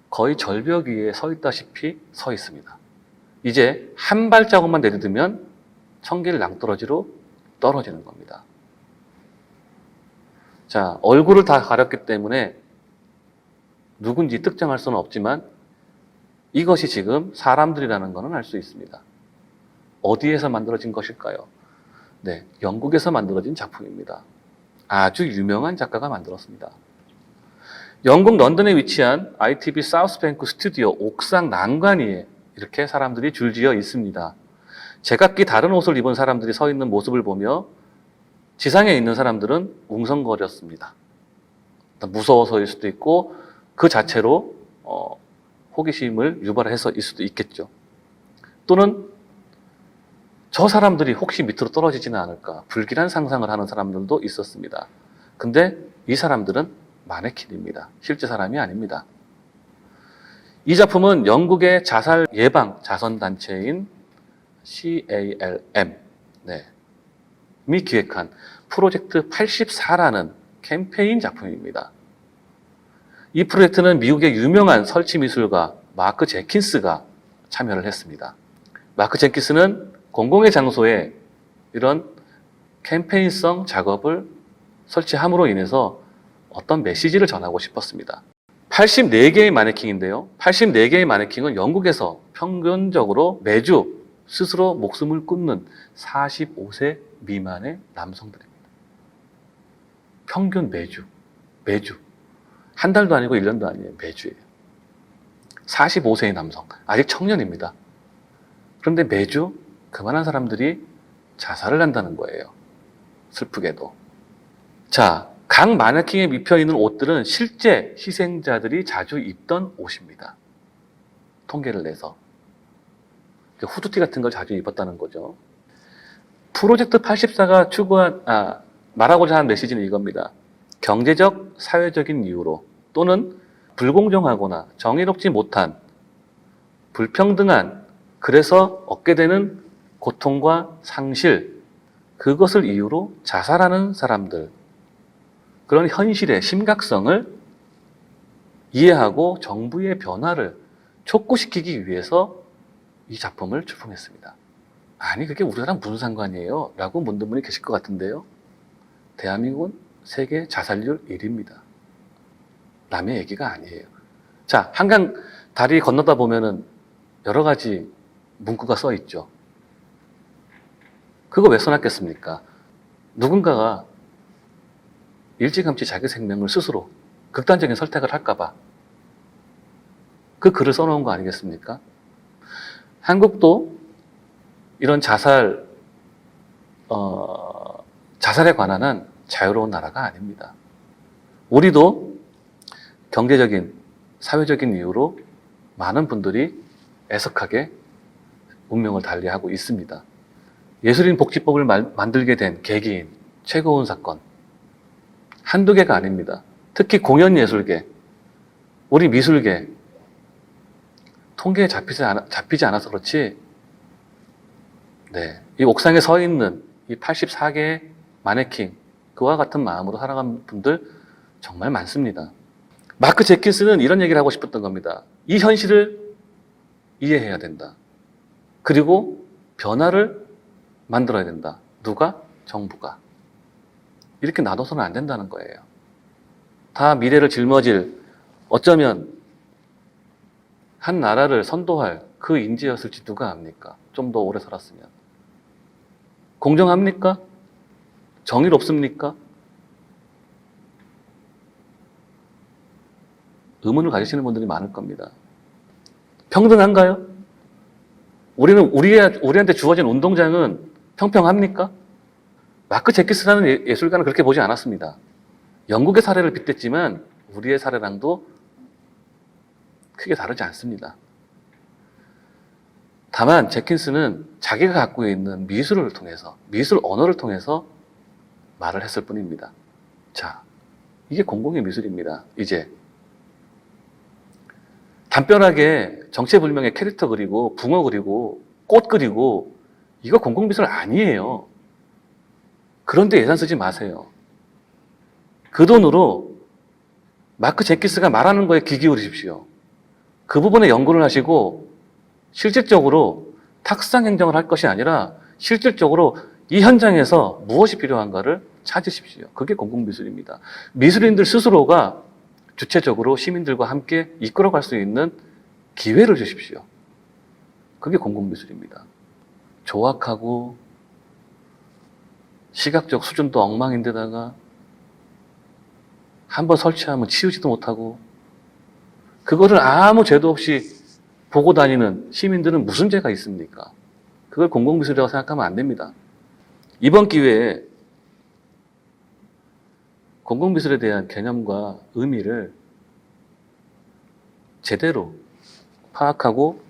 거의 절벽 위에 서 있다시피 서 있습니다. 이제 한 발자국만 내딛으면 천길 낭떠러지로 떨어지는 겁니다. 자, 얼굴을 다 가렸기 때문에 누군지 특정할 수는 없지만 이것이 지금 사람들이라는 것은 알 수 있습니다. 어디에서 만들어진 것일까요? 네, 영국에서 만들어진 작품입니다. 아주 유명한 작가가 만들었습니다. 영국 런던에 위치한 ITV 사우스뱅크 스튜디오 옥상 난간 위에 이렇게 사람들이 줄지어 있습니다. 제각기 다른 옷을 입은 사람들이 서 있는 모습을 보며 지상에 있는 사람들은 웅성거렸습니다. 무서워서일 수도 있고 그 자체로 호기심을 유발해서일 수도 있겠죠. 또는 저 사람들이 혹시 밑으로 떨어지지는 않을까 불길한 상상을 하는 사람들도 있었습니다. 근데 이 사람들은 마네킹입니다. 실제 사람이 아닙니다. 이 작품은 영국의 자살 예방 자선단체인 CALM 이 기획한 프로젝트 84라는 캠페인 작품입니다. 이 프로젝트는 미국의 유명한 설치 미술가 마크 젠킨스가 참여를 했습니다. 마크 젠킨스는 공공의 장소에 이런 캠페인성 작업을 설치함으로 인해서 어떤 메시지를 전하고 싶었습니다. 84개의 마네킹인데요. 84개의 마네킹은 영국에서 평균적으로 매주 스스로 목숨을 끊는 45세 미만의 남성들입니다. 평균 매주. 한 달도 아니고 1년도 아니에요. 매주예요. 45세의 남성. 아직 청년입니다. 그런데 매주 그만한 사람들이 자살을 한다는 거예요. 슬프게도. 자, 각 마네킹에 입혀 있는 옷들은 실제 희생자들이 자주 입던 옷입니다. 통계를 내서. 후드티 같은 걸 자주 입었다는 거죠. 프로젝트 84가 말하고자 하는 메시지는 이겁니다. 경제적, 사회적인 이유로 또는 불공정하거나 정의롭지 못한, 불평등한, 그래서 얻게 되는 고통과 상실, 그것을 이유로 자살하는 사람들, 그런 현실의 심각성을 이해하고 정부의 변화를 촉구시키기 위해서 이 작품을 출품했습니다. 아니, 그게 우리나라랑 무슨 상관이에요? 라고 묻는 분이 계실 것 같은데요. 대한민국은 세계 자살률 1위입니다. 남의 얘기가 아니에요. 자, 한강 다리 건너다 보면은 여러 가지 문구가 써 있죠. 그거 왜 써놨겠습니까? 누군가가 일찌감치 자기 생명을 스스로 극단적인 선택을 할까봐 그 글을 써놓은 거 아니겠습니까? 한국도 이런 자살에 관한 한 자유로운 나라가 아닙니다. 우리도 경제적인, 사회적인 이유로 많은 분들이 애석하게 운명을 달리하고 있습니다. 예술인 복지법을 만들게 된 계기인 최고운 사건, 한두 개가 아닙니다. 특히 공연예술계, 우리 미술계, 통계에 잡히지 않아서 그렇지, 네, 이 옥상에 서 있는 이 84개의 마네킹, 그와 같은 마음으로 살아간 분들 정말 많습니다. 마크 제킨스는 이런 얘기를 하고 싶었던 겁니다. 이 현실을 이해해야 된다. 그리고 변화를 만들어야 된다. 누가? 정부가. 이렇게 나눠서는 안 된다는 거예요. 다 미래를 짊어질, 어쩌면 한 나라를 선도할 그 인재였을지 누가 압니까? 좀 더 오래 살았으면. 공정합니까? 정의롭습니까? 의문을 가지시는 분들이 많을 겁니다. 평등한가요? 우리한테 주어진 운동장은 평평합니까? 마크 제키스라는 예술가는 그렇게 보지 않았습니다. 영국의 사례를 빗댔지만 우리의 사례랑도 크게 다르지 않습니다. 다만 제킨스는 자기가 갖고 있는 미술을 통해서, 미술 언어를 통해서 말을 했을 뿐입니다. 자, 이게 공공의 미술입니다. 이제 담벼락에 정체불명의 캐릭터 그리고 붕어 그리고 꽃 그리고 이거 공공미술 아니에요. 그런데 예산 쓰지 마세요. 그 돈으로 마크 제키스가 말하는 거에 귀 기울이십시오. 그 부분에 연구를 하시고 실질적으로 탁상 행정을 할 것이 아니라 실질적으로 이 현장에서 무엇이 필요한가를 찾으십시오. 그게 공공미술입니다. 미술인들 스스로가 주체적으로 시민들과 함께 이끌어갈 수 있는 기회를 주십시오. 그게 공공미술입니다. 조악하고 시각적 수준도 엉망인데다가 한번 설치하면 치우지도 못하고 그거를 아무 죄도 없이 보고 다니는 시민들은 무슨 죄가 있습니까? 그걸 공공미술이라고 생각하면 안 됩니다. 이번 기회에 공공미술에 대한 개념과 의미를 제대로 파악하고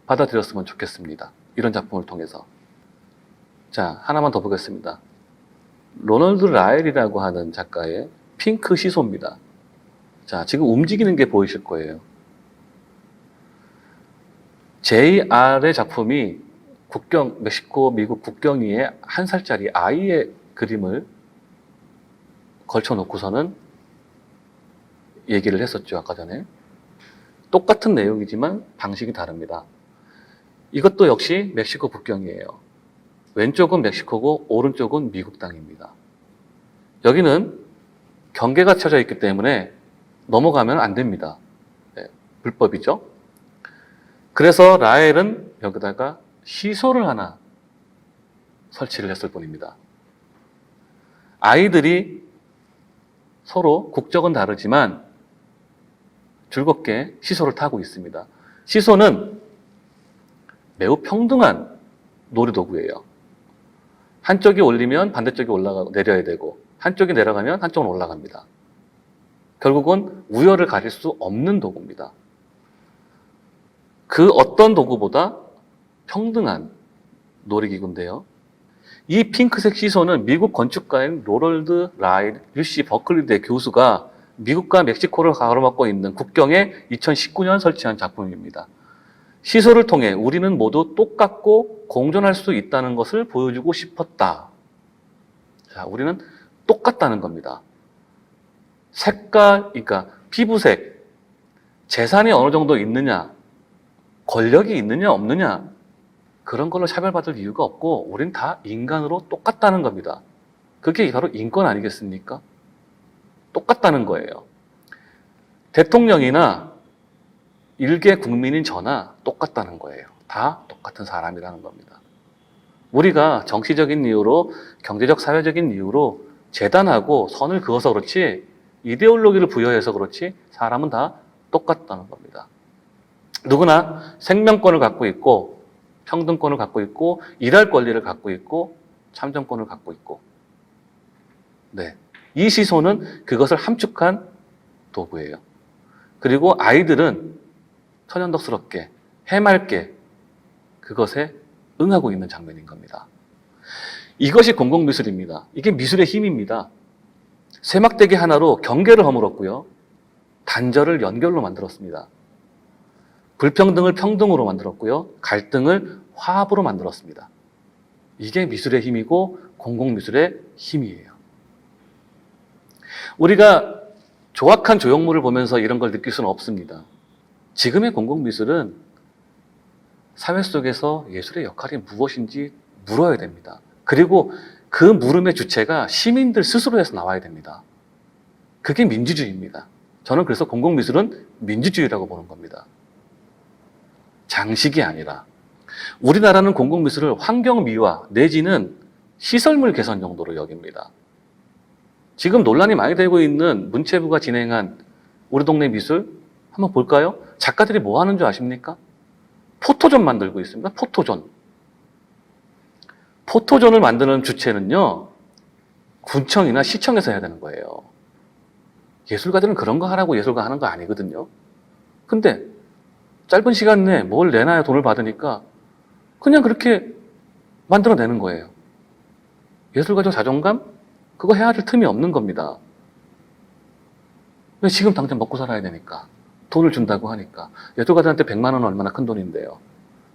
받아들였으면 좋겠습니다. 이런 작품을 통해서. 자, 하나만 더 보겠습니다. 로널드 라엘이라고 하는 작가의 핑크 시소입니다. 자, 지금 움직이는 게 보이실 거예요. JR의 작품이 멕시코, 미국 국경 위에 1살짜리 아이의 그림을 걸쳐놓고서는 얘기를 했었죠, 아까 전에. 똑같은 내용이지만 방식이 다릅니다. 이것도 역시 멕시코 국경이에요. 왼쪽은 멕시코고 오른쪽은 미국 땅입니다. 여기는 경계가 쳐져 있기 때문에 넘어가면 안 됩니다. 네, 불법이죠. 그래서 라엘은 여기다가 시소를 하나 설치를 했을 뿐입니다. 아이들이 서로 국적은 다르지만 즐겁게 시소를 타고 있습니다. 시소는 매우 평등한 놀이도구예요. 한쪽이 올리면 반대쪽이 내려야 되고, 한쪽이 내려가면 한쪽은 올라갑니다. 결국은 우열을 가릴 수 없는 도구입니다. 그 어떤 도구보다 평등한 놀이기구인데요. 이 핑크색 시소는 미국 건축가인 로널드 라이 UC 버클리대 교수가 미국과 멕시코를 가로막고 있는 국경에 2019년 설치한 작품입니다. 시소를 통해 우리는 모두 똑같고 공존할 수 있다는 것을 보여주고 싶었다. 자, 우리는 똑같다는 겁니다. 색깔, 그러니까 피부색, 재산이 어느 정도 있느냐, 권력이 있느냐 없느냐, 그런 걸로 차별받을 이유가 없고 우린 다 인간으로 똑같다는 겁니다. 그게 바로 인권 아니겠습니까? 똑같다는 거예요. 대통령이나 일개 국민인 저나 똑같다는 거예요. 다 똑같은 사람이라는 겁니다. 우리가 정치적인 이유로, 경제적, 사회적인 이유로 재단하고 선을 그어서 그렇지, 이데올로기를 부여해서 그렇지, 사람은 다 똑같다는 겁니다. 누구나 생명권을 갖고 있고, 평등권을 갖고 있고, 일할 권리를 갖고 있고, 참정권을 갖고 있고. 네. 이 시소는 그것을 함축한 도구예요. 그리고 아이들은 천연덕스럽게, 해맑게 그것에 응하고 있는 장면인 겁니다. 이것이 공공미술입니다. 이게 미술의 힘입니다. 세막대기 하나로 경계를 허물었고요. 단절을 연결로 만들었습니다. 불평등을 평등으로 만들었고요. 갈등을 화합으로 만들었습니다. 이게 미술의 힘이고 공공미술의 힘이에요. 우리가 조악한 조형물을 보면서 이런 걸 느낄 수는 없습니다. 지금의 공공미술은 사회 속에서 예술의 역할이 무엇인지 물어야 됩니다. 그리고 그 물음의 주체가 시민들 스스로에서 나와야 됩니다. 그게 민주주의입니다. 저는 그래서 공공미술은 민주주의라고 보는 겁니다. 장식이 아니라. 우리나라는 공공미술을 환경미화 내지는 시설물 개선 정도로 여깁니다. 지금 논란이 많이 되고 있는 문체부가 진행한 우리 동네 미술 한번 볼까요? 작가들이 뭐 하는 줄 아십니까? 포토존 만들고 있습니다. 포토존. 포토존을 만드는 주체는요, 군청이나 시청에서 해야 되는 거예요. 예술가들은 그런 거 하라고 예술가 하는 거 아니거든요. 근데 짧은 시간 내에 뭘 내놔야 돈을 받으니까 그냥 그렇게 만들어내는 거예요. 예술가적 자존감? 그거 해야 될 틈이 없는 겁니다. 왜 지금 당장 먹고 살아야 되니까. 돈을 준다고 하니까. 예술가들한테 100만 원은 얼마나 큰 돈인데요.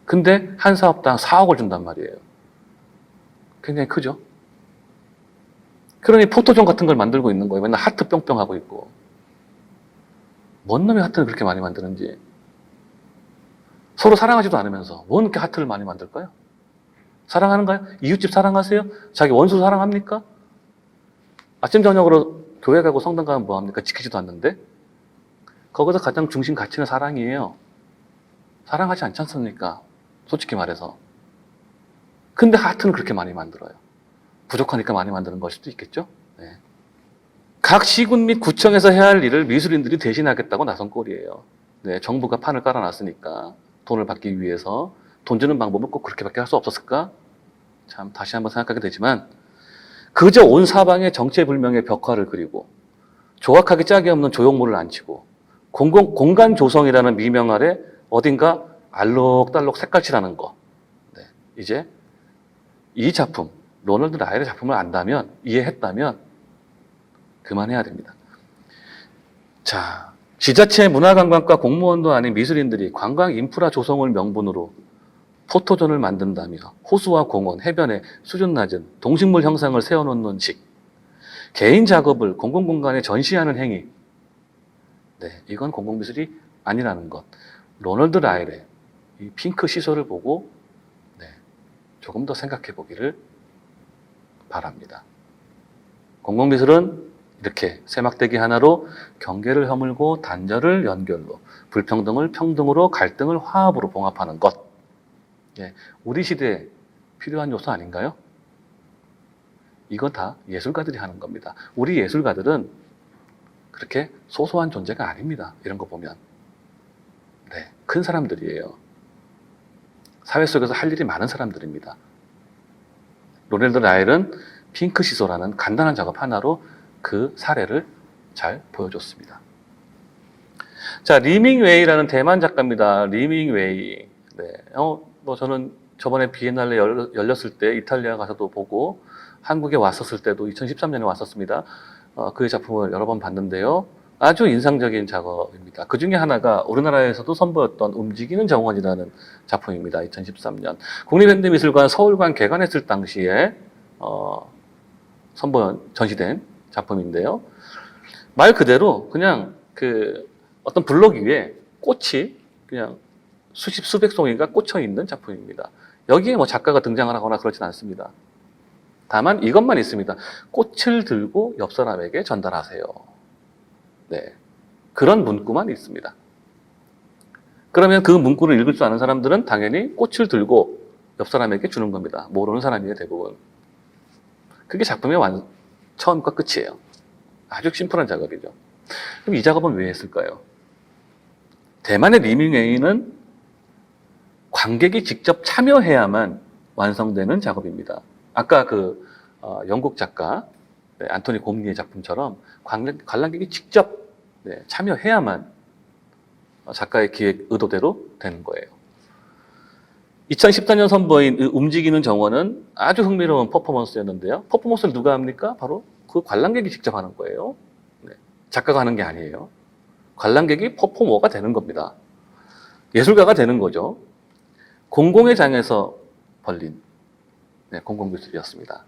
근데 한 사업당 4억을 준단 말이에요. 굉장히 크죠? 그러니 포토존 같은 걸 만들고 있는 거예요. 맨날 하트 뿅뿅 하고 있고. 뭔 놈이 하트를 그렇게 많이 만드는지. 서로 사랑하지도 않으면서 뭔 이렇게 하트를 많이 만들까요? 사랑하는가요? 이웃집 사랑하세요? 자기 원수 사랑합니까? 아침 저녁으로 교회 가고 성당 가면 뭐합니까? 지키지도 않는데? 거기서 가장 중심 가치는 사랑이에요. 사랑하지 않지 않습니까? 솔직히 말해서. 근데 하트는 그렇게 많이 만들어요. 부족하니까 많이 만드는 걸 수도 있겠죠? 네. 각 시군 및 구청에서 해야 할 일을 미술인들이 대신하겠다고 나선 꼴이에요. 네, 정부가 판을 깔아놨으니까 돈을 받기 위해서 돈 주는 방법은 꼭 그렇게밖에 할 수 없었을까? 참 다시 한번 생각하게 되지만 그저 온 사방에 정체불명의 벽화를 그리고 조악하게 짝이 없는 조형물을 앉히고 공간 조성이라는 미명 아래 어딘가 알록달록 색깔칠하는 거. 네, 이제 이 작품, 로널드 라일의 작품을 안다면, 이해했다면 그만해야 됩니다. 자, 지자체 문화관광과 공무원도 아닌 미술인들이 관광 인프라 조성을 명분으로 포토존을 만든다며 호수와 공원, 해변에 수준 낮은 동식물 형상을 세워놓는 식, 개인 작업을 공공공간에 전시하는 행위, 네, 이건 공공미술이 아니라는 것. 로널드 라일의 이 핑크 시소를 보고 네, 조금 더 생각해 보기를 바랍니다. 공공미술은 이렇게 세막대기 하나로 경계를 허물고 단절을 연결로, 불평등을 평등으로, 갈등을 화합으로 봉합하는 것. 예, 우리 시대에 필요한 요소 아닌가요? 이건 다 예술가들이 하는 겁니다. 우리 예술가들은 그렇게 소소한 존재가 아닙니다. 이런 거 보면. 네, 큰 사람들이에요. 사회 속에서 할 일이 많은 사람들입니다. 로넬드 라일은 핑크 시소라는 간단한 작업 하나로 그 사례를 잘 보여줬습니다. 자, 리밍웨이라는 대만 작가입니다. 리밍웨이. 네. 저는 저번에 비엔날레 열렸을 때 이탈리아 가서도 보고 한국에 왔었을 때도 2013년에 왔었습니다. 그의 작품을 여러 번 봤는데요. 아주 인상적인 작업입니다. 그 중에 하나가 우리나라에서도 선보였던 움직이는 정원이라는 작품입니다. 2013년. 국립현대미술관 서울관 개관했을 당시에 전시된 작품인데요. 말 그대로 그냥 어떤 블록 위에 꽃이 그냥 수십 수백 송이가 꽂혀 있는 작품입니다. 여기에 뭐 작가가 등장을 하거나 그렇진 않습니다. 다만 이것만 있습니다. 꽃을 들고 옆 사람에게 전달하세요. 네, 그런 문구만 있습니다. 그러면 그 문구를 읽을 줄 아는 사람들은 당연히 꽃을 들고 옆 사람에게 주는 겁니다. 모르는 사람이에요, 대부분. 그게 작품의 처음과 끝이에요. 아주 심플한 작업이죠. 그럼 이 작업은 왜 했을까요? 대만의 리밍웨이는 관객이 직접 참여해야만 완성되는 작업입니다. 아까 영국 작가 안토니 곰니의 작품처럼 관람객이 직접 참여해야만 작가의 기획 의도대로 되는 거예요. 2014년 선보인 움직이는 정원은 아주 흥미로운 퍼포먼스였는데요. 퍼포먼스를 누가 합니까? 바로 그 관람객이 직접 하는 거예요. 작가가 하는 게 아니에요. 관람객이 퍼포머가 되는 겁니다. 예술가가 되는 거죠. 공공의 장에서 벌린 공공미술이었습니다.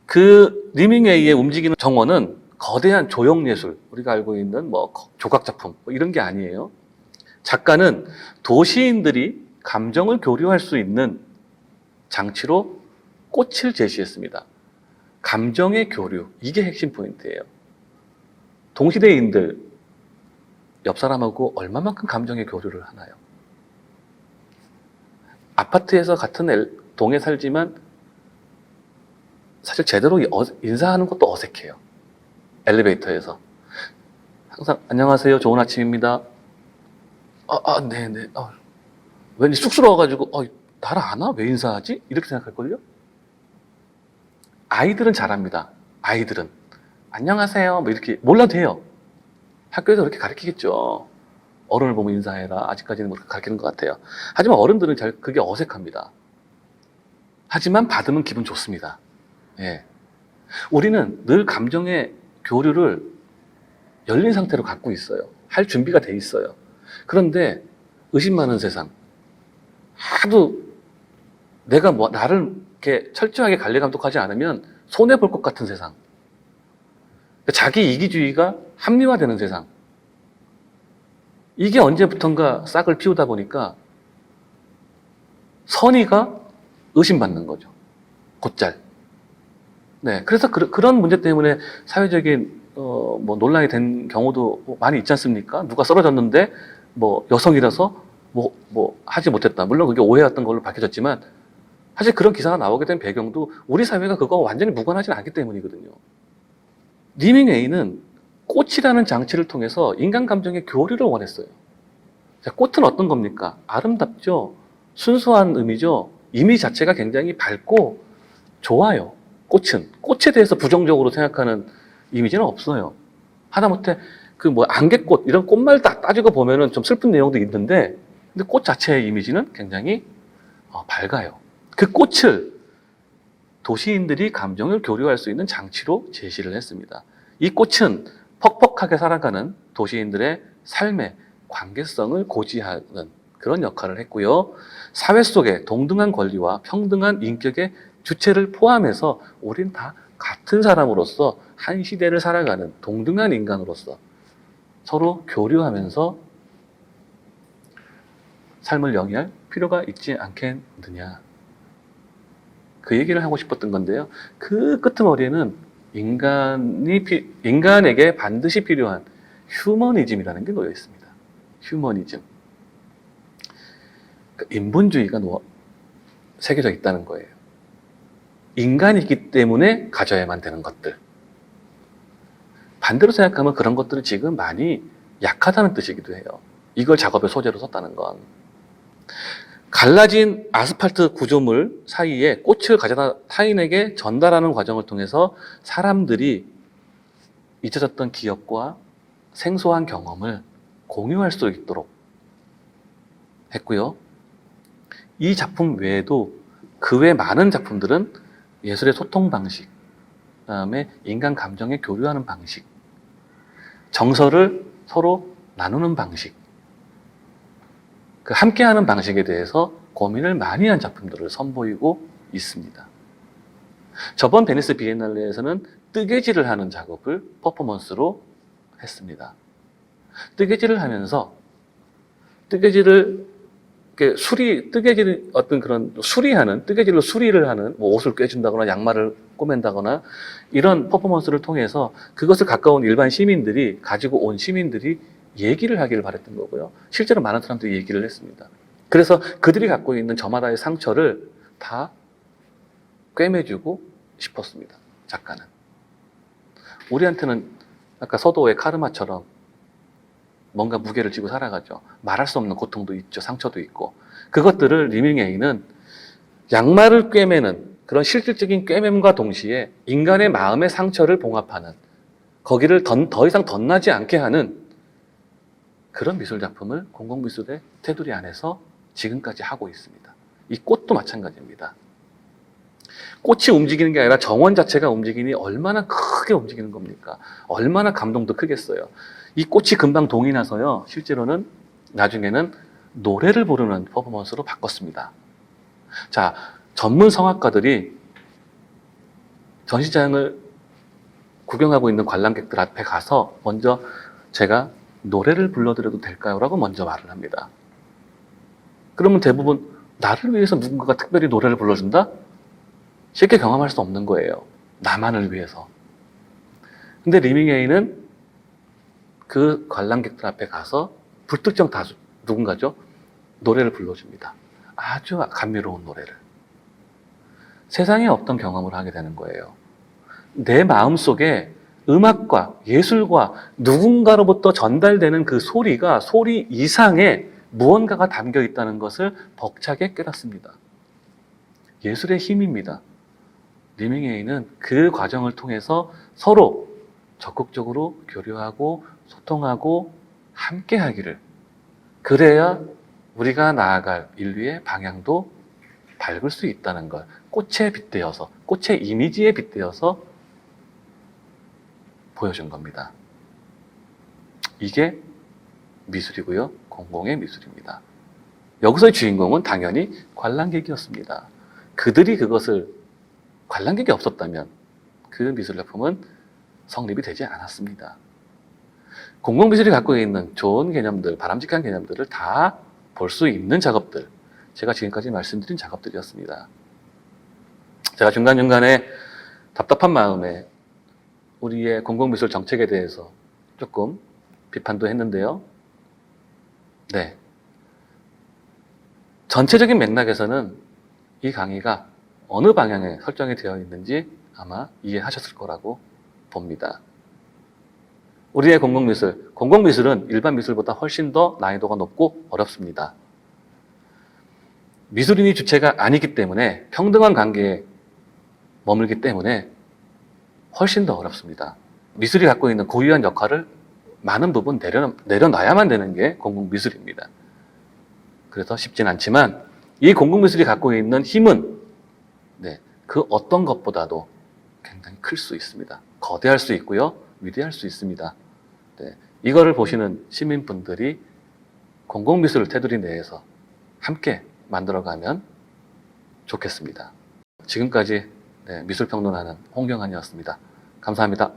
그 리밍웨이의 움직이는 정원은 거대한 조형예술, 우리가 알고 있는 조각작품 이런 게 아니에요. 작가는 도시인들이 감정을 교류할 수 있는 장치로 꽃을 제시했습니다. 감정의 교류, 이게 핵심 포인트예요. 동시대인들 옆 사람하고 얼마만큼 감정의 교류를 하나요? 아파트에서 같은 동에 살지만 사실 제대로 인사하는 것도 어색해요. 엘리베이터에서 항상 안녕하세요, 좋은 아침입니다. 네네. 왠지 쑥스러워가지고 나를 아나? 왜 인사하지? 이렇게 생각할걸요? 아이들은 잘합니다. 아이들은 안녕하세요 뭐 이렇게 몰라도 해요. 학교에서 그렇게 가르치겠죠. 어른을 보면 인사해라. 아직까지는 그렇게 가르치는 것 같아요. 하지만 어른들은 그게 어색합니다. 하지만 받으면 기분 좋습니다. 예. 우리는 늘 감정의 교류를 열린 상태로 갖고 있어요. 할 준비가 돼 있어요. 그런데 의심 많은 세상, 하도 내가 나를 이렇게 철저하게 관리 감독하지 않으면 손해 볼 것 같은 세상, 자기 이기주의가 합리화되는 세상, 이게 언제부턴가 싹을 피우다 보니까 선의가 의심받는 거죠. 곧잘. 네, 그래서 그런 문제 때문에 사회적인 논란이 된 경우도 많이 있지 않습니까? 누가 쓰러졌는데 여성이라서 하지 못했다. 물론 그게 오해였던 걸로 밝혀졌지만 사실 그런 기사가 나오게 된 배경도 우리 사회가 그거 완전히 무관하지 않기 때문이거든요. 리밍웨이는 꽃이라는 장치를 통해서 인간 감정의 교류를 원했어요. 자, 꽃은 어떤 겁니까? 아름답죠? 순수한 의미죠? 이미지 자체가 굉장히 밝고 좋아요. 꽃에 대해서 부정적으로 생각하는 이미지는 없어요. 하다못해 안개꽃 이런 꽃말 다 따지고 보면은 좀 슬픈 내용도 있는데, 근데 꽃 자체의 이미지는 굉장히 밝아요. 그 꽃을 도시인들이 감정을 교류할 수 있는 장치로 제시를 했습니다. 이 꽃은 퍽퍽하게 살아가는 도시인들의 삶의 관계성을 고지하는 그런 역할을 했고요. 사회 속의 동등한 권리와 평등한 인격의 주체를 포함해서 우린 다 같은 사람으로서 한 시대를 살아가는 동등한 인간으로서 서로 교류하면서 삶을 영위할 필요가 있지 않겠느냐. 그 얘기를 하고 싶었던 건데요. 그 끄트머리에는 인간에게 반드시 필요한 휴머니즘이라는 게 놓여 있습니다. 휴머니즘. 인본주의가 새겨져 있다는 거예요. 인간이기 때문에 가져야만 되는 것들. 반대로 생각하면 그런 것들은 지금 많이 약하다는 뜻이기도 해요. 이걸 작업의 소재로 썼다는 건. 갈라진 아스팔트 구조물 사이에 꽃을 가져다 타인에게 전달하는 과정을 통해서 사람들이 잊혀졌던 기억과 생소한 경험을 공유할 수 있도록 했고요. 이 작품 외에도 그 외 많은 작품들은 예술의 소통 방식, 그다음에 인간 감정에 교류하는 방식, 정서를 서로 나누는 방식, 그 함께하는 방식에 대해서 고민을 많이 한 작품들을 선보이고 있습니다. 저번 베니스 비엔날레에서는 뜨개질을 하는 작업을 퍼포먼스로 했습니다. 뜨개질을 하면서 뜨개질을 뜨개질 어떤 그런 뜨개질로 수리를 하는, 뭐 옷을 꿰준다거나 양말을 꼬맨다거나 이런 퍼포먼스를 통해서 그것을 가까운 일반 시민들이, 가지고 온 시민들이 얘기를 하기를 바랬던 거고요. 실제로 많은 사람들이 얘기를 했습니다. 그래서 그들이 갖고 있는 저마다의 상처를 다 꿰매주고 싶었습니다. 작가는. 우리한테는 아까 서도의 카르마처럼 뭔가 무게를 지고 살아가죠. 말할 수 없는 고통도 있죠. 상처도 있고. 그것들을 리밍웨이는 양말을 꿰매는 그런 실질적인 꿰맴과 동시에 인간의 마음의 상처를 봉합하는, 거기를 더 이상 덧나지 않게 하는 그런 미술작품을 공공미술의 테두리 안에서 지금까지 하고 있습니다. 이 꽃도 마찬가지입니다. 꽃이 움직이는 게 아니라 정원 자체가 움직이니 얼마나 크게 움직이는 겁니까? 얼마나 감동도 크겠어요. 이 꽃이 금방 동이 나서요, 실제로는 나중에는 노래를 부르는 퍼포먼스로 바꿨습니다. 자, 전문 성악가들이 전시장을 구경하고 있는 관람객들 앞에 가서 먼저 제가 노래를 불러드려도 될까요? 라고 먼저 말을 합니다. 그러면 대부분 나를 위해서 누군가가 특별히 노래를 불러준다? 쉽게 경험할 수 없는 거예요. 나만을 위해서. 근데 리밍웨이는 그 관람객들 앞에 가서 불특정 다수, 누군가죠? 노래를 불러줍니다. 아주 감미로운 노래를. 세상에 없던 경험을 하게 되는 거예요. 내 마음속에 음악과 예술과 누군가로부터 전달되는 그 소리가 소리 이상의 무언가가 담겨 있다는 것을 벅차게 깨닫습니다. 예술의 힘입니다. 리밍웨이는 그 과정을 통해서 서로 적극적으로 교류하고 소통하고 함께 하기를, 그래야 우리가 나아갈 인류의 방향도 밝을 수 있다는 걸 꽃에 빗대어서, 꽃의 이미지에 빗대어서 보여준 겁니다. 이게 미술이고요. 공공의 미술입니다. 여기서의 주인공은 당연히 관람객이었습니다. 그들이 그것을, 관람객이 없었다면 그 미술작품은 성립이 되지 않았습니다. 공공미술이 갖고 있는 좋은 개념들, 바람직한 개념들을 다 볼 수 있는 작업들, 제가 지금까지 말씀드린 작업들이었습니다. 제가 중간중간에 답답한 마음에 우리의 공공미술 정책에 대해서 조금 비판도 했는데요. 네. 전체적인 맥락에서는 이 강의가 어느 방향에 설정이 되어 있는지 아마 이해하셨을 거라고 봅니다. 우리의 공공미술은 일반 미술보다 훨씬 더 난이도가 높고 어렵습니다. 미술인이 주체가 아니기 때문에, 평등한 관계에 머물기 때문에 훨씬 더 어렵습니다. 미술이 갖고 있는 고유한 역할을 많은 부분 내려놔야만 되는 게 공공미술입니다. 그래서 쉽진 않지만 이 공공미술이 갖고 있는 힘은 그 어떤 것보다도 굉장히 클 수 있습니다. 거대할 수 있고요. 위대할 수 있습니다. 이거를 보시는 시민분들이 공공미술 테두리 내에서 함께 만들어가면 좋겠습니다. 지금까지 미술평론하는 홍경환이었습니다. 감사합니다.